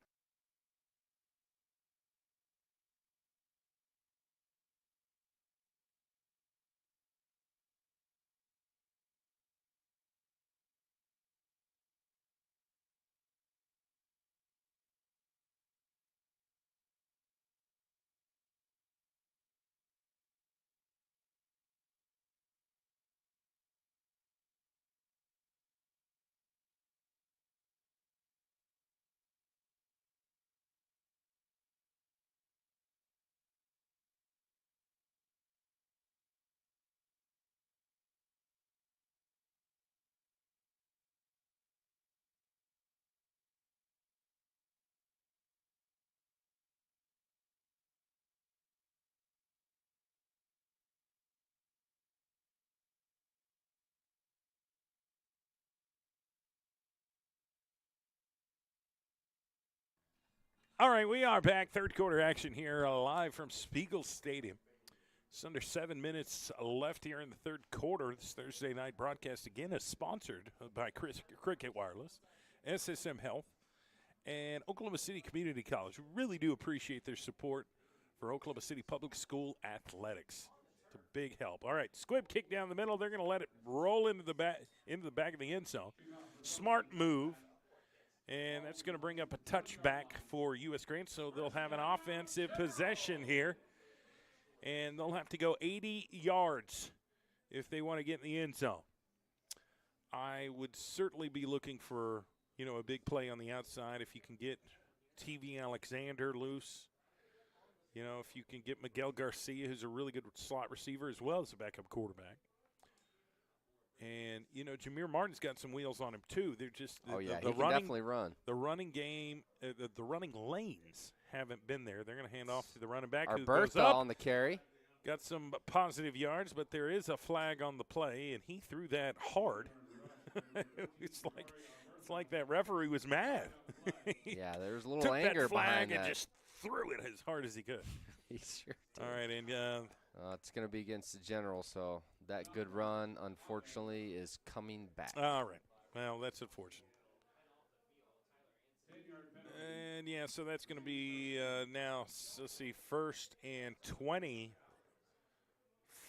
All right, we are back. Third quarter action here live from Spiegel Stadium. It's under 7 minutes left here in the third quarter. This Thursday night broadcast again is sponsored by Cricket Wireless, SSM Health, and Oklahoma City Community College. We really do appreciate their support for Oklahoma City Public School athletics. It's a big help. All right, squib kick down the middle. They're going to let it roll into the back of the end zone. Smart move. And that's going to bring up a touchback for US Grant, so they'll have an offensive possession here. And they'll have to go 80 yards if they want to get in the end zone. I would certainly be looking for, a big play on the outside if you can get TV Alexander loose. If you can get Miguel Garcia, who's a really good slot receiver as well as a backup quarterback. And, Jameer Martin's got some wheels on him, too. They're just he can definitely run. The running game, the running lanes haven't been there. They're going to hand off to the running back who Bertha goes up. On the carry. Got some positive yards, but there is a flag on the play, and he threw that hard. It's like that referee was mad. Yeah, there was a little anger that flag behind that. and just threw it as hard as he could. He sure did. All right, and it's going to be against the General, so that good run, unfortunately, is coming back. All right. Well, that's unfortunate. And, so that's going to be now, let's see, 1st and 20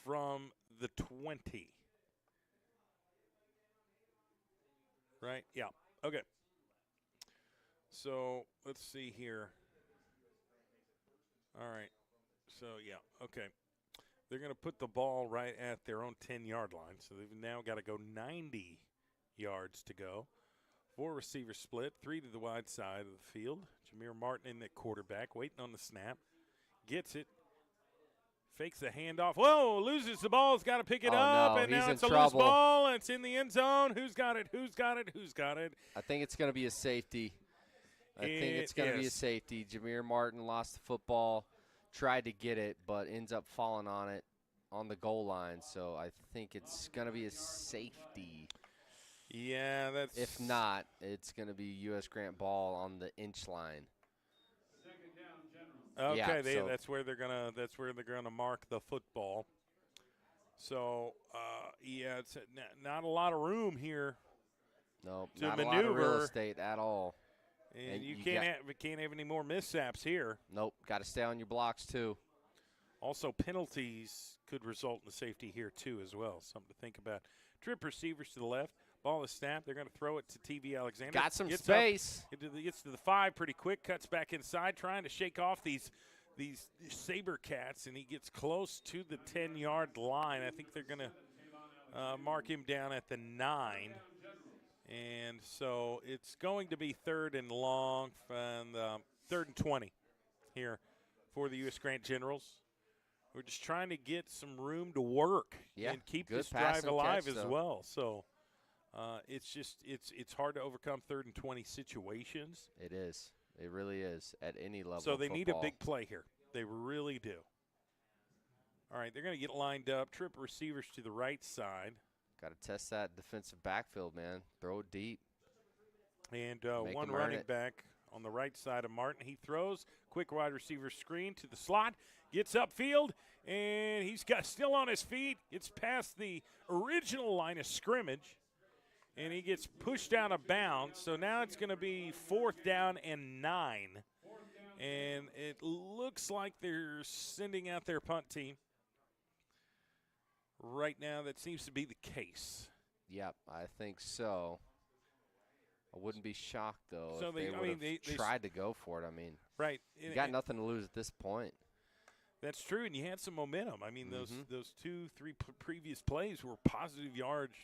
from the 20. Right? Yeah. Okay. So let's see here. All right. So, okay. They're going to put the ball right at their own 10-yard line. So they've now got to go 90 yards to go. 4 receiver split, 3 to the wide side of the field. Jameer Martin in the quarterback, waiting on the snap. Gets it. Fakes the handoff. Whoa, loses the ball. He's got to pick it up. No, and now he's it's in a loose trouble. ball, and it's in the end zone. Who's got it? Who's got it? Who's got it? I think it's going to be a safety. I think it's going to be a safety. Jameer Martin lost the football, tried to get it, but ends up falling on it on the goal line. So I think it's going to be a safety. Yeah, that's. If not, it's going to be U.S. Grant ball on the inch line. Okay, yeah, that's where they're gonna mark the football. So it's not a lot of room here. No, to not maneuver. A lot of real estate at all. And you can't have any more mishaps here. Nope, got to stay on your blocks too. Also, penalties could result in the safety here, too, as well. Something to think about. Trip receivers to the left. Ball is snapped. They're going to throw it to TV Alexander. Got some space. Gets to the 5 pretty quick. Cuts back inside, trying to shake off these Saber Cats, and he gets close to the 10-yard line. I think they're going to mark him down at the 9. And so it's going to be 3rd and long and 3rd and 20 here for the U.S. Grant Generals. We're just trying to get some room to work and keep this drive alive as well. So it's hard to overcome 3rd and 20 situations. It is. It really is at any level. So they of need a football. big play here. They really do. All right, they're going to get lined up. Trip receivers to the right side. Got to test that defensive backfield, man. Throw it deep. And one running back on the right side of Martin. He throws. Quick wide receiver screen to the slot. Gets upfield, and he's still on his feet. Gets past the original line of scrimmage, and he gets pushed out of bounds. So now it's going to be 4th down and 9. And it looks like they're sending out their punt team. Right now, that seems to be the case. Yep, I think so. I wouldn't be shocked, though, So if they- they I would mean, have tried to go for it. I mean, Right. you got nothing to lose at this point. That's true, and you had some momentum. I mean, those 2-3 previous plays were positive yard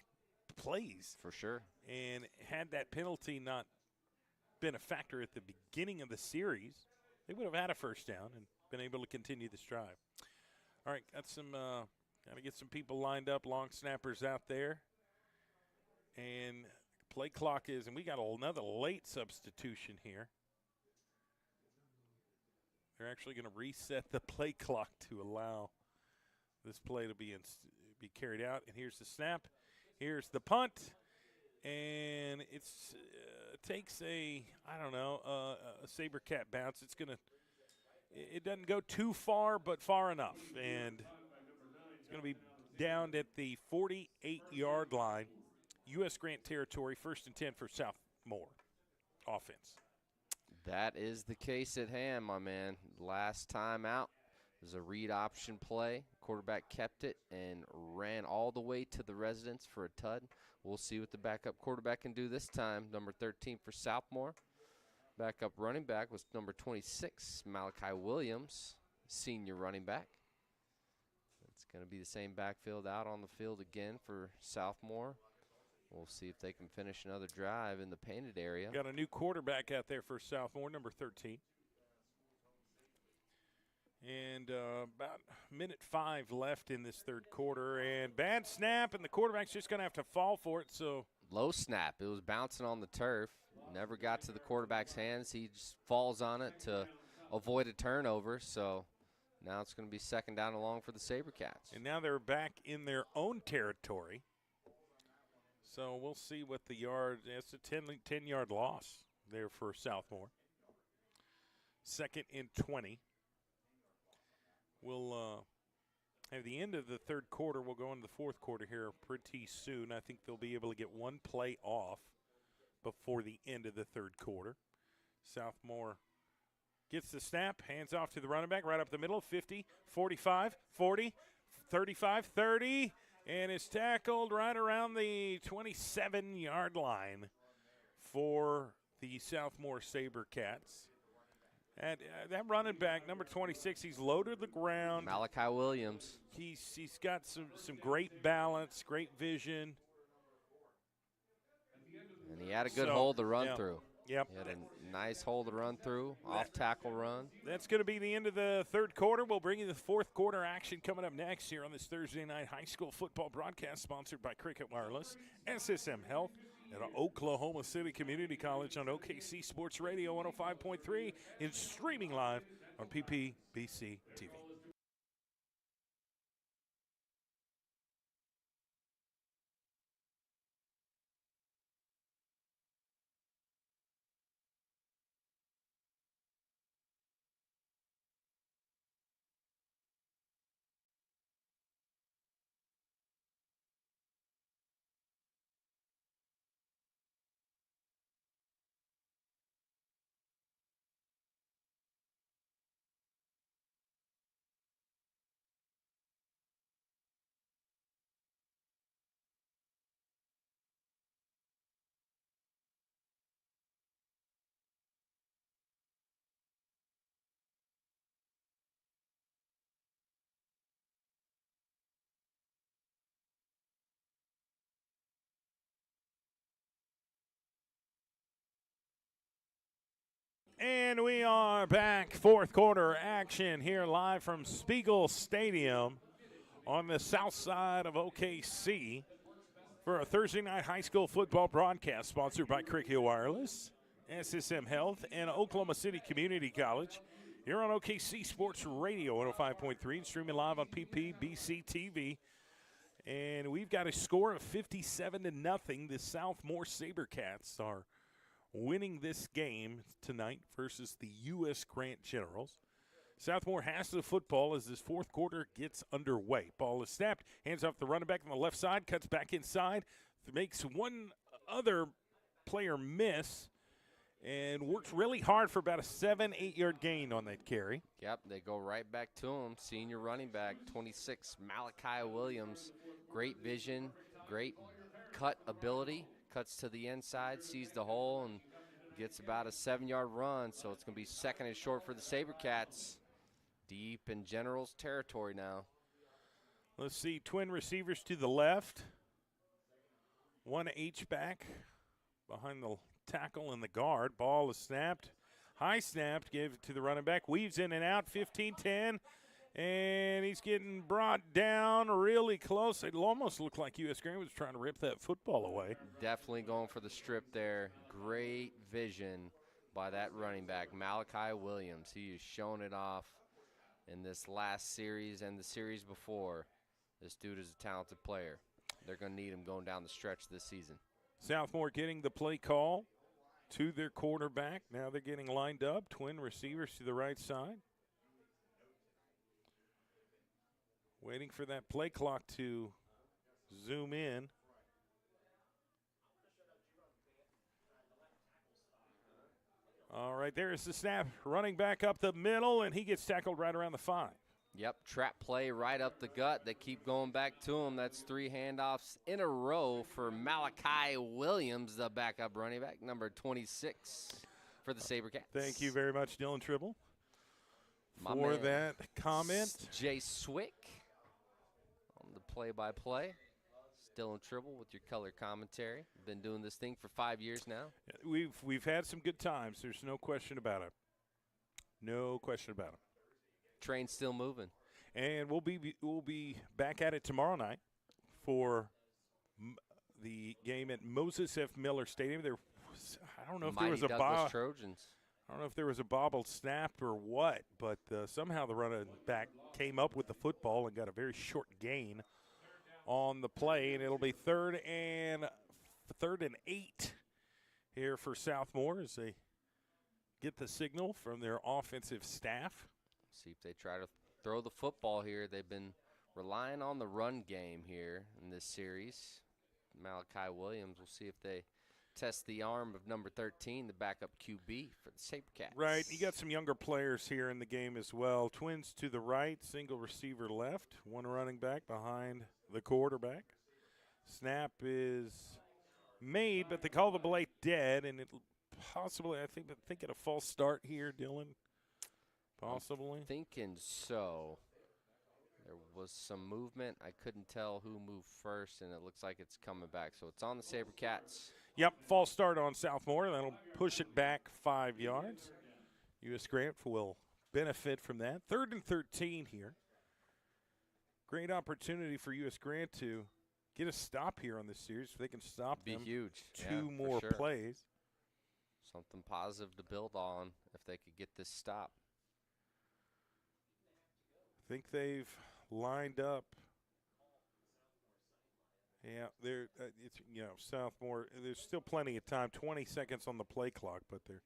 plays. For sure. And had that penalty not been a factor at the beginning of the series, they would have had a 1st down and been able to continue this drive. All right, got to get some people lined up, long snappers out there. And play clock is, and we got another late substitution here. They're actually going to reset the play clock to allow this play to be carried out. And here's the snap. Here's the punt. And it takes a SaberCat bounce. It doesn't go too far, but far enough. And it's going to be down at the 48-yard line. U.S. Grant territory, 1st and 10 for SouthMoore offense. That is the case at hand, my man. Last time out was a read option play. Quarterback kept it and ran all the way to the residence for a tud. We'll see what the backup quarterback can do this time. Number 13 for SouthMoore. Backup running back was number 26, Malachi Williams, senior running back. It's going to be the same backfield out on the field again for SouthMoore. We'll see if they can finish another drive in the painted area. Got a new quarterback out there for SouthMoore, number 13. And about minute 5 left in this 3rd quarter. And bad snap, and the quarterback's just going to have to fall for it. So low snap. It was bouncing on the turf. Never got to the quarterback's hands. He just falls on it to avoid a turnover. So now it's going to be 2nd down and long for the SaberCats. And now they're back in their own territory. So we'll see what the yard – it's a 10-yard loss there for SouthMoore. 2nd and 20. We'll at the end of the 3rd quarter, we'll go into the 4th quarter here pretty soon. I think they'll be able to get one play off before the end of the 3rd quarter. SouthMoore gets the snap, hands off to the running back right up the middle, 50, 45, 40, 35, 30. And it's tackled right around the 27-yard line for the SouthMoore SaberCats. And that running back, number 26, he's low to the ground. Malachi Williams. He's got some great balance, great vision. And he had a good hole to run through. Yep. He had a nice hole to run through, off-tackle run. That's going to be the end of the 3rd quarter. We'll bring you the 4th quarter action coming up next here on this Thursday night high school football broadcast sponsored by Cricket Wireless, SSM Health, at Oklahoma City Community College on OKC Sports Radio 105.3 and streaming live on PPBC TV. And we are back, fourth quarter action here live from Spiegel Stadium on the south side of OKC for a Thursday night high school football broadcast sponsored by Cricket Wireless, SSM Health, and Oklahoma City Community College. Here on OKC Sports Radio 105.3 and streaming live on PPBC TV. And we've got a score of 57-0. The SouthMoore SaberCats are winning this game tonight versus the US Grant Generals. SouthMoore has the football as this fourth quarter gets underway. Ball is snapped, hands off the running back on the left side, cuts back inside, makes one other player miss, and works really hard for about a 7-8 yard gain on that carry. Yep, they go right back to him. Senior running back, 26, Malachi Williams. Great vision, great cut ability. Cuts to the inside, sees the hole, and gets about a 7-yard run. So it's going to be second and short for the SaberCats. Deep in Generals territory now. Let's see, twin receivers to the left. One H-back behind the tackle and the guard. Ball is snapped. High snapped, gave it to the running back. Weaves in and out, 15-10. And he's getting brought down really close. It almost looked like U.S. Grant was trying to rip that football away. Definitely going for the strip there. Great vision by that running back, Malachi Williams. He has shown it off in this last series and the series before. This dude is a talented player. They're going to need him going down the stretch this season. SouthMoore getting the play call to their quarterback. Now they're getting lined up. Twin receivers to the right side. Waiting for that play clock to zoom in. All right, there's the snap. Running back up the middle, and he gets tackled right around the 5. Yep, trap play right up the gut. They keep going back to him. That's 3 handoffs in a row for Malachi Williams, the backup running back, number 26 for the SaberCats. Thank you very much, Dylan Tribble, for that comment. Jay Swick on the play-by-play. Still in Tribble with your color commentary. Been doing this thing for 5 years now. We've had some good times. There's no question about it. No question about it. Train's still moving. And we'll be back at it tomorrow night for the game at Moses F. Miller Stadium. I don't know if there was a Trojans. I don't know if there was a bobbled snap or what, but somehow the running back came up with the football and got a very short gain on the play, and it'll be third and 8 here for SouthMoore as they get the signal from their offensive staff. See if they try to throw the football here. They've been relying on the run game here in this series. Malachi Williams, we'll see if they test the arm of number 13, the backup QB for the SaberCats. Right, you got some younger players here in the game as well. Twins to the right, single receiver left, one running back behind the quarterback. Snap is made, but they call the play dead, and it'll possibly, I think, a false start here, Dylan. Possibly. I'm thinking so. There was some movement. I couldn't tell who moved first, and it looks like it's coming back. So it's on the SaberCats. Yep, false start on SouthMoore. That'll push it back 5 yards. U.S. Grant will benefit from that. 3rd and 13 here. Great opportunity for U.S. Grant to get a stop here on this series. If they can stop them. Be huge. Two more plays. Something positive to build on if they could get this stop. I think they've lined up. Yeah, it's SouthMoore. There's still plenty of time. 20 seconds on the play clock, but they're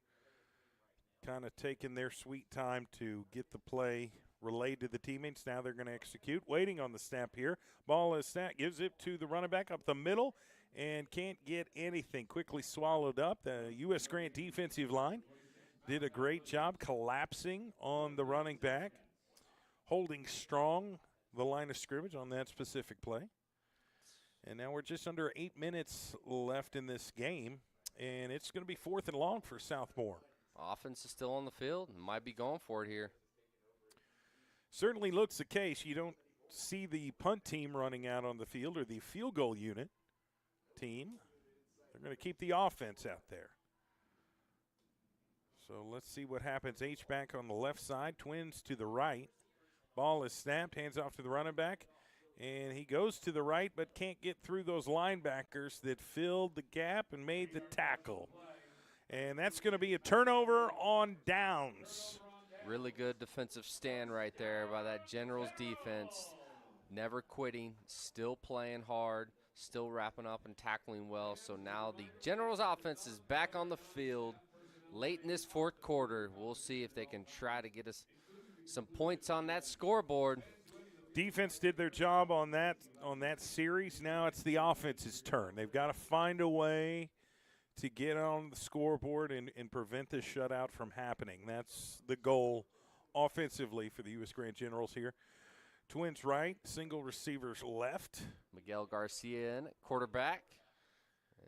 kind of taking their sweet time to get the play relayed to the teammates. Now they're going to execute. Waiting on the snap here. Ball is snapped. Gives it to the running back up the middle and can't get anything. Quickly swallowed up. The U.S. Grant defensive line did a great job collapsing on the running back, holding strong the line of scrimmage on that specific play. And now we're just under 8 minutes left in this game, and it's going to be 4th and long for SouthMoore. Offense is still on the field. Might be going for it here. Certainly looks the case. You don't see the punt team running out on the field or the field goal unit team. They're going to keep the offense out there. So let's see what happens. H-back on the left side, Twins to the right. Ball is snapped, hands off to the running back. And he goes to the right but can't get through those linebackers that filled the gap and made the tackle. And that's going to be a turnover on downs. Really good defensive stand right there by that Generals defense. Never quitting, still playing hard, still wrapping up and tackling well. So now the Generals offense is back on the field late in this fourth quarter. We'll see if they can try to get us some points on that scoreboard. Defense did their job on that series. Now it's the offense's turn. They've got to find a way to get on the scoreboard and prevent this shutout from happening. That's the goal offensively for the U.S. Grant Generals here. Twins right, single receivers left. Miguel Garcia in at quarterback,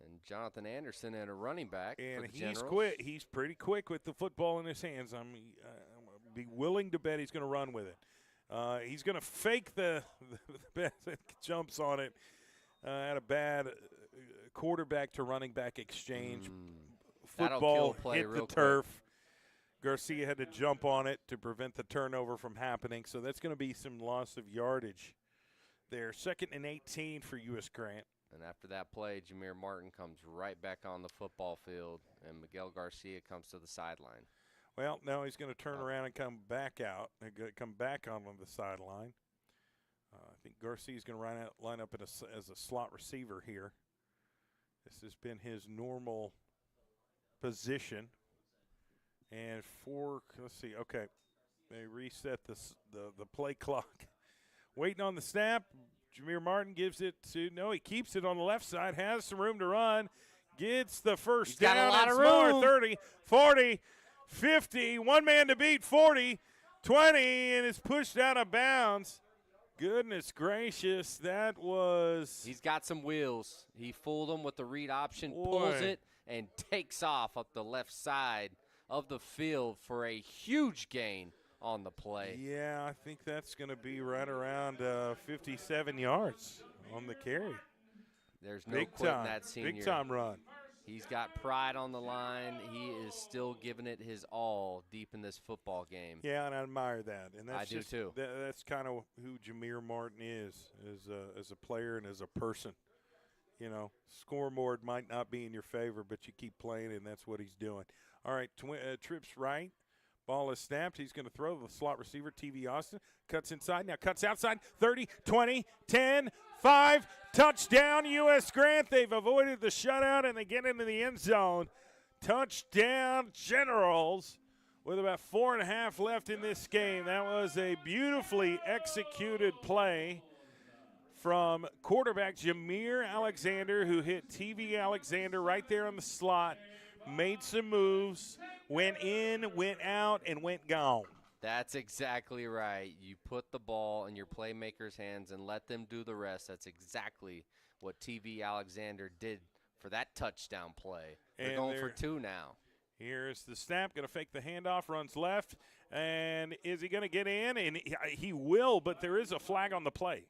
and Jonathan Anderson in a running back. And for the he's Generals. quick. He's pretty quick with the football in his hands. I'm be willing to bet he's going to run with it. He's going to fake the jumps on it. Had a bad quarterback to running back exchange. Football hit the turf. Quick. Garcia had to jump on it to prevent the turnover from happening. So that's going to be some loss of yardage there. 2nd and 18 for U.S. Grant. And after that play, Jameer Martin comes right back on the football field, and Miguel Garcia comes to the sideline. Well, now he's going to turn around and come back out, and come back on the sideline. I think Garcia's going to line up as a slot receiver here. This has been his normal position. And let's see, okay. They reset the play clock. Waiting on the snap. Jameer Martin gives it he keeps it on the left side, has some room to run, gets the first down. Got a lot of room. 30, 40, 50, one man to beat, 40, 20, and it's pushed out of bounds. Goodness gracious, he's got some wheels. He fooled him with the read option, pulls it, and takes off up the left side of the field for a huge gain on the play. Yeah, I think that's going to be right around 57 yards on the carry. There's no quitting that senior. Big time run. He's got pride on the line. He is still giving it his all deep in this football game. Yeah, and I admire that. And that's I do too. That's kind of who Jameer Martin is as a player and as a person. You know, scoreboard might not be in your favor, but you keep playing, and that's what he's doing. All right, trips right. Ball is snapped. He's going to throw the slot receiver, TV Austin. Cuts inside, now cuts outside. 30, 20, 10, 5. Touchdown, U.S. Grant. They've avoided the shutout, and they get into the end zone. Touchdown, Generals, with about 4.5 left in this game. That was a beautifully executed play from quarterback Jameer Alexander, who hit TV Alexander right there on the slot, made some moves, went in, went out, and went gone. That's exactly right. You put the ball in your playmakers' hands and let them do the rest. That's exactly what TV Alexander did for that touchdown play. They're going for 2 now. Here's the snap, going to fake the handoff, runs left, and is he going to get in? And he will, but there is a flag on the play.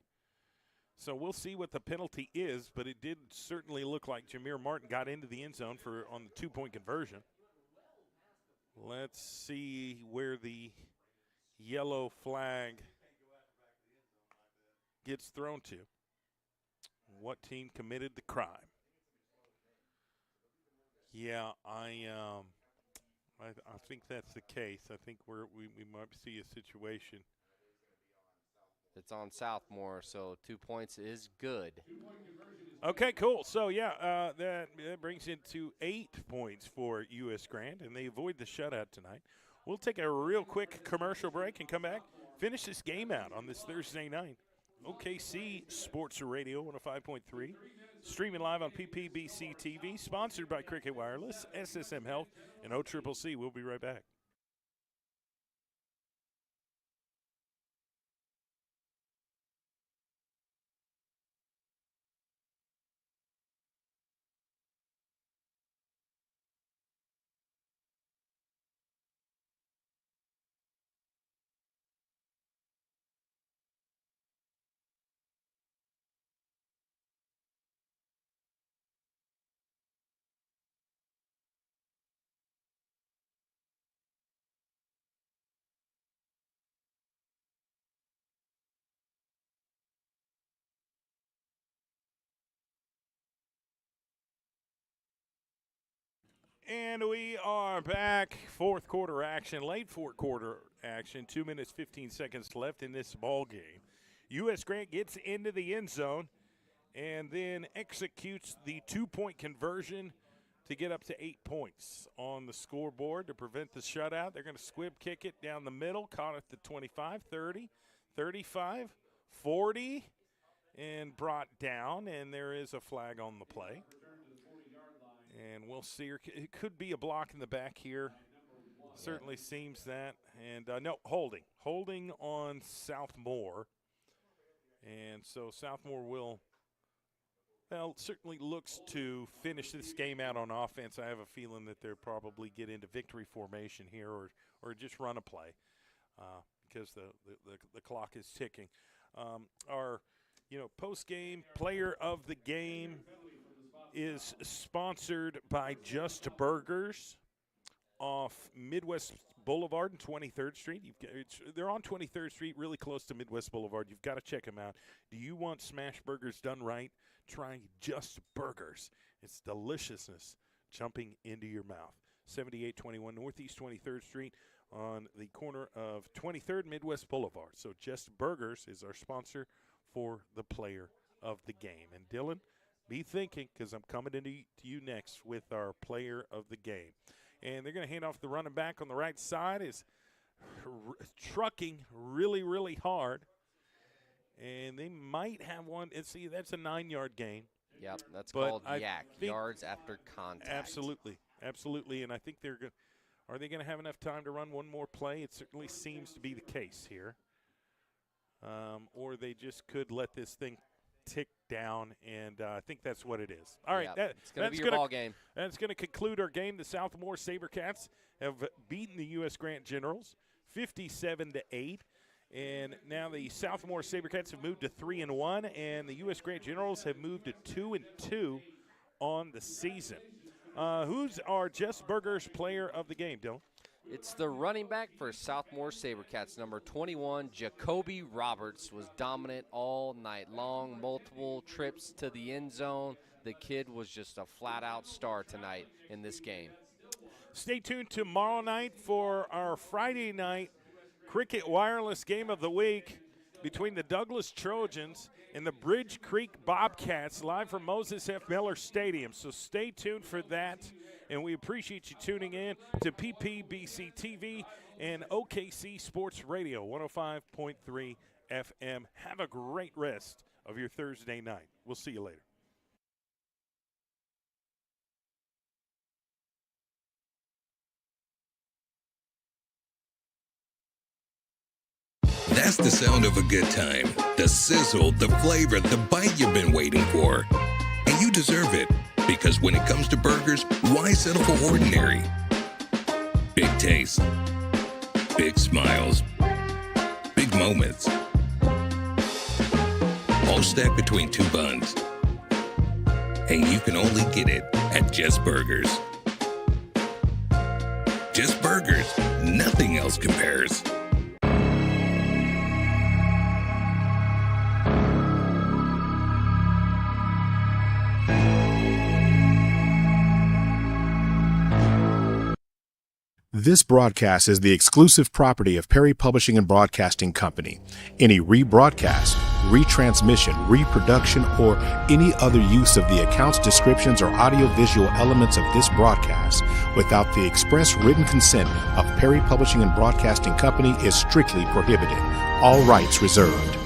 So we'll see what the penalty is, but it did certainly look like Jameer Martin got into the end zone on the 2-point conversion. Let's see where the yellow flag gets thrown to. What team committed the crime? Yeah, I think that's the case. I think we might see a situation. It's on SouthMoore, so 2 points is good. Okay, cool. So, yeah, that brings it to 8 points for U.S. Grant, and they avoid the shutout tonight. We'll take a real quick commercial break and come back, finish this game out on this Thursday night. OKC Sports Radio 105.3, streaming live on PPBC TV, sponsored by Cricket Wireless, SSM Health, and OCCC. We'll be right back. And we are back. Fourth quarter action, late fourth quarter action. 2 minutes, 15 seconds left in this ball game. US Grant gets into the end zone and then executes the 2-point conversion to get up to 8 points on the scoreboard to prevent the shutout. They're going to squib kick it down the middle, caught at the 25, 30, 35, 40, and brought down, and there is a flag on the play. And we'll see. It could be a block in the back here. Certainly seems that. And no, holding. Holding on SouthMoore. And so SouthMoore will, well, certainly looks to finish this game out on offense. I have a feeling that they'll probably get into victory formation here or just run a play because the clock is ticking. Our, post-game player of the game is sponsored by Just Burgers off Midwest Boulevard and 23rd Street. They're on 23rd Street, really close to Midwest Boulevard. You've got to check them out. Do you want smash burgers done right? Try Just Burgers. It's deliciousness jumping into your mouth. 7821 Northeast 23rd Street on the corner of 23rd Midwest Boulevard. So Just Burgers is our sponsor for the player of the game. And Dylan, be thinking, because I'm coming to you next with our player of the game. And they're going to hand off the running back on the right side. Is trucking really, really hard. And they might have one. See, that's a 9-yard gain. Yep, that's called YAC, yards after contact. Absolutely, absolutely. And I think are they going to have enough time to run one more play? It certainly seems to be the case here. Or they just could let this thing tick down, and I think that's what it is. All right, it's going to be your ball game. That's going to conclude our game. The SouthMoore SaberCats have beaten the US Grant Generals 57-8, and now the SouthMoore SaberCats have moved to 3-1, and the US Grant Generals have moved to 2-2 on the season. Who's our Just Burgers player of the game, Dylan? It's the running back for SouthMoore SaberCats, number 21, Jacoby Roberts, was dominant all night long, multiple trips to the end zone. The kid was just a flat-out star tonight in this game. Stay tuned tomorrow night for our Friday night Cricket Wireless Game of the Week between the Douglas Trojans and the Bridge Creek Bobcats, live from Moses F. Miller Stadium. So stay tuned for that. And we appreciate you tuning in to PPBC TV and OKC Sports Radio, 105.3 FM. Have a great rest of your Thursday night. We'll see you later. That's the sound of a good time. The sizzle, the flavor, the bite you've been waiting for. And you deserve it. Because when it comes to burgers, why settle for ordinary? Big taste, big smiles, big moments. All stacked between two buns. And you can only get it at Just Burgers. Just Burgers, nothing else compares. This broadcast is the exclusive property of Perry Publishing and Broadcasting Company. Any rebroadcast, retransmission, reproduction, or any other use of the accounts, descriptions, or audiovisual elements of this broadcast without the express written consent of Perry Publishing and Broadcasting Company is strictly prohibited. All rights reserved.